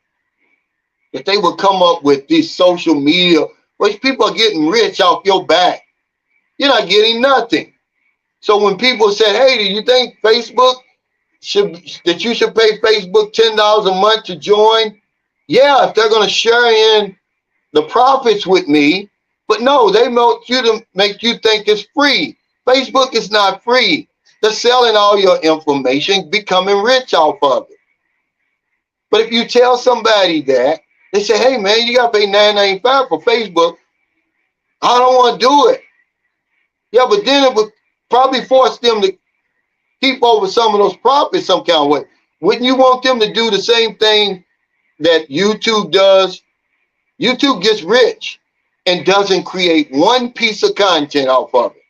If they would come up with these social media, which people are getting rich off your back, you're not getting nothing. So when people said, hey, do you think Facebook that you should pay Facebook $10 a month to join? Yeah, if they're going to share in the profits with me. But no, they want you to make you think it's free. Facebook is not free. They're selling all your information, becoming rich off of it. But if you tell somebody that, they say, hey, man, you got to pay $9.95 for Facebook. I don't want to do it. Yeah, but then it would probably force them to keep over some of those profits some kind of way. Wouldn't you want them to do the same thing that YouTube does? YouTube gets rich and doesn't create one piece of content off of it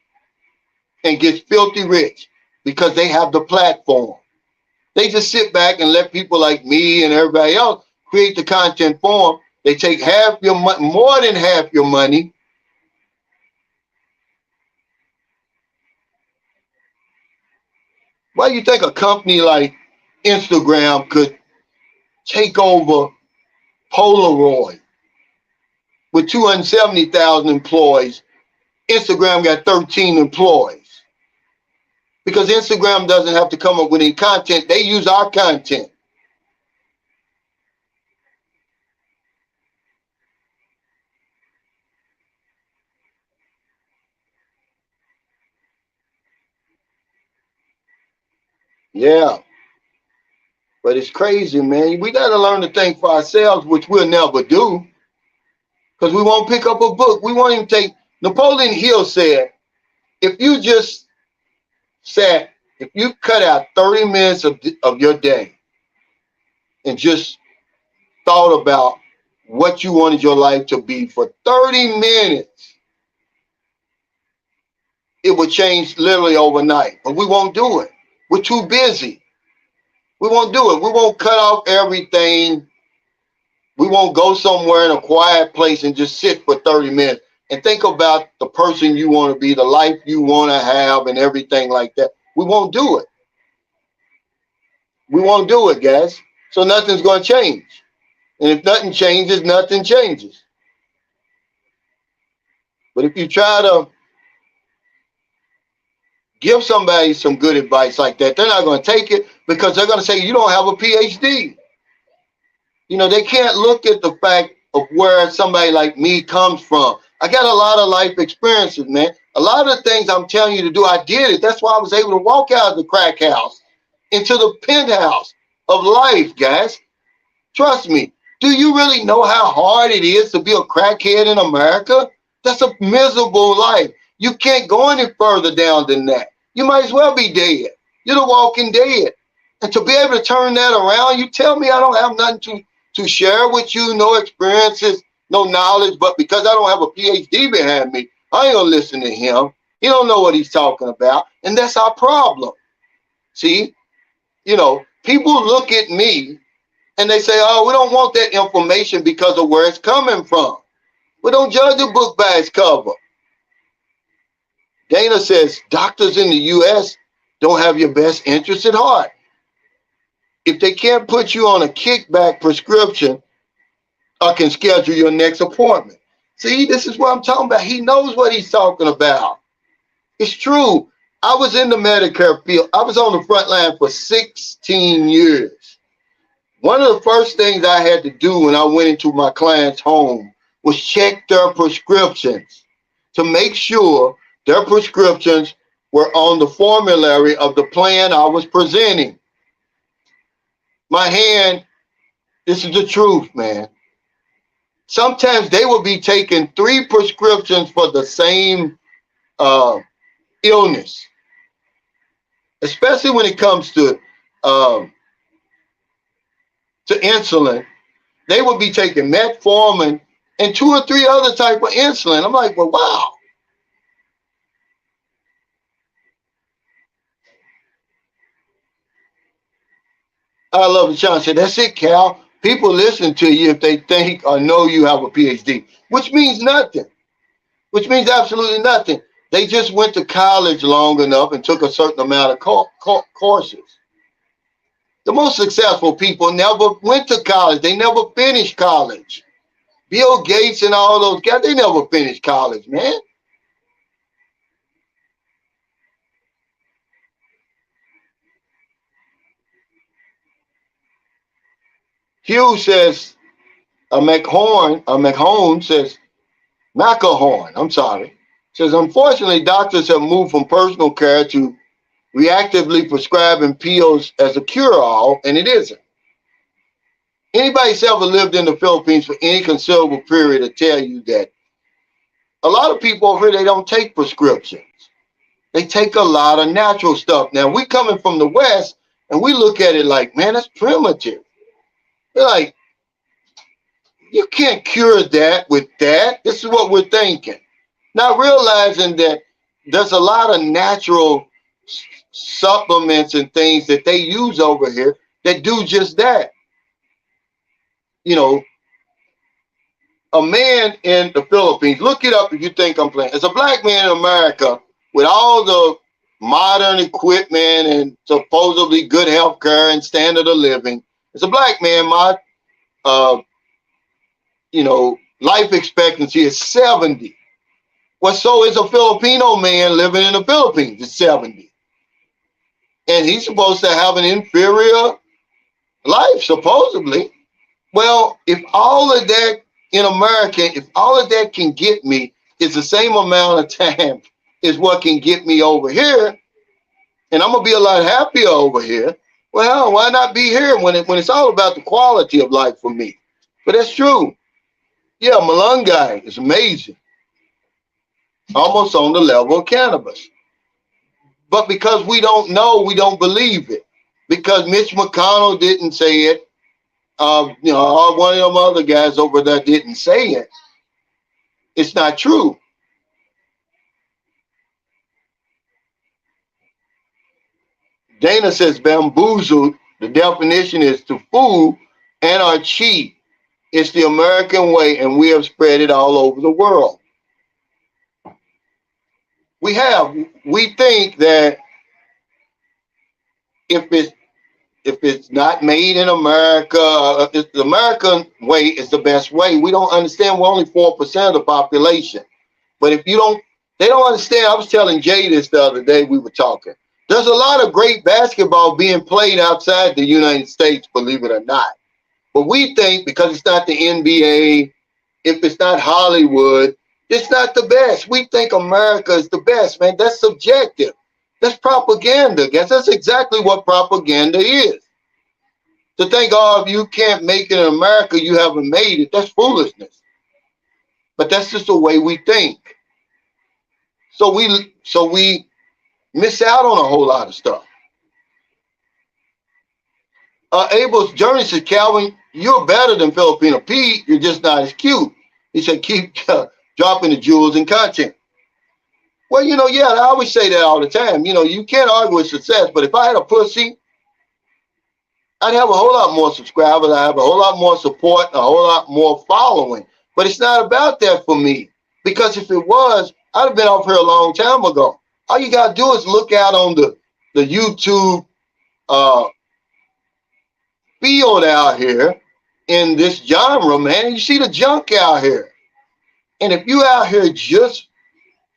and gets filthy rich because they have the platform. They just sit back and let people like me and everybody else create the content for them. They take half your money, more than half your money. Why do you think a company like Instagram could take over Polaroid with 270,000 employees? Instagram got 13 employees. Because Instagram doesn't have to come up with any content. They use our content. Yeah. But it's crazy, man. We got to learn to think for ourselves, which we'll never do. Because we won't pick up a book. We won't even take. Napoleon Hill said, if you just sat, if you cut out 30 minutes of your day and just thought about what you wanted your life to be for 30 minutes, it would change literally overnight. But we won't do it. We're too busy. We won't do it. We won't cut off everything. We won't go somewhere in a quiet place and just sit for 30 minutes and think about the person you want to be, the life you want to have, and everything like that. We won't do it. We won't do it, guys. So nothing's going to change. And if nothing changes, nothing changes. But if you try to give somebody some good advice like that, they're not going to take it because they're going to say, you don't have a PhD. They can't look at the fact of where somebody like me comes from. I got a lot of life experiences, man. A lot of the things I'm telling you to do, I did it. That's why I was able to walk out of the crack house into the penthouse of life, guys. Trust me. Do you really know how hard it is to be a crackhead in America? That's a miserable life. You can't go any further down than that. You might as well be dead. You're the walking dead. And to be able to turn that around, you tell me I don't have nothing to share with you, no experiences, no knowledge, but because I don't have a PhD behind me, I ain't gonna listen to him. He don't know what he's talking about. And that's our problem. See, people look at me and they say, oh, we don't want that information because of where it's coming from. We don't judge a book by its cover. Dana says doctors in the U.S. don't have your best interest at heart. If they can't put you on a kickback prescription, I can schedule your next appointment. See, this is what I'm talking about. He knows what he's talking about. It's true. I was in the Medicare field. I was on the front line for 16 years. One of the first things I had to do when I went into my client's home was check their prescriptions to make sure their prescriptions were on the formulary of the plan I was presenting. My hand, this is the truth, man. Sometimes they will be taking 3 prescriptions for the same illness, especially when it comes to insulin. They will be taking metformin and 2 or 3 other type of insulin. I'm like, well, wow. I love it. Sean said, that's it, Cal. People listen to you if they think or know you have a PhD, which means nothing, which means absolutely nothing. They just went to college long enough and took a certain amount of courses. The most successful people never went to college. They never finished college. Bill Gates and all those guys, they never finished college, man. Hugh says, McHone says, McElhorn, I'm sorry, says, unfortunately, doctors have moved from personal care to reactively prescribing pills as a cure-all, and it isn't. Anybody who's ever lived in the Philippines for any considerable period will tell you that a lot of people over here, they don't take prescriptions. They take a lot of natural stuff. Now, we coming from the West, and we look at it like, man, that's primitive. They're like, you can't cure that with that. This is what we're thinking. Not realizing that there's a lot of natural supplements and things that they use over here that do just that. You know, a man in the Philippines, look it up if you think I'm playing. As a black man in America, with all the modern equipment and supposedly good health care and standard of living, as a black man, my life expectancy is 70. Well, so is a Filipino man living in the Philippines. It's 70. And he's supposed to have an inferior life, supposedly. Well, if all of that in America, if all of that can get me is the same amount of time is what can get me over here, and I'm going to be a lot happier over here, well, why not be here when it's all about the quality of life for me? But that's true. Yeah, Malungai is amazing. Almost on the level of cannabis. But because we don't know, we don't believe it. Because Mitch McConnell didn't say it. One of them other guys over there didn't say it. It's not true. Dana says bamboozled. The definition is to fool and are cheap. It's the American way, and we have spread it all over the world. We think that if it's not made in America, if the American way is the best way. We don't understand we're only 4% of the population. But they don't understand. I was telling Jay this the other day, we were talking. There's a lot of great basketball being played outside the United States, believe it or not. But we think because it's not the NBA, if it's not Hollywood, it's not the best. We think America is the best, man. That's subjective. That's propaganda, guys. That's exactly what propaganda is. To think, if you can't make it in America, you haven't made it. That's foolishness. But that's just the way we think. So we miss out on a whole lot of stuff. Abel's Journey said, Calvin, you're better than Filipino Pete. You're just not as cute. He said, keep dropping the jewels and content. Well, I always say that all the time. You can't argue with success, but if I had a pussy, I'd have a whole lot more subscribers. I'd have a whole lot more support, and a whole lot more following. But it's not about that for me. Because if it was, I'd have been off here a long time ago. All you got to do is look out on the YouTube field out here in this genre, man. You see the junk out here. And if you out here just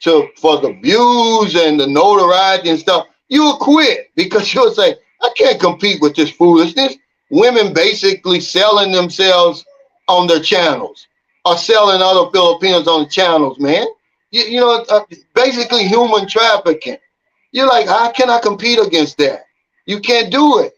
for the views and the notoriety and stuff, you'll quit because you'll say, I can't compete with this foolishness. Women basically selling themselves on their channels or selling other Filipinos on the channels, man. Basically human trafficking. You're like, how can I compete against that? You can't do it.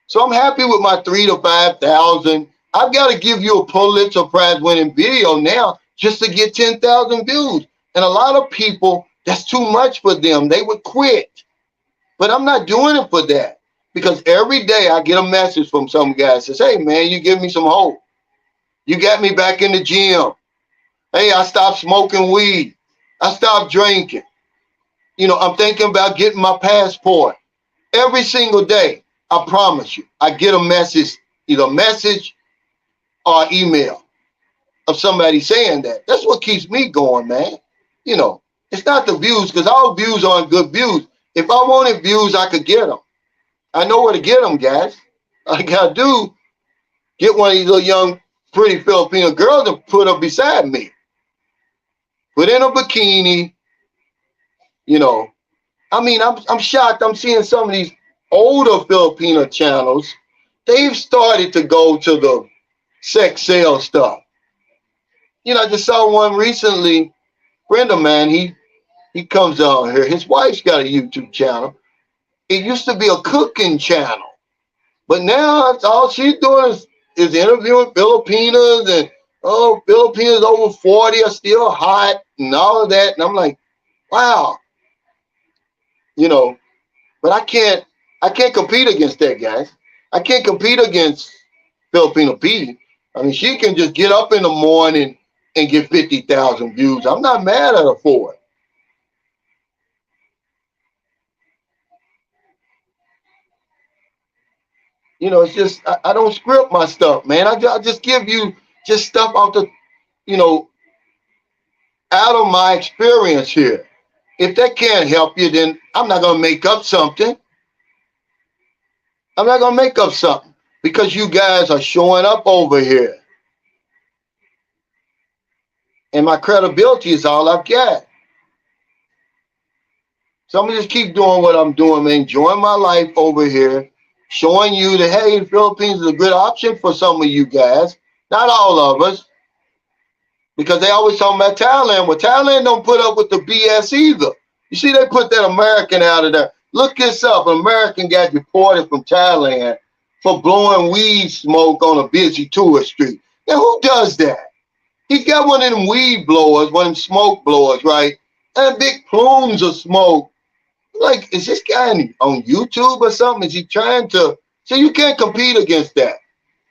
So I'm happy with my 3,000 to 5,000. I've got to give you a Pulitzer Prize winning video now just to get 10,000 views. And a lot of people, that's too much for them. They would quit. But I'm not doing it for that because every day I get a message from some guy that says, hey, man, you give me some hope. You got me back in the gym. Hey, I stopped smoking weed. I stopped drinking. I'm thinking about getting my passport. Every single day, I promise you, I get a message, either message or email of somebody saying that. That's what keeps me going, man. It's not the views because all views aren't good views. If I wanted views, I could get them. I know where to get them, guys. All I got to do, get one of these little young, pretty Filipino girls and put her beside me. Put in a bikini, I'm shocked. I'm seeing some of these older Filipino channels. They've started to go to the sex sale stuff. I just saw one recently. Friend of mine, he comes on here. His wife's got a YouTube channel. It used to be a cooking channel, but now all she's doing is interviewing Filipinos and Filipinos over 40 are still hot and all of that. And I'm like, wow. But I can't compete against that, guys. I can't compete against Filipino P. I mean, she can just get up in the morning and get 50,000 views. I'm not mad at her for it. It's just, I don't script my stuff, man. I just give you just stuff out the, out of my experience here. If that can't help you, then I'm not going to make up something. I'm not going to make up something because you guys are showing up over here. And my credibility is all I've got. So I'm going to just keep doing what I'm doing, man. Enjoying my life over here. Showing you that, hey, the Philippines is a good option for some of you guys. Not all of us. Because they always talk about Thailand. Well, Thailand don't put up with the BS either. You see, they put that American out of there. Look this up. An American got deported from Thailand for blowing weed smoke on a busy tourist street. Now, who does that? He's got one of them weed blowers, one of them smoke blowers, right? And big plumes of smoke. Like, is this guy on YouTube or something? Is he trying to? So you can't compete against that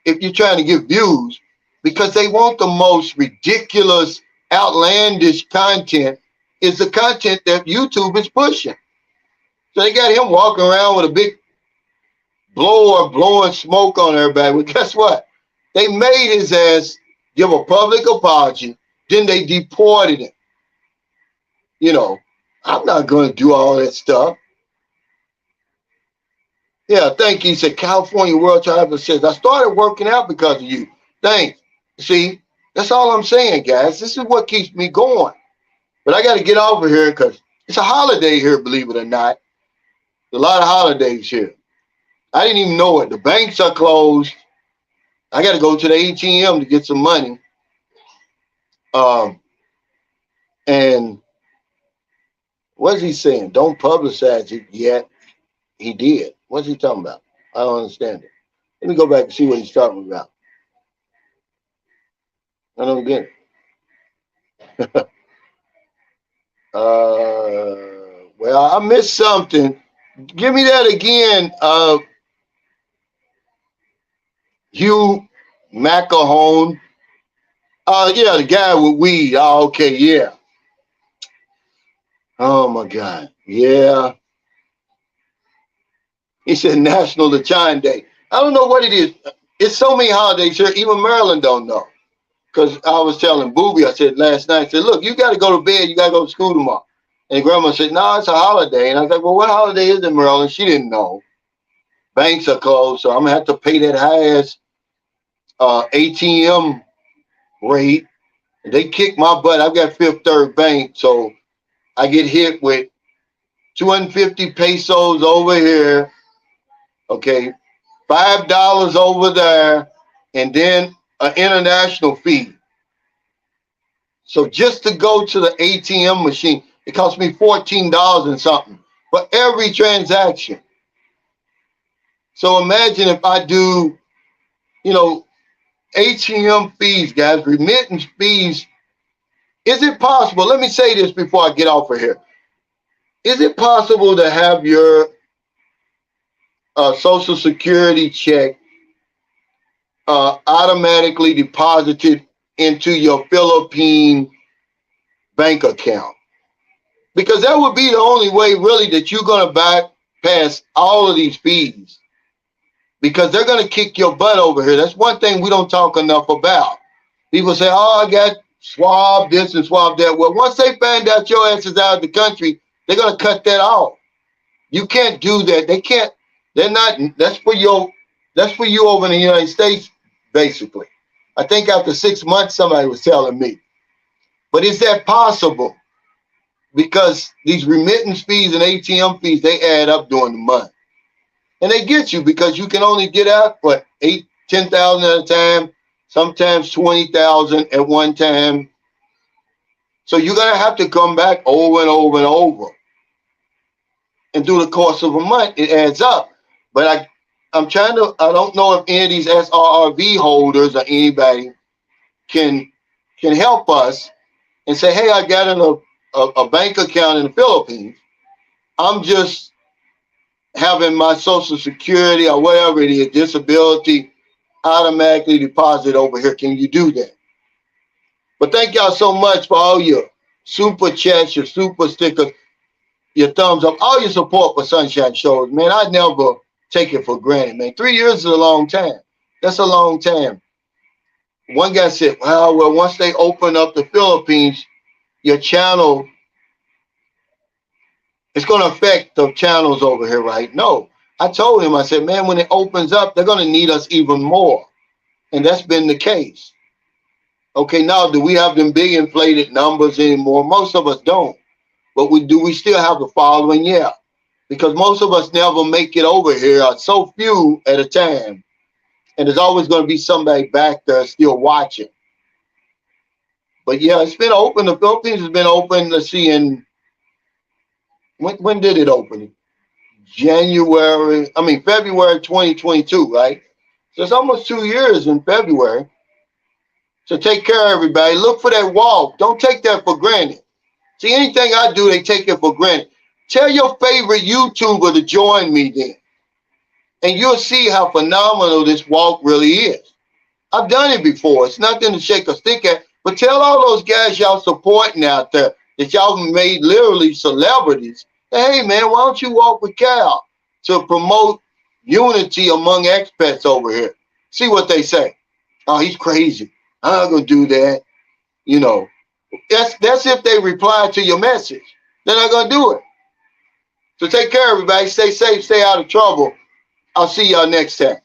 if you're trying to get views because they want the most ridiculous, outlandish content is the content that YouTube is pushing. So they got him walking around with a big blower blowing smoke on everybody. Well, guess what? They made his ass give a public apology. Then they deported him. I'm not going to do all that stuff. Yeah, thank you. He said, California World Traveler says, I started working out because of you. Thanks. See, that's all I'm saying, guys. This is what keeps me going. But I got to get over here because it's a holiday here, believe it or not. A lot of holidays here. I didn't even know it. The banks are closed. I got to go to the ATM to get some money. And what's he saying? Don't publicize it yet. He did. What's he talking about? I don't understand it. Let me go back and see what he's talking about. I don't get it. Well, I missed something. Give me that again. Hugh McElhone. Yeah, the guy with weed. Oh, okay, yeah. Oh my God. Yeah. He said National Lechon Day. I don't know what it is. It's so many holidays here. Even Maryland don't know. Because I was telling Booby, I said last night, I said, look, you got to go to bed. You got to go to school tomorrow. And Grandma said, no, it's a holiday. And I was like, well, what holiday is it, Maryland? She didn't know. Banks are closed, so I'm going to have to pay that high-ass ATM rate. They kicked my butt. I've got Fifth Third Bank, so I get hit with 250 pesos over here, okay, $5 over there, and then an international fee. So just to go to the ATM machine, it cost me $14 and something for every transaction. So imagine if I do, you know, ATM fees, guys, remittance fees. Is it possible? Let me say this before I get off of here. Is it possible to have your Social Security check automatically deposited into your Philippine bank account? Because that would be the only way really that you're going to bypass all of these fees, because they're going to kick your butt over here. That's one thing we don't talk enough about. People say, oh, I got swab this and swab that. Well, once they find out your ass is out of the country, they're going to cut that off. You can't do that. They can't. They're not. That's for you over in the United States, basically. I think after 6 months, somebody was telling me. But is that possible? Because these remittance fees and ATM fees, they add up during the month. And they get you because you can only get out, what, 10,000 at a time, sometimes 20,000 at one time. So you're going to have to come back over and over and over. And through the course of a month, it adds up. But I don't know if any of these SRRV holders or anybody can help us and say, hey, I got a bank account in the Philippines. I'm just having my Social Security or whatever it is, disability, automatically deposit over here. Can you do that? But thank y'all so much for all your super chats, your super stickers, your thumbs up, all your support for Sunshine Shows. Man, I never take it for granted, man. 3 years is a long time. That's a long time. One guy said, well, once they open up the Philippines, your channel, it's going to affect the channels over here, right? No. I told him, I said, man, when it opens up, they're going to need us even more. And that's been the case. Okay, now, do we have them big inflated numbers anymore? Most of us don't. But we still have the following? Yeah. Because most of us never make it over here, so few at a time. And there's always going to be somebody back there still watching. But yeah, it's been open. The Philippines has been open, let's see, when did it open? February 2022, right? So it's almost 2 years in February. So take care, everybody. Look for that walk. Don't take that for granted. See, anything I do, they take it for granted. Tell your favorite YouTuber to join me then. And you'll see how phenomenal this walk really is. I've done it before. It's nothing to shake a stick at. But tell all those guys y'all supporting out there that y'all made literally celebrities. Hey, man, why don't you walk with Cal to promote unity among expats over here? See what they say. Oh, he's crazy. I'm not going to do that. You know, that's if they reply to your message. They're not going to do it. So take care, everybody. Stay safe. Stay out of trouble. I'll see y'all next time.